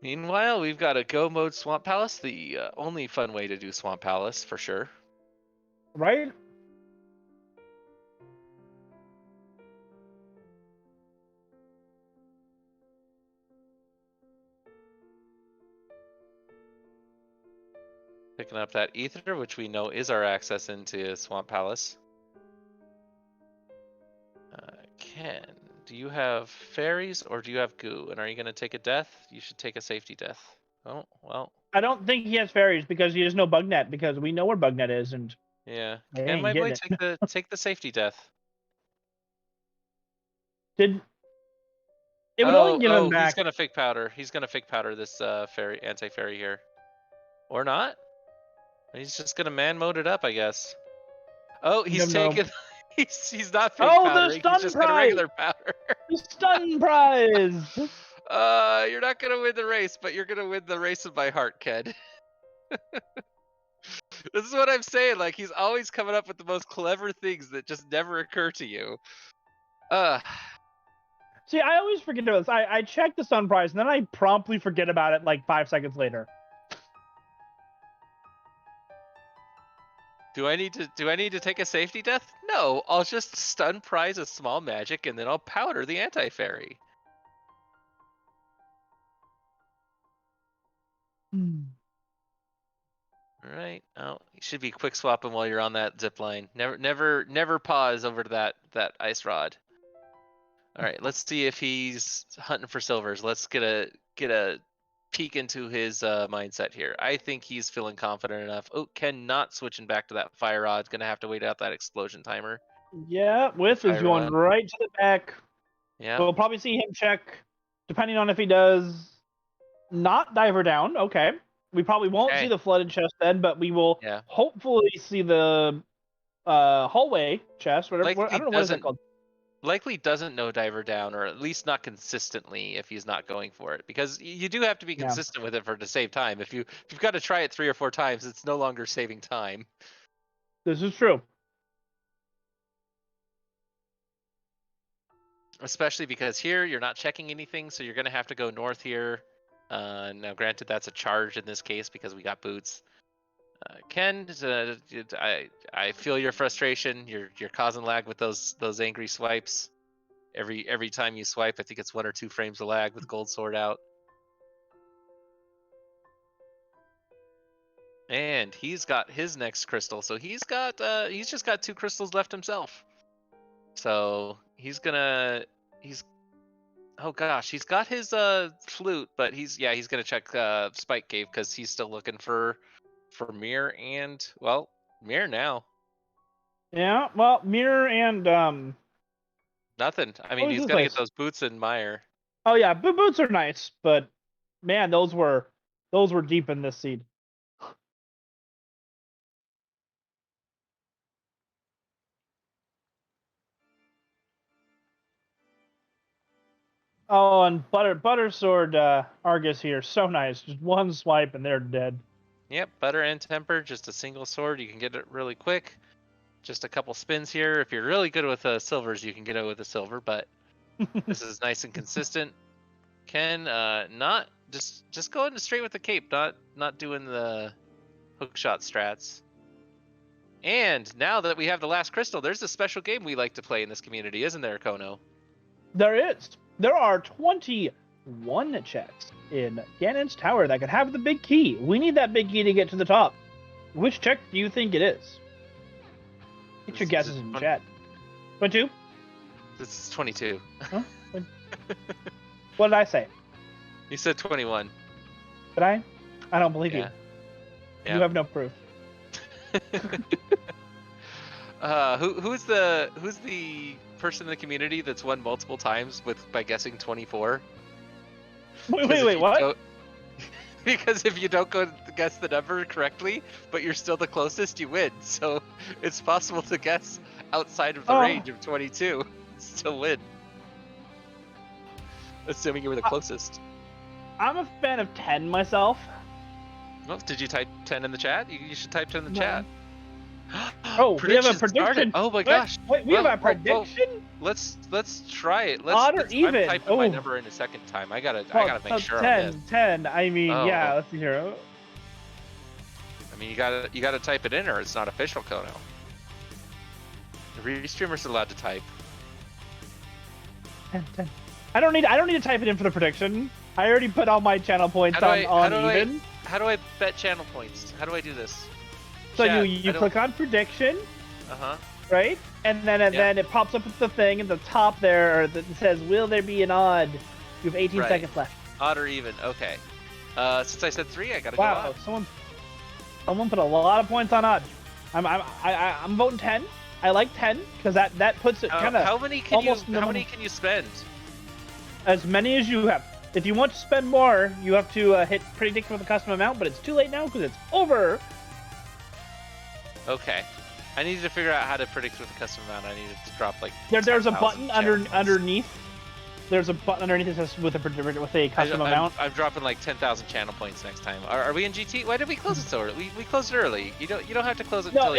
Meanwhile, we've got a go mode Swamp Palace, the only fun way to do Swamp Palace for sure. Right? Picking up that ether, which we know is our access into Swamp Palace. Ken, do you have fairies or do you have goo? And are you going to take a death? You should take a safety death. Oh, well. I don't think he has fairies because he has no bug net, because we know where bug net is, and Yeah. they Ken, ain't my boy, getting take the safety death. it would only give him He's back. gonna fake powder. He's gonna fake powder this fairy anti-fairy here. Or not? He's just gonna man mode it up, I guess. Oh, he's taking he's not fake powdering, he's just got a regular powder. The stun prize! You're not gonna win the race, but you're gonna win the race of my heart, Ken. This is what I'm saying, like he's always coming up with the most clever things that just never occur to you. See, I always forget about this. I check the stun prize and then I promptly forget about it like 5 seconds later. Do I need to take a safety death? No, I'll just stun prize a small magic and then I'll powder the anti-fairy. All right. Oh, you should be quick swapping while you're on that zip line. Never pause over to that ice rod. All right, let's see if he's hunting for silvers. Let's get a peek into his mindset here. I think he's feeling confident enough. Oh, Ken not switching back to that fire rod. Gonna have to wait out that explosion timer. Yeah, With is going right to the back. Yeah. We'll probably see him check, depending on if he does not diver down. Okay. We probably won't see the flooded chest then, but we will hopefully see the hallway chest. Whatever. I don't know what is that called. Likely doesn't know diver down, or at least not consistently if he's not going for it, because you do have to be consistent with it to save time. If you've got to try it 3 or 4 times, it's no longer saving time. This is true. Especially because here you're not checking anything, so you're going to have to go north here. Now, granted, that's a charge in this case because we got boots. Ken, I feel your frustration. You're causing lag with those angry swipes. Every time you swipe, I think it's 1 or 2 frames of lag with gold sword out. And he's got his next crystal, so he's just got 2 crystals left himself. So he's oh gosh, he's got his flute, but he's gonna check Spike Cave because he's still looking for Mirror and Mirror now. Yeah, well, Mirror and nothing. I mean, he's gonna get those boots in Mire. Oh yeah, boots are nice, but man, those were deep in this seed. Oh, and Butter Sword Argus here, so nice. Just one swipe and they're dead. Yep, butter and temper, just a single sword. You can get it really quick. Just a couple spins here. If you're really good with silvers, you can get it with a silver, but this is nice and consistent. Ken, not just going straight with the cape, not doing the hookshot strats. And now that we have the last crystal, there's a special game we like to play in this community, isn't there, Kono? There is. There are 21 checks in Ganon's tower that could have the big key. We need that big key to get to the top. Which check do you think it is? Get your guesses in chat. 22? This is 22. Huh? What did I say? You said 21. Did I? I don't believe you. Yeah. You have no proof. Who's the person in the community that's won multiple times by guessing 24? Wait, what? Because if you don't guess the number correctly, but you're still the closest, you win. So it's possible to guess outside of the range of 22 and still win. Assuming you were the closest. I'm a fan of 10 myself. Well, did you type 10 in the chat? You should type 10 in the chat. Oh, we have a prediction. Started. Oh my gosh. Wait, we have a prediction? Let's try it. Odd or even? I'm typing my number in a second time. I gotta make sure 10, on this. 10. I mean, yeah, let's see here. I mean, you gotta type it in or it's not official, Kono. The Restreamer's allowed to type. 10. I don't need to type it in for the prediction. I already put all my channel points on even. How do I bet channel points? How do I do this? So chat, you click on prediction. Right? And then it pops up with the thing at the top there that says, "Will there be an odd?" You have 18 seconds left. Odd or even? Okay. Since I said 3, I gotta go odd. Someone put a lot of points on odd. I'm voting 10. I like 10 because that puts it kind of. How many can you spend? As many as you have. If you want to spend more, you have to hit predict with a custom amount, but it's too late now because it's over. Okay. I needed to figure out how to predict with a custom amount. I needed to drop like. There's a button underneath. There's a button underneath that says with a custom amount. I'm dropping like 10,000 channel points next time. Are we in GT? Why did we close it so early? We closed it early. You don't have to close it until.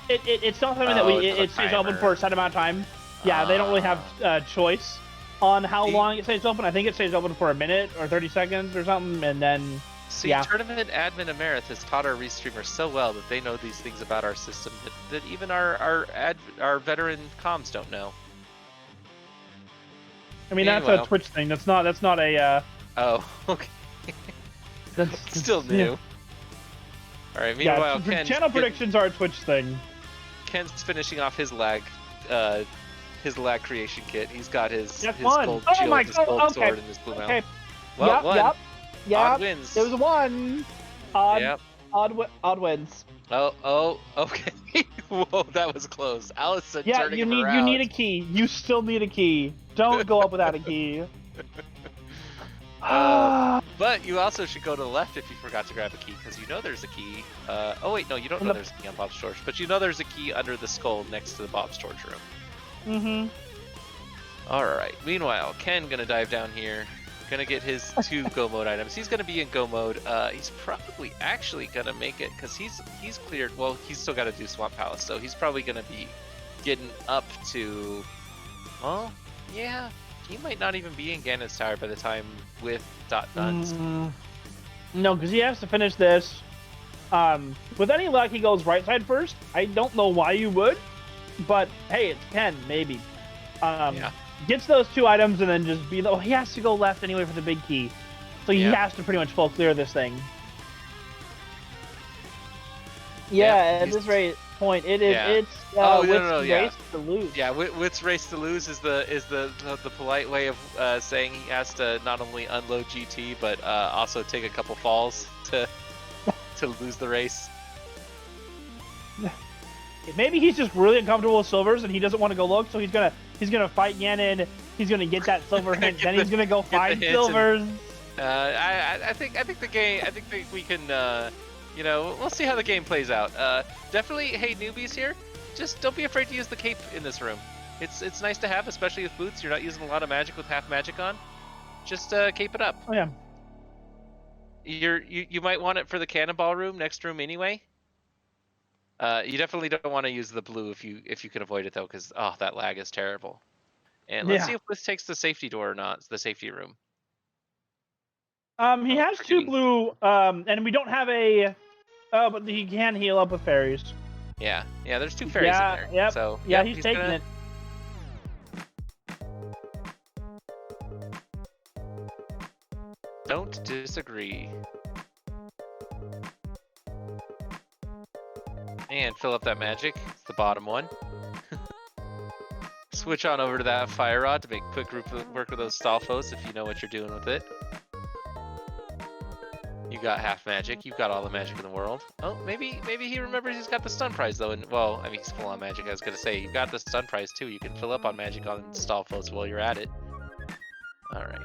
It's not something that it stays open for a set amount of time. Yeah, they don't really have choice on how long it stays open. I think it stays open for a minute or 30 seconds or something, and then. See, Tournament Admin Emeritus has taught our Restreamers so well that they know these things about our system that even our veteran comms don't know. I mean, that's a Twitch thing. That's not a. Oh, okay. That's still new. All right. Meanwhile, channel predictions are a Twitch thing. Ken's finishing off his lag creation kit. He's got his gold shield, his gold sword, and his blue mount. Well, Yep. Odd wins. There was one. Odd wins. Oh, okay. Whoa, that was close. Allison turning you around. need a key. You still need a key. Don't go up without a key. But you also should go to the left if you forgot to grab a key, because you know there's a key. Oh wait, no, you don't know there's a key on Bob's Torch, but you know there's a key under the skull next to the Bob's Torch room. All right. Meanwhile, Ken gonna dive down here. Gonna get his 2 go mode items. He's gonna be in go mode. He's probably actually gonna make it because he's cleared. Well, he's still got to do Swamp Palace, so he's probably gonna be getting up to. Well, yeah, he might not even be in Ganon's Tower by the time with Duns. No, because he has to finish this. With any luck, he goes right side first. I don't know why you would, but hey, it's Ken, maybe. Yeah. Gets those 2 items and then just he has to go left anyway for the big key. So he has to pretty much full clear this thing. At this point, it's race to lose. Yeah, Wit's race to lose is the polite way of saying he has to not only unload GT but also take a couple falls to lose the race. Maybe he's just really uncomfortable with silvers and he doesn't want to go look, so he's gonna fight Ganon. He's gonna get that silver hint, then he's gonna go find silvers. I think we can. We'll see how the game plays out. Definitely, hey newbies here, just don't be afraid to use the cape in this room. It's nice to have, especially with boots. You're not using a lot of magic with half magic on. Just cape it up. Oh yeah. You might want it for the cannonball room, next room anyway. You definitely don't want to use the blue if you can avoid it though, because oh, that lag is terrible. And let's see if this takes the safety door or not. It's the safety room. He has two blue, and we don't have a. Oh, but he can heal up with fairies. Yeah, there's 2 fairies in there. Yep. So yeah, he's taking it. Don't disagree. And fill up that magic. It's the bottom one. Switch on over to that fire rod to make quick work with those Stalfos if you know what you're doing with it. You got half magic. You've got all the magic in the world. Oh, maybe he remembers he's got the stun prize though. And well, I mean he's full on magic. I was gonna say you've got the stun prize too. You can fill up on magic on Stalfos while you're at it. All right.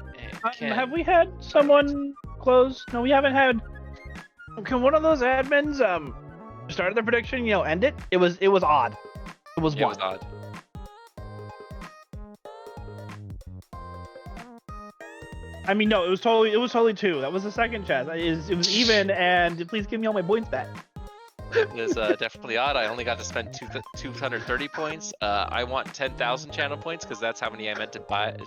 Have we had someone close? No, we haven't had. Can one of those admins started the prediction? End it. It was odd. It was one. It was odd. I mean, no, it was totally 2. That was the second chest. It was even, and please give me all my points back. It was definitely odd. I only got to spend 230 points. I want 10,000 channel points because that's how many I meant to bet.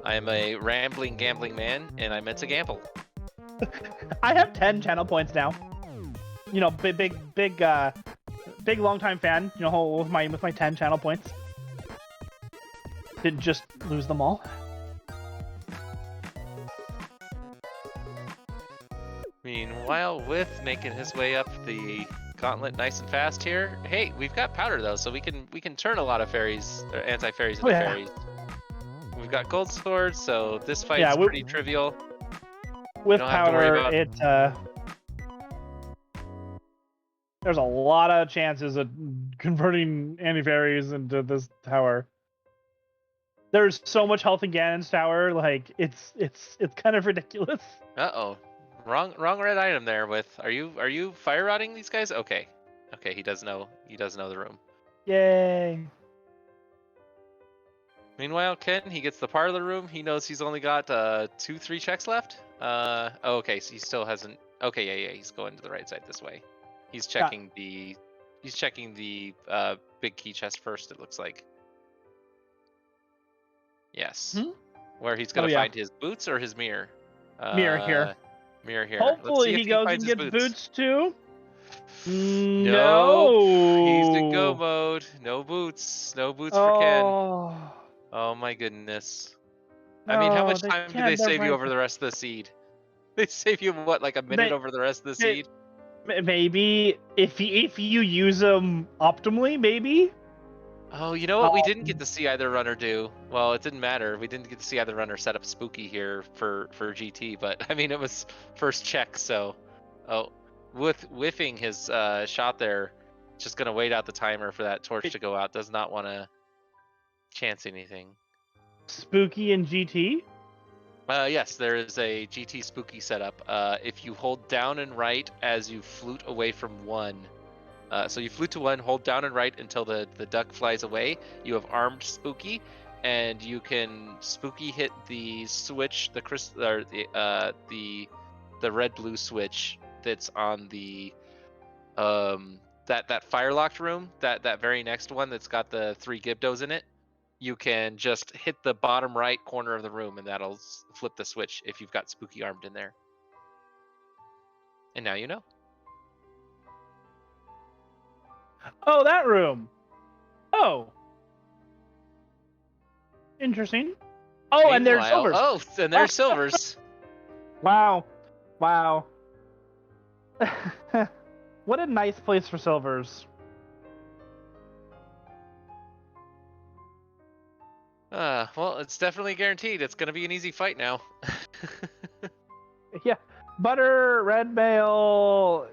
I am a rambling, gambling man, and I meant to gamble. I have 10 channel points now. Big long-time fan. With my 10 channel points. Didn't just lose them all. Meanwhile, with making his way up the gauntlet nice and fast here. Hey, we've got powder though, so we can turn a lot of fairies or anti-fairies into fairies. We've got gold swords, so this fight is pretty trivial. With powder, there's a lot of chances of converting anti-fairies into this tower. There's so much health in Ganon's tower, like it's kind of ridiculous. Uh-oh. Wrong red item there with are you fire rodding these guys? Okay, he does know the room. Yay. Meanwhile, Ken, he gets the parlor room. He knows he's only got 2-3 checks left. Okay, so he still hasn't. Okay, yeah, he's going to the right side this way. He's checking the big key chest first. It looks like. Yes. Where he's gonna find his boots or his mirror. Mirror here. Mirror here. Hopefully he goes and gets boots too. No. He's in go mode. No boots. No boots for Ken. Oh my goodness. I mean, how much time do they save you over the rest of the seed? They save you what, like a minute over the rest of the seed? Maybe if you use them optimally, maybe. Oh, you know what? We didn't get to see either runner do. Well, it didn't matter. We didn't get to see either runner set up spooky here for GT, but I mean, it was first check, so. Oh, with whiffing his shot there, just gonna wait out the timer for that torch to go out. Does not want to chance anything. Spooky in GT? Yes, there is a GT spooky setup. If you hold down and right as you flute away from one. So you flute to one, hold down and right until the duck flies away. You have armed spooky, and you can spooky hit the switch, the red blue switch that's on the that fire locked room, that very next one that's got the 3 Gibdos in it. You can just hit the bottom right corner of the room, and that'll flip the switch if you've got spooky armed in there. And now you know. Oh, that room. Oh. Interesting. Oh, and there's silvers. Oh, and there's silvers. Wow. What a nice place for silvers. Well, it's definitely guaranteed. It's going to be an easy fight now. Yeah. Butter, red mail,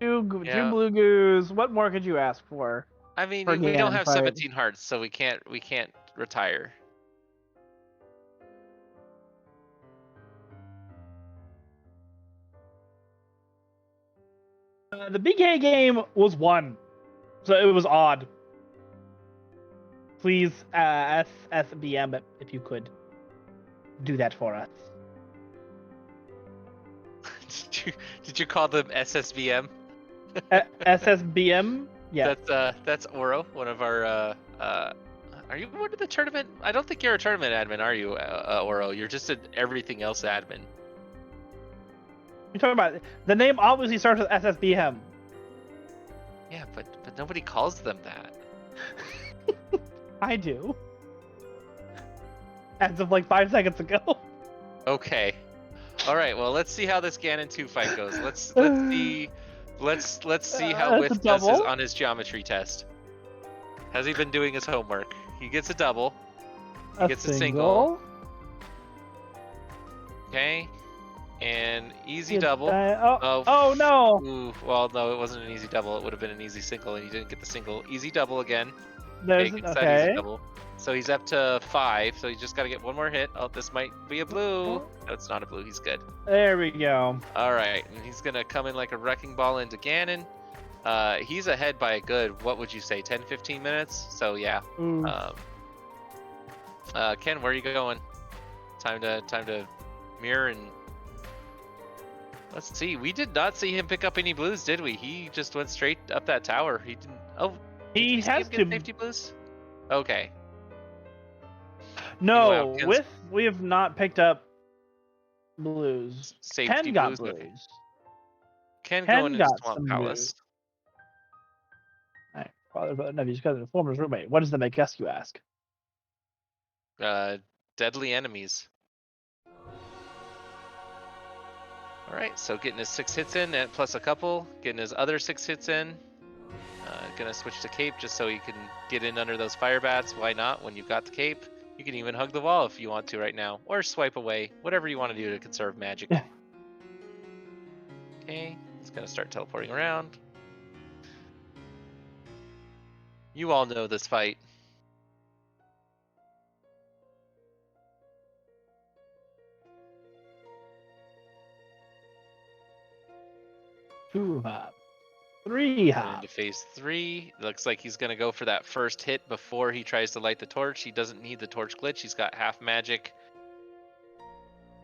two blue goos. What more could you ask for? I mean, we don't have 17 hearts, so we can't retire. The BK game was won, so it was odd. Please, SBM, if you could do that for us. Did you call them SSBM? SSBM? Yeah. That's Oro, one of our. Are you one of the tournament? I don't think you're a tournament admin, are you, Oro? You're just an everything else admin. You're talking about the name obviously starts with SSBM. Yeah, but nobody calls them that. I do. As of like 5 seconds ago. Okay. All right. Well, let's see how this Ganon 2 fight goes. Let's see. Let's see how That's a Whiff does double. on his geometry test. Has he been doing his homework? He gets a double. He gets a single. Okay. And easy double. Oh no! Ooh, well, no, it wasn't an easy double. It would have been an ezy single, and he didn't get the single. Easy double again. There's Gets that easy double. So he's up to 5. So he's just got to get one more hit. Oh, this might be a blue. No, it's not a blue. He's good. There we go. All right, and he's gonna come in like a wrecking ball into Ganon. He's ahead by a good, what would you say, 10, 15 minutes? So yeah. Ken, where are you going? Time to mirror and let's see. We did not see him pick up any blues, did we? He just went straight up that tower. He didn't. Oh, he has to safety blues. Okay. No, we have not picked up blues. Safety Ken got blues. blues. Okay. Ken going into Swamp Palace. Alright, father, nephew's cousin, former roommate. What does that make us, you ask? Deadly enemies. All right, so getting his 6 hits in, and plus a couple, getting his other 6 hits in. Gonna switch to cape just so he can get in under those fire bats. Why not? When you've got the cape, you can even hug the wall if you want to right now, or swipe away. Whatever you want to do to conserve magic. Yeah. Okay, he's gonna start teleporting around. You all know this fight. Two hop. 3 hop. Into phase 3. Looks like he's gonna go for that first hit before he tries to light the torch. He doesn't need the torch glitch. He's got half magic.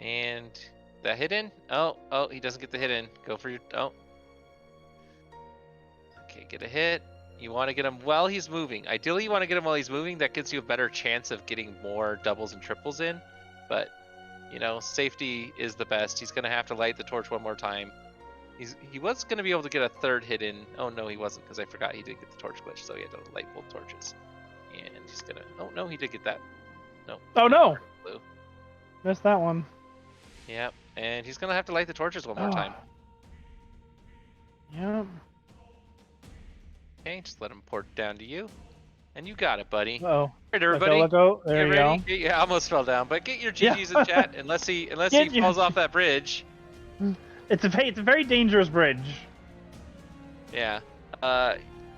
And that hit in? Oh, he doesn't get the hit in. Go for your Okay, get a hit. You want to get him while he's moving. Ideally, you want to get him while he's moving. That gives you a better chance of getting more doubles and triples in. But, you know, safety is the best. He's gonna have to light the torch one more time. He was going to be able to get a 3rd hit in. Oh, no, he wasn't, because I forgot he did get the torch glitch, so he had to light both torches. And he's going to... Oh, no, he did get that. No. Oh, no! Blue. Missed that one. Yep, and he's going to have to light the torches one more time. Yep. Okay, just let him port down to you. And you got it, buddy. Uh-oh. All right, everybody. Let go. There you go. Yeah, I almost fell down, but get your GGs in chat, unless he falls off that bridge. It's a very dangerous bridge. Yeah.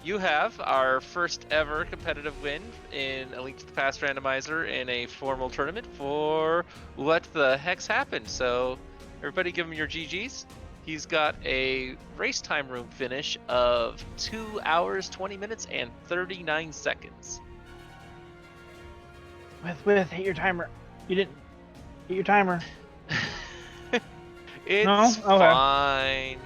You have our first ever competitive win in a Link to the Past randomizer in a formal tournament for What the Heck's Happened. So everybody give him your GGs. He's got a race time room finish of 2 hours, 20 minutes, and 39 seconds. Hit your timer. You didn't hit your timer. It's fine.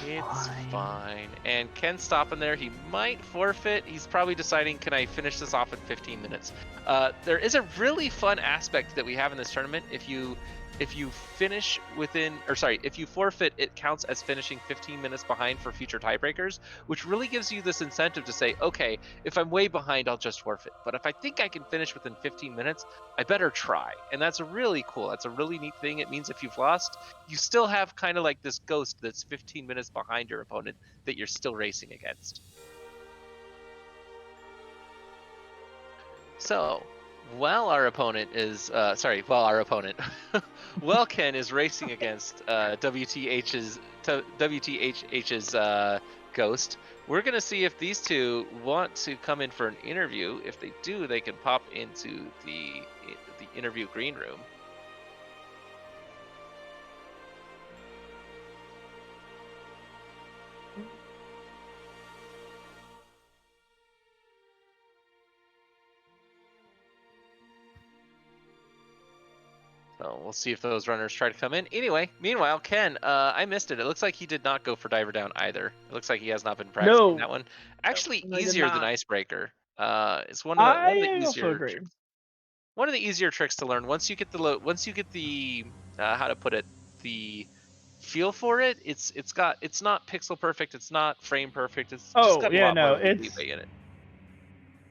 It's fine. And Ken's stopping there. He might forfeit. He's probably deciding, can I finish this off in 15 minutes? There is a really fun aspect that we have in this tournament. If you finish if you forfeit, it counts as finishing 15 minutes behind for future tiebreakers, which really gives you this incentive to say, okay, if I'm way behind, I'll just forfeit. But if I think I can finish within 15 minutes, I better try. And that's really cool. That's a really neat thing. It means if you've lost, you still have kind of like this ghost that's 15 minutes behind your opponent that you're still racing against. So, while Ken is racing against WTHH's Ghost, we're going to see if these two want to come in for an interview. If they do, they can pop into the interview green room. So we'll see if those runners try to come in. Anyway, meanwhile, Ken, I missed it. It looks like he did not go for diver down either. It looks like he has not been practicing No. that one. Actually, No, I did easier than not. icebreaker. It's one I of the also easier agree. one of the easier tricks to learn. Once you get the how to put it, the feel for it, it's not pixel perfect, it's not frame perfect, it's just got a lot more leeway in it.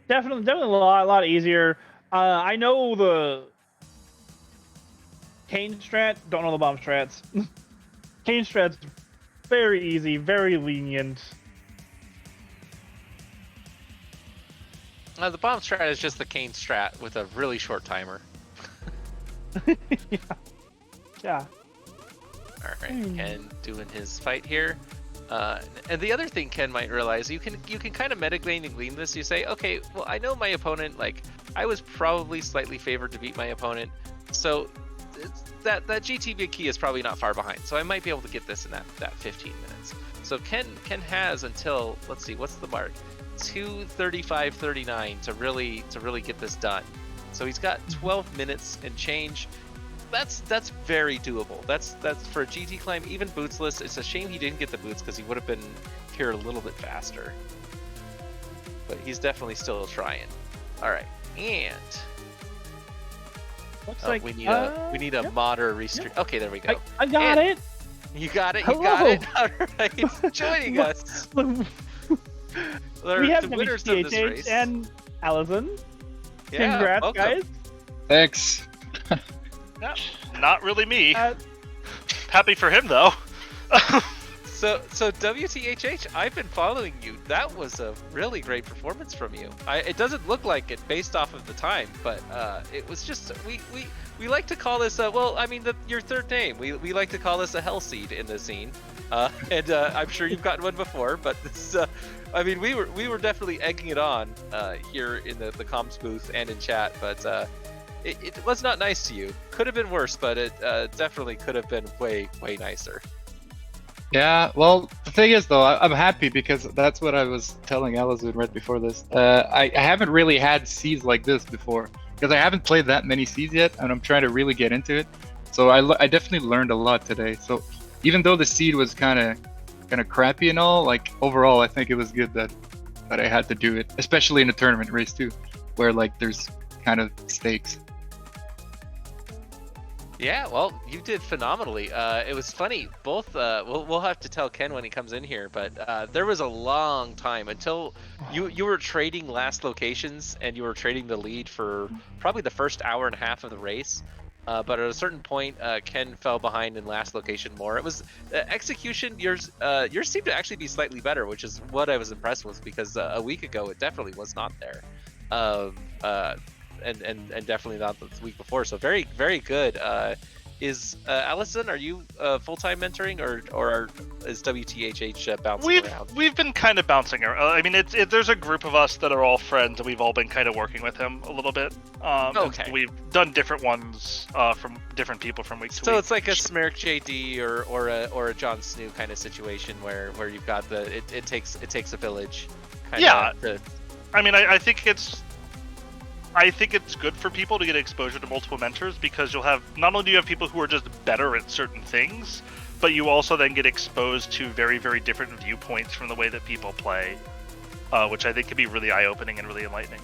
Definitely a lot easier. I know the Kane strat, don't know the bomb strats. Kane strat's very easy, very lenient. The bomb strat is just the Kane strat with a really short timer. Yeah. All right, Ken doing his fight here. And the other thing Ken might realize, you can kind of metagame and glean this. You say, okay, well, I know my opponent, like, I was probably slightly favored to beat my opponent, so that GTV key is probably not far behind. So I might be able to get this in that 15 minutes. So Ken has until, let's see, what's the mark? 2:35:39 to really get this done. So he's got 12 minutes and change. That's very doable. That's for a GT climb, even bootsless. It's a shame he didn't get the boots because he would have been here a little bit faster. But he's definitely still trying. All right, and looks like we need a modder restream. Okay, there we go. I got it. You got it. Hello. You got it. All right, joining us. We have the winners of this WTHH race. and alaszun. Yeah, Congrats, welcome. guys. Thanks. Yeah, not really me. Uh, Happy for him though. So WTHH, I've been following you. That was a really great performance from you. It doesn't look like it based off of the time, but it was just we like to call this well, I mean your third name. We like to call this a hell seed in the scene, and I'm sure you've gotten one before, but this I mean we were definitely egging it on here in the comms booth and in chat, but it was not nice to you. Could have been worse, but it definitely could have been way nicer. Yeah, well, the thing is, though, I'm happy because that's what I was telling alaszun right before this. I haven't really had seeds like this before because I haven't played that many seeds yet, and I'm trying to really get into it. So I definitely learned a lot today. So even though the seed was kind of crappy and all, like overall, I think it was good that I had to do it, especially in a tournament race too, where like there's kind of stakes. Yeah, well, you did phenomenally. It was funny. Both we'll have to tell Ken when he comes in here, but there was a long time until you were trading last locations and you were trading the lead for probably the first hour and a half of the race. But at a certain point, Ken fell behind in last location more. It was execution. Yours seemed to actually be slightly better, which is what I was impressed with because a week ago it definitely was not there. And definitely not the week before. So very good. Is alaszun, are you full-time mentoring or is WTHH bouncing around? We've been kind of bouncing around. I mean, there's a group of us that are all friends, and we've all been kind of working with him a little bit. Okay. We've done different ones from different people from week to week. So it's like a Smirk JD or a Jon Snow kind of situation where you've got it takes a village. Yeah. I mean, I think it's good for people to get exposure to multiple mentors because you'll have, not only do you have people who are just better at certain things, but you also then get exposed to very, very different viewpoints from the way that people play, which I think can be really eye-opening and really enlightening.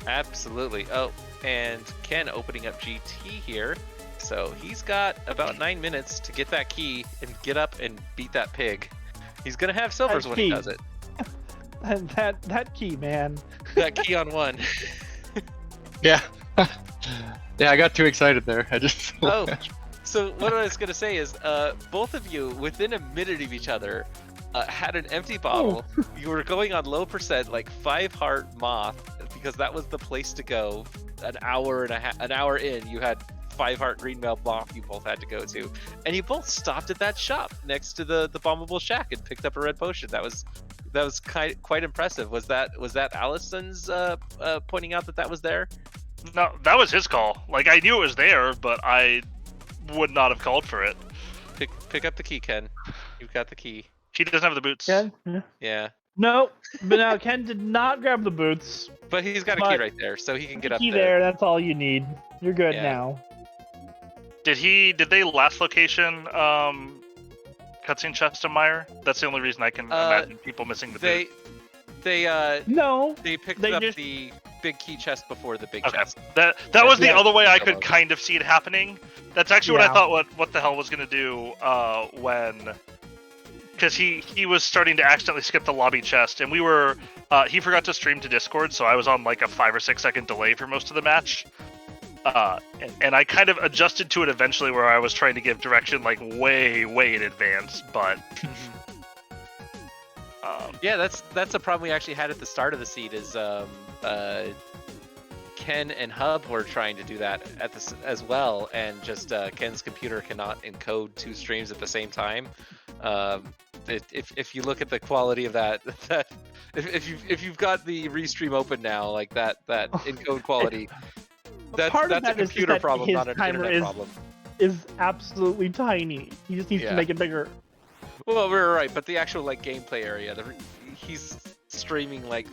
Absolutely. Oh, and Ken opening up GT here. So he's got about 9 minutes to get that key and get up and beat that pig. He's going to have silvers when he does it. That key, man. That key on one. Yeah. Yeah, I got too excited there. I just. Oh, so what I was gonna say is, both of you within a minute of each other had an empty bottle. Oh. You were going on low percent, like 5 heart moth, because that was the place to go. An hour in, you had 5 heart green mail moth. You both had to go to, and you both stopped at that shop next to the bombable shack and picked up a red potion. That was quite impressive. Was that alaszun's pointing out that was there? No, that was his call. Like, I knew it was there, but I would not have called for it. Pick up the key, Ken. You've got the key. He doesn't have the boots. Ken? Yeah. No, but now Ken did not grab the boots. But he's got a key right there, so he can get up key there. That's all you need. You're good Yeah. now. Did they last location cutscene chest to Meyer? That's the only reason I can imagine people missing the boot. No. They picked They up just- the big key chest before the big Okay. chest. That was the Yeah. other way I could Solo. kind of see it happening. That's actually what I Yeah. thought what the hell was gonna do when, because he was starting to accidentally skip the lobby chest, and we were he forgot to stream to Discord, so I was on like a 5 or 6 second delay for most of the match. And I kind of adjusted to it eventually, where I was trying to give direction like way in advance, but Yeah, that's a problem we actually had at the start of the seed. Is Ken and Hub were trying to do that at this as well, and just Ken's computer cannot encode 2 streams at the same time. If you look at the quality of that if you've got the restream open now, like that encode quality, that's Part of a that is computer that problem, his not an timer internet is- problem. Is absolutely tiny. He just needs Yeah. to make it bigger. Well, we're right, but the actual like gameplay area, he's streaming like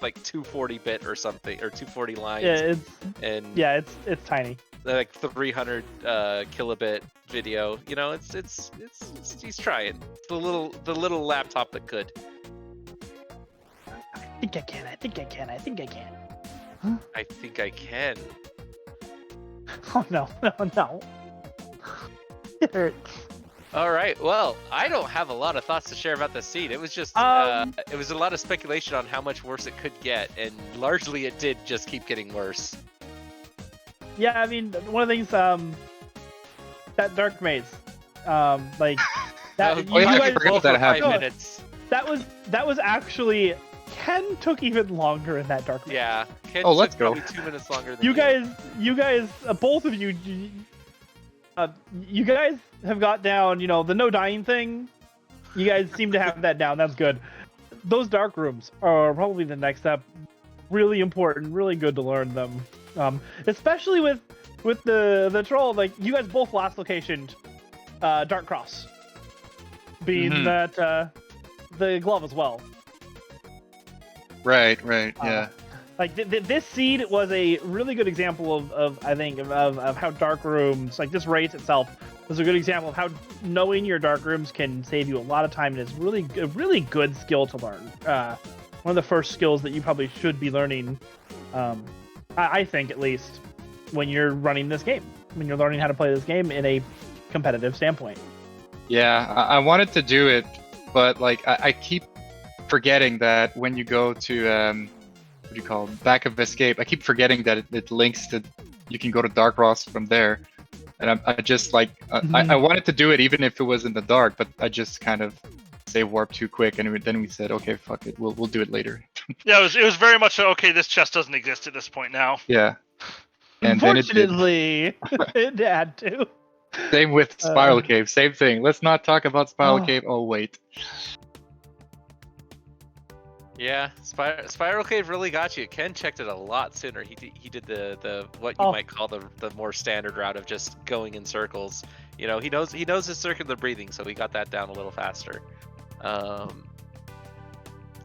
240-bit or something, or 240 lines, and It's tiny. like 300 kilobit video. You know, it's he's trying. It's the little laptop that could. I think I can. I think I can. Oh no. It hurts. All right. Well, I don't have a lot of thoughts to share about the seed. It was just it was a lot of speculation on how much worse it could get, and largely it did just keep getting worse. Yeah, I mean, one of the things, that Dark Maze, like, that, Oh, you yeah, I guys, forgot that happened. 5 minutes. that was actually, Ken took even longer in that Dark Maze. Yeah. Ken Oh, let's took go. probably 2 minutes longer than You me. guys, both of you, you guys have got down, the no dying thing. You guys seem to have that down. That's good. Those dark rooms are probably the next step. Really important, really good to learn them. Especially with the troll, like you guys both last locationed Dark Cross, being Mhm. that the glove as well. Right, yeah. Like this seed was a really good example of I think of how dark rooms, like this race itself, was a good example of how knowing your dark rooms can save you a lot of time, and is a really good skill to learn. One of the first skills that you probably should be learning, I think at least, when you're running this game, when you're learning how to play this game in a competitive standpoint. Yeah, I wanted to do it, but like I keep forgetting that when you go to what do you call it? Back of Escape, I keep forgetting that it links to, you can go to Dark Ross from there, and I just like I wanted to do it even if it was in the dark, but I just kind of say warp too quick, and then we said, okay, fuck it, we'll do it later. yeah, it was very much okay. This chest doesn't exist at this point now. Yeah. And then it did. Unfortunately, it had to. Same with Spiral Cave, same thing. Let's not talk about Spiral Oh. Cave. Oh wait. Yeah, Spiral Cave really got you. Ken checked it a lot sooner. He did the what you might call the more standard route of just going in circles. You know, he knows his circular breathing, so he got that down a little faster.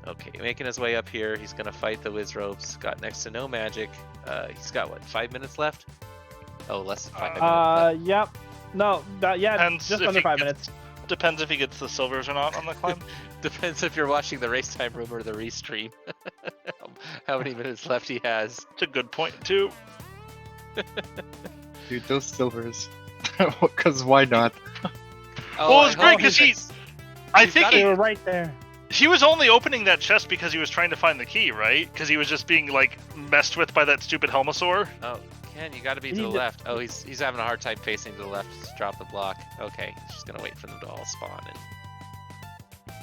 Okay, making his way up here. He's gonna fight the Wiz Ropes. Got next to no magic. He's got what, 5 minutes left? Oh, less than 5 minutes left. Yep. No, yeah, Depends just if under he 5 gets- minutes. Depends if he gets the silvers or not on the climb. Depends if you're watching the race time room or the restream. How many minutes left he has. It's a good point too. Dude, those silvers. Because why not? Well, it's I great hope 'cause he's- I He's think gotta- They were right there. he was only opening that chest because he was trying to find the key, right? Because he was just being like messed with by that stupid Helmosaur. Oh, Ken, you gotta be to You the need to- left. Oh, he's having a hard time facing to the left. Just drop the block. Okay, he's just gonna wait for them to all spawn in.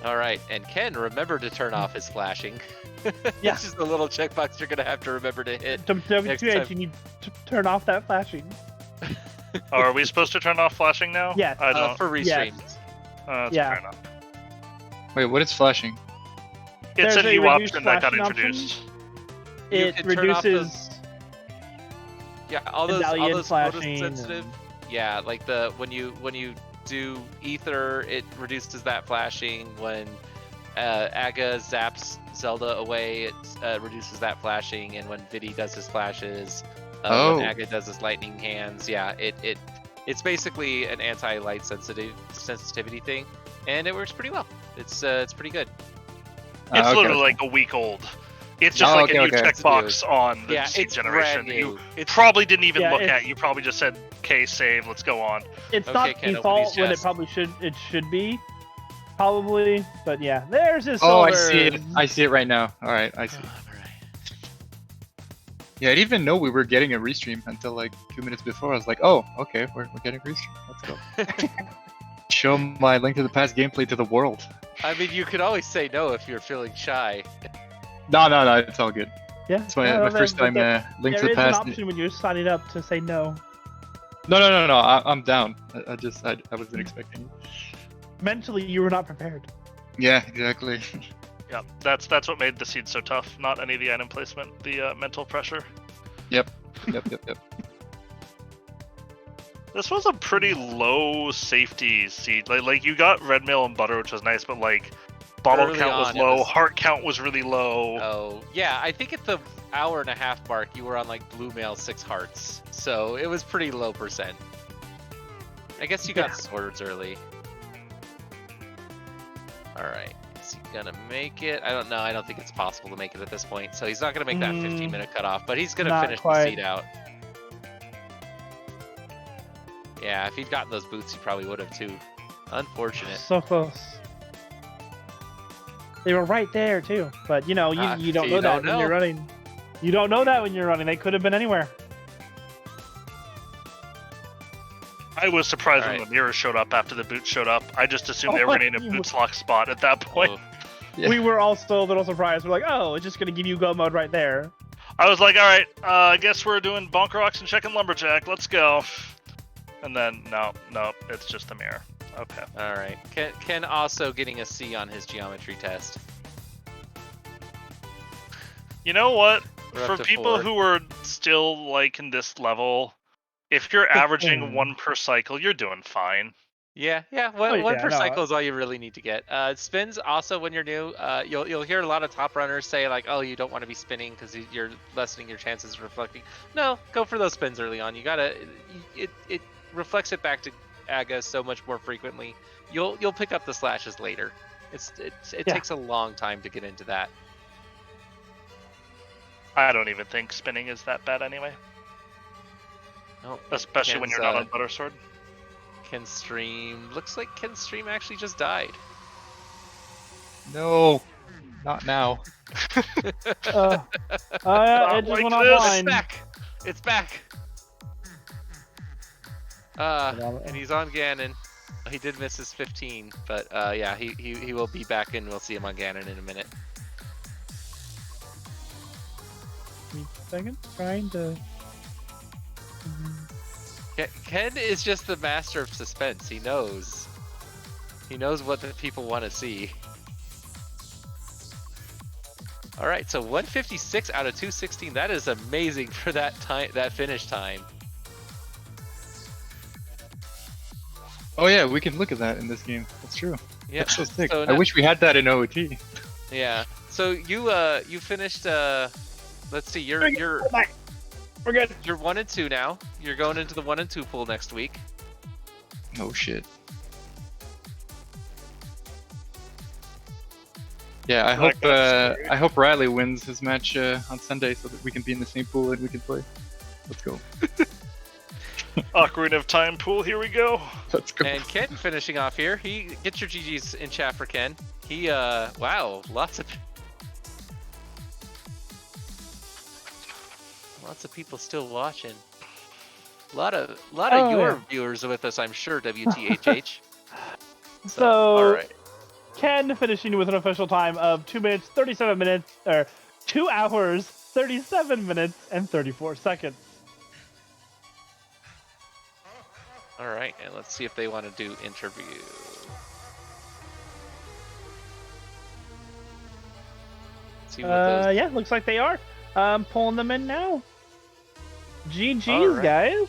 All right, and Ken, remember to turn off his flashing. Yeah. This is the little checkbox you're gonna have to remember to hit. Next WTHH, time. you need to turn off that flashing. Oh, are we supposed to turn off flashing now? Yes. I don't. For Yes. restreams. That's Yeah. fair enough. Wait, what is flashing? It's There's a a new reduced option that got flashing option. introduced. You It can turn off reduces. Yeah, all those Medallion flashing photosensitive. Yeah, like the when you do ether, it reduces that flashing. When Aga zaps Zelda away, it reduces that flashing, and when Vidi does his flashes, Oh. When Aga does his lightning hands. Yeah, it's basically an anti-light sensitivity thing, and it works pretty well. It's pretty good. It's Okay, literally okay. like a week old. It's just Oh, like okay, a new okay. checkbox on the Yeah, seed it's generation. brand new. You It's probably didn't even Yeah, look it's- at. You probably just said, "Okay, save. Let's go on." It's Okay, not Ken, open default these when it chests. probably should be. Probably, but yeah, there's his Oh, silver. I see it. I see it right now. All right, I see. Yeah, I didn't even know we were getting a restream until like 2 minutes before. I was like, oh, okay, we're getting a restream. Let's go. Show my Link to the Past gameplay to the world. I mean, you could always say no if you're feeling shy. No, it's all good. Yeah, It's my first time Link to there the is an Past. option when you're signing up to say no. No, I'm down. I wasn't expecting it. Mentally, you were not prepared. Yeah, exactly. Yeah, that's what made the seed so tough. Not any of the item placement, the mental pressure. Yep. This was a pretty low safety seed. Like you got red mail and butter, which was nice, but like bottle Early count was on, it low, was- heart count was really low. Oh, yeah, I think at the hour and a half mark, you were on like blue mail 6 hearts. So it was pretty low percent. I guess you got Yeah. swords early. Alright, is he gonna make it? I don't know, I don't think it's possible to make it at this point. So he's not gonna make that 15-minute cutoff, but he's gonna Not finish quite. the seed out. Yeah, if he'd gotten those boots, he probably would have too. Unfortunate. So close. They were right there too, but you know, you don't you know that don't when you're know. running. You don't know that when you're running. They could have been anywhere. I was surprised when Alright. the mirrors showed up after the boots showed up. I just assumed they Oh, were going to need a you- boots lock spot at that point. Oh, Yeah. We were also a little surprised. We're like, oh, it's just gonna give you go mode right there. I was like, all right, I guess we're doing bonker rocks and checking lumberjack. Let's go. And then no, it's just the mirror. Okay. Alright. Ken also getting a C on his geometry test. You know what? We're up For to people 4. who are still like in this level, if you're averaging 1 per cycle, you're doing fine. Yeah, Oh, one yeah, per no, cycle is all you really need to get. Spins also when you're new, you'll hear a lot of top runners say like, oh, you don't want to be spinning because you're lessening your chances of reflecting. No, go for those spins early on. You gotta, it reflects it back to Aga so much more frequently. You'll pick up the slashes later. It Yeah. takes a long time to get into that. I don't even think spinning is that bad anyway, Oh, especially when Ken's, you're not on butter sword. Ken Stream looks like Ken Stream actually just died. No, not now. It just like went this. offline. It's back. And he's on Ganon. He did miss his 15, but yeah, he will be back and we'll see him on Ganon in a minute. Second, trying to. Ken is just the master of suspense. He knows what the people want to see. All right, so 156 out of 216. That is amazing for that time, that finish time. Oh yeah, we can look at that in this game. That's true. Yeah. That's so sick. So I now- wish we had that in OOT. Yeah. So you finished. Let's see. You're We're good. you're 1 and 2 now. You're going into the 1 and 2 pool next week. Oh shit. Yeah, I hope Riley wins his match on Sunday so that we can be in the same pool and we can play. Let's go. Ocarina of Time pool, here we go. Let's go. And Ken finishing off here. He get your GGs in chat for Ken. He wow, lots of people still watching. A lot of Oh, your yeah. viewers are with us, I'm sure. WTHH. So, all right. Ken finishing with an official time of 2 minutes, 37 minutes, or 2 hours, 37 minutes, and 34 seconds. All right, and let's see if they want to do interview. See what those. Yeah, looks like they are. Pulling them in now. GG's, All right. guys.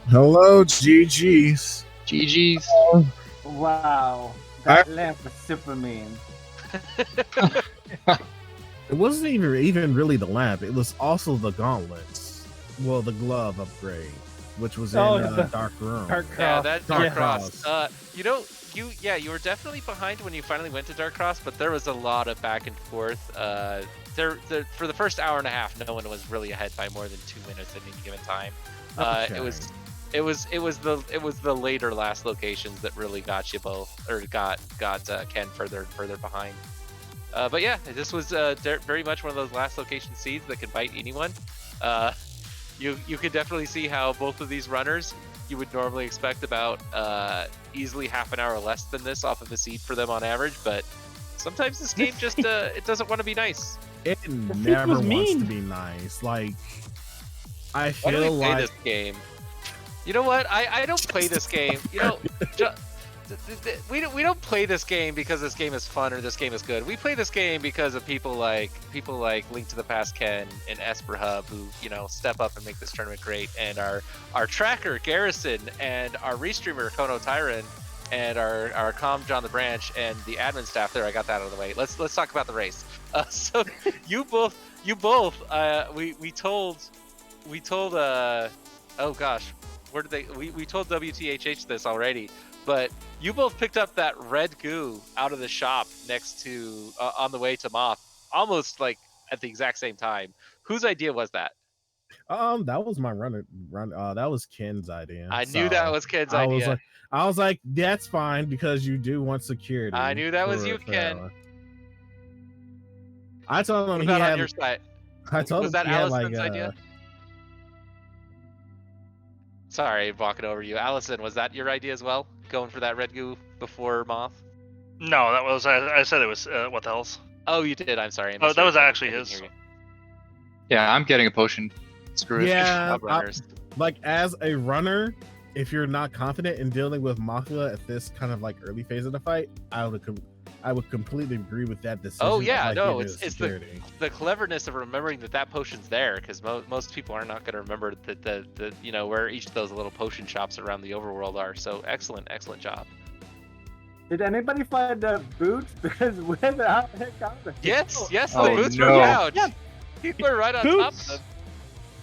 Hello, GG's. GG's. Wow, that lamp was super mean. It wasn't even really the lamp. It was also the gauntlets. Well, the glove upgrade, which was in Dark Room. Yeah, that Dark Cross. Yeah. You were definitely behind when you finally went to Dark Cross, but there was a lot of back and forth. For the first hour and a half, no one was really ahead by more than 2 minutes at any given time. Okay. It was the later last locations that really got you both, or got Ken further and further behind. But yeah, this was very much one of those last location seeds that can bite anyone. You could definitely see how both of these runners, you would normally expect about easily half an hour less than this off of a seed for them on average, but sometimes this game just it doesn't want to be nice. It never wants to be nice. Like, I Why do we feel play like this game? You know what? I don't play this game. You know, we don't play this game because this game is fun or this game is good. We play this game because of people like Linktothepastken and Esper Hubb, who, you know, step up and make this tournament great, and our tracker Garrison, and our restreamer Kono Tyran, and our comm JohntheBranch, and the admin staff there. I got that out of the way. Let's talk about the race. So we told oh gosh, where did they? We told WTHH this already, but you both picked up that red goo out of the shop next to on the way to Moth, almost like at the exact same time. Whose idea was that? that was my run. That was Ken's idea. I knew that was Ken's idea. I was like, that's fine because you do want security. I knew that was you, Ken. I told him he had. On your side? I told was him that he had Allison's idea? Sorry, walking over you, Allison. Was that your idea as well? Going for that red goo before Moth? No, that was I said it was what the hell's? Oh, you did. I'm sorry. Oh, that was actually his. Yeah, I'm getting a potion. Screw it. Yeah, like as a runner, if you're not confident in dealing with Mafia at this kind of like early phase of the fight, I would completely agree with that decision. Oh yeah, like, no, it's the cleverness of remembering that potion's there, because most people are not going to remember the you know, where each of those little potion shops around the overworld are. So excellent job. Did anybody find the boots? Because where the hell got them? Yes, the Oh, boots no. were out. Yeah. People were right on top of them.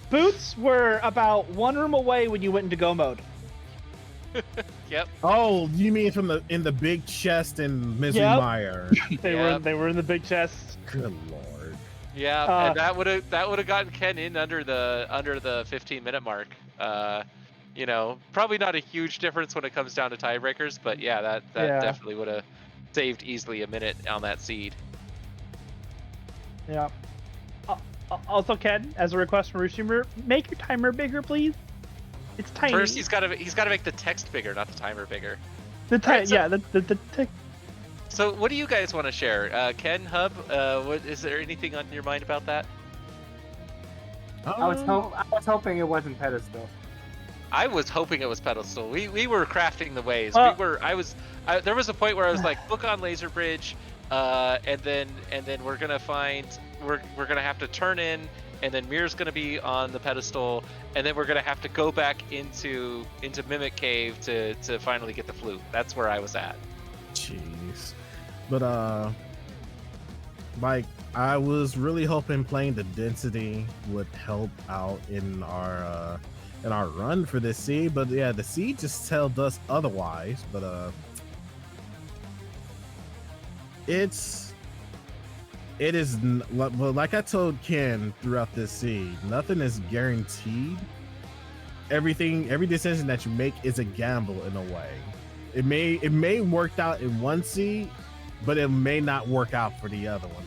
Boots were about one room away when you went into go mode. Yep. Oh, you mean in the big chest in Misery Yep. Mire? They were in the big chest. Good lord. Yeah, and that would have gotten Ken in under the 15-minute mark. You know, probably not a huge difference when it comes down to tiebreakers, but yeah, that definitely would have saved easily a minute on that seed. Yeah. Also, Ken, as a request from Restreamer, make your timer bigger, please. It's tiny. First, he's got to make the text bigger, not the timer bigger. The Alright, so- yeah, the text. So, what do you guys want to share? Ken, Hub, what is there anything on your mind about that? I was hoping it wasn't pedestal. I was hoping it was pedestal. We were crafting the ways. There was a point where I was like, book on Laser Bridge, and then we're gonna have to turn in, and then Mir's gonna be on the pedestal, and then we're gonna have to go back into Mimic Cave to finally get the flute. That's where I was at. Jeez. But like I was really hoping playing the density would help out in our run for this seed, but yeah, the seed just told us otherwise. But it is well, like I told Ken throughout this seed, nothing is guaranteed. Every decision that you make is a gamble in a way. It may work out in one seed, but it may not work out for the other one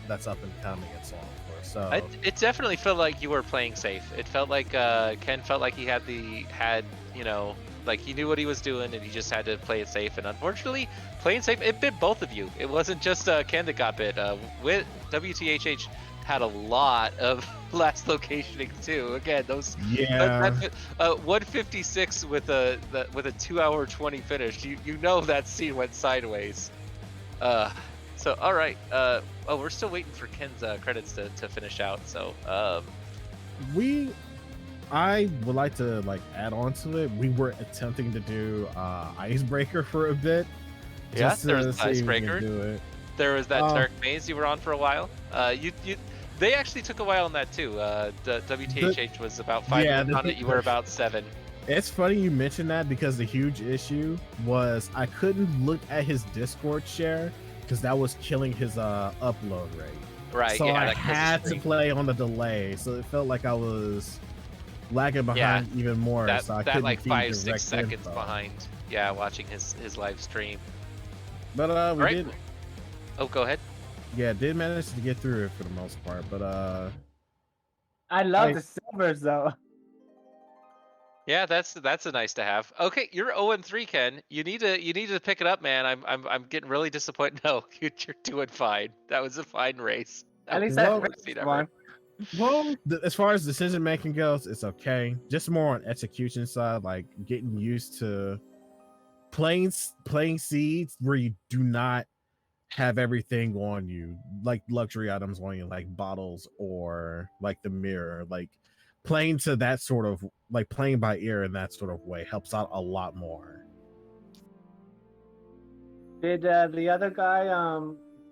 that's up and coming and so on. So It definitely felt like you were playing safe. It felt like Ken felt like he had you know, like he knew what he was doing and he just had to play it safe. And unfortunately, playing safe, it bit both of you. It wasn't just Ken that got bit. With WTHH had a lot of last locationing too. Again, those 156 with a 2-hour 20 finish. You know that scene went sideways. So all right. We're still waiting for Ken's credits to finish out. So I would like to add on to it. We were attempting to do icebreaker for a bit. Yeah, there was an icebreaker. There was that Oh. dark maze you were on for a while. They actually took a while on that too. WTHH was about 5 Yeah, minutes on it. You were about 7. It's funny you mentioned that because the huge issue was I couldn't look at his Discord share because that was killing his upload rate. Right. So yeah, I that kills the had to stream. play on the delay, so it felt like I was lagging behind even more. That, so I that couldn't like feed 5-6 direct seconds info. behind. Yeah, watching his live stream. But we Right. did, Oh, go ahead. yeah, did manage to get through it for the most part. But I love I- the silvers though. Yeah, that's a nice to have. Okay, you're 0-3, Ken. You need to pick it up, man. I'm getting really disappointed. No, you're doing fine. That was a fine race. That At was least the I Well- worst feat ever. one. well, as far as decision making goes, it's okay. Just more on execution side, like getting used to playing seeds where you do not have everything on you, like luxury items on you, like bottles or like the mirror. Like playing to that sort of like playing by ear in that sort of way helps out a lot more. Did the other guy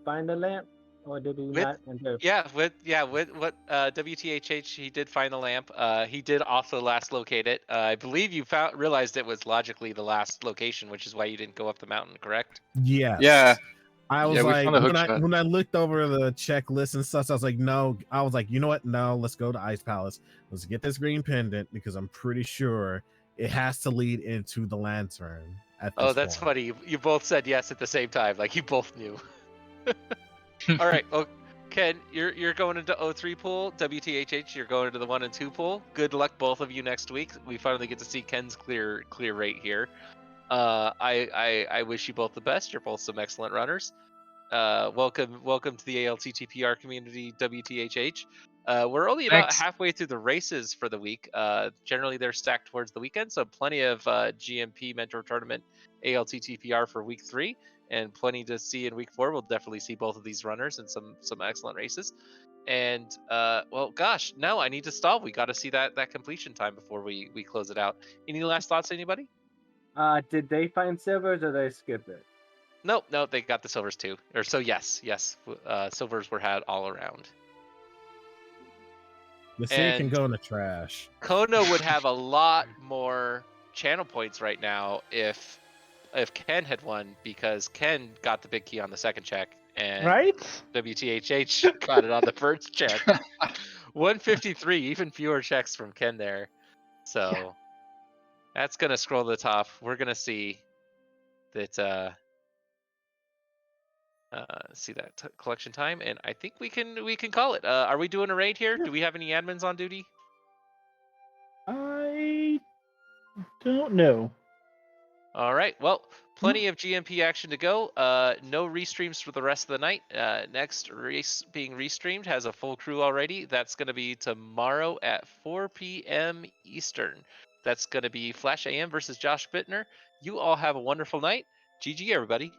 find the lamp, or did he With- not enter? Yeah, with what WTHH, he did find the lamp. He did also last locate it. I believe you realized it was logically the last location, which is why you didn't go up the mountain, correct? Yes. Yeah. I was Yeah, we like, found a hook when shot. when I looked over the checklist and stuff, I was like, no. I was like, you know what? No, let's go to Ice Palace. Let's get this green pendant because I'm pretty sure it has to lead into the lantern. At this Oh, that's point. funny. You both said yes at the same time, like you both knew. All right. Oh, Ken, you're going into 0-3 pool. WTHH, you're going into the 1 and 2 pool. Good luck, both of you, next week. We finally get to see Ken's clear rate here. I wish you both the best. You're both some excellent runners. Welcome to the ALTTPR community, WTHH. We're only about Thanks. halfway through the races for the week. Generally, they're stacked towards the weekend, so plenty of GMP Mentor Tournament ALTTPR for week 3, and plenty to see in week 4. We'll definitely see both of these runners in some excellent races. And well, gosh, no, I need to stall. We got to see that completion time before we close it out. Any last thoughts, anybody? Did they find silvers or they skip it? No, they got the silvers too. Or so yes. Silvers were had all around. The seed can And go in the trash. Kono would have a lot more channel points right now if Ken had won, because Ken got the big key on the second check and Right? WTHH got it on the first check. 153, even fewer checks from Ken there. So that's gonna scroll to the top. We're gonna see that see that collection time, and I think we can call it. Are we doing a raid here? Do we have any admins on duty? I don't know. All right. Well, plenty of GMP action to go. No restreams for the rest of the night. Next race being restreamed has a full crew already. That's going to be tomorrow at 4 p.m. Eastern. That's going to be Flash AM versus Josh Bittner. You all have a wonderful night. GG, everybody.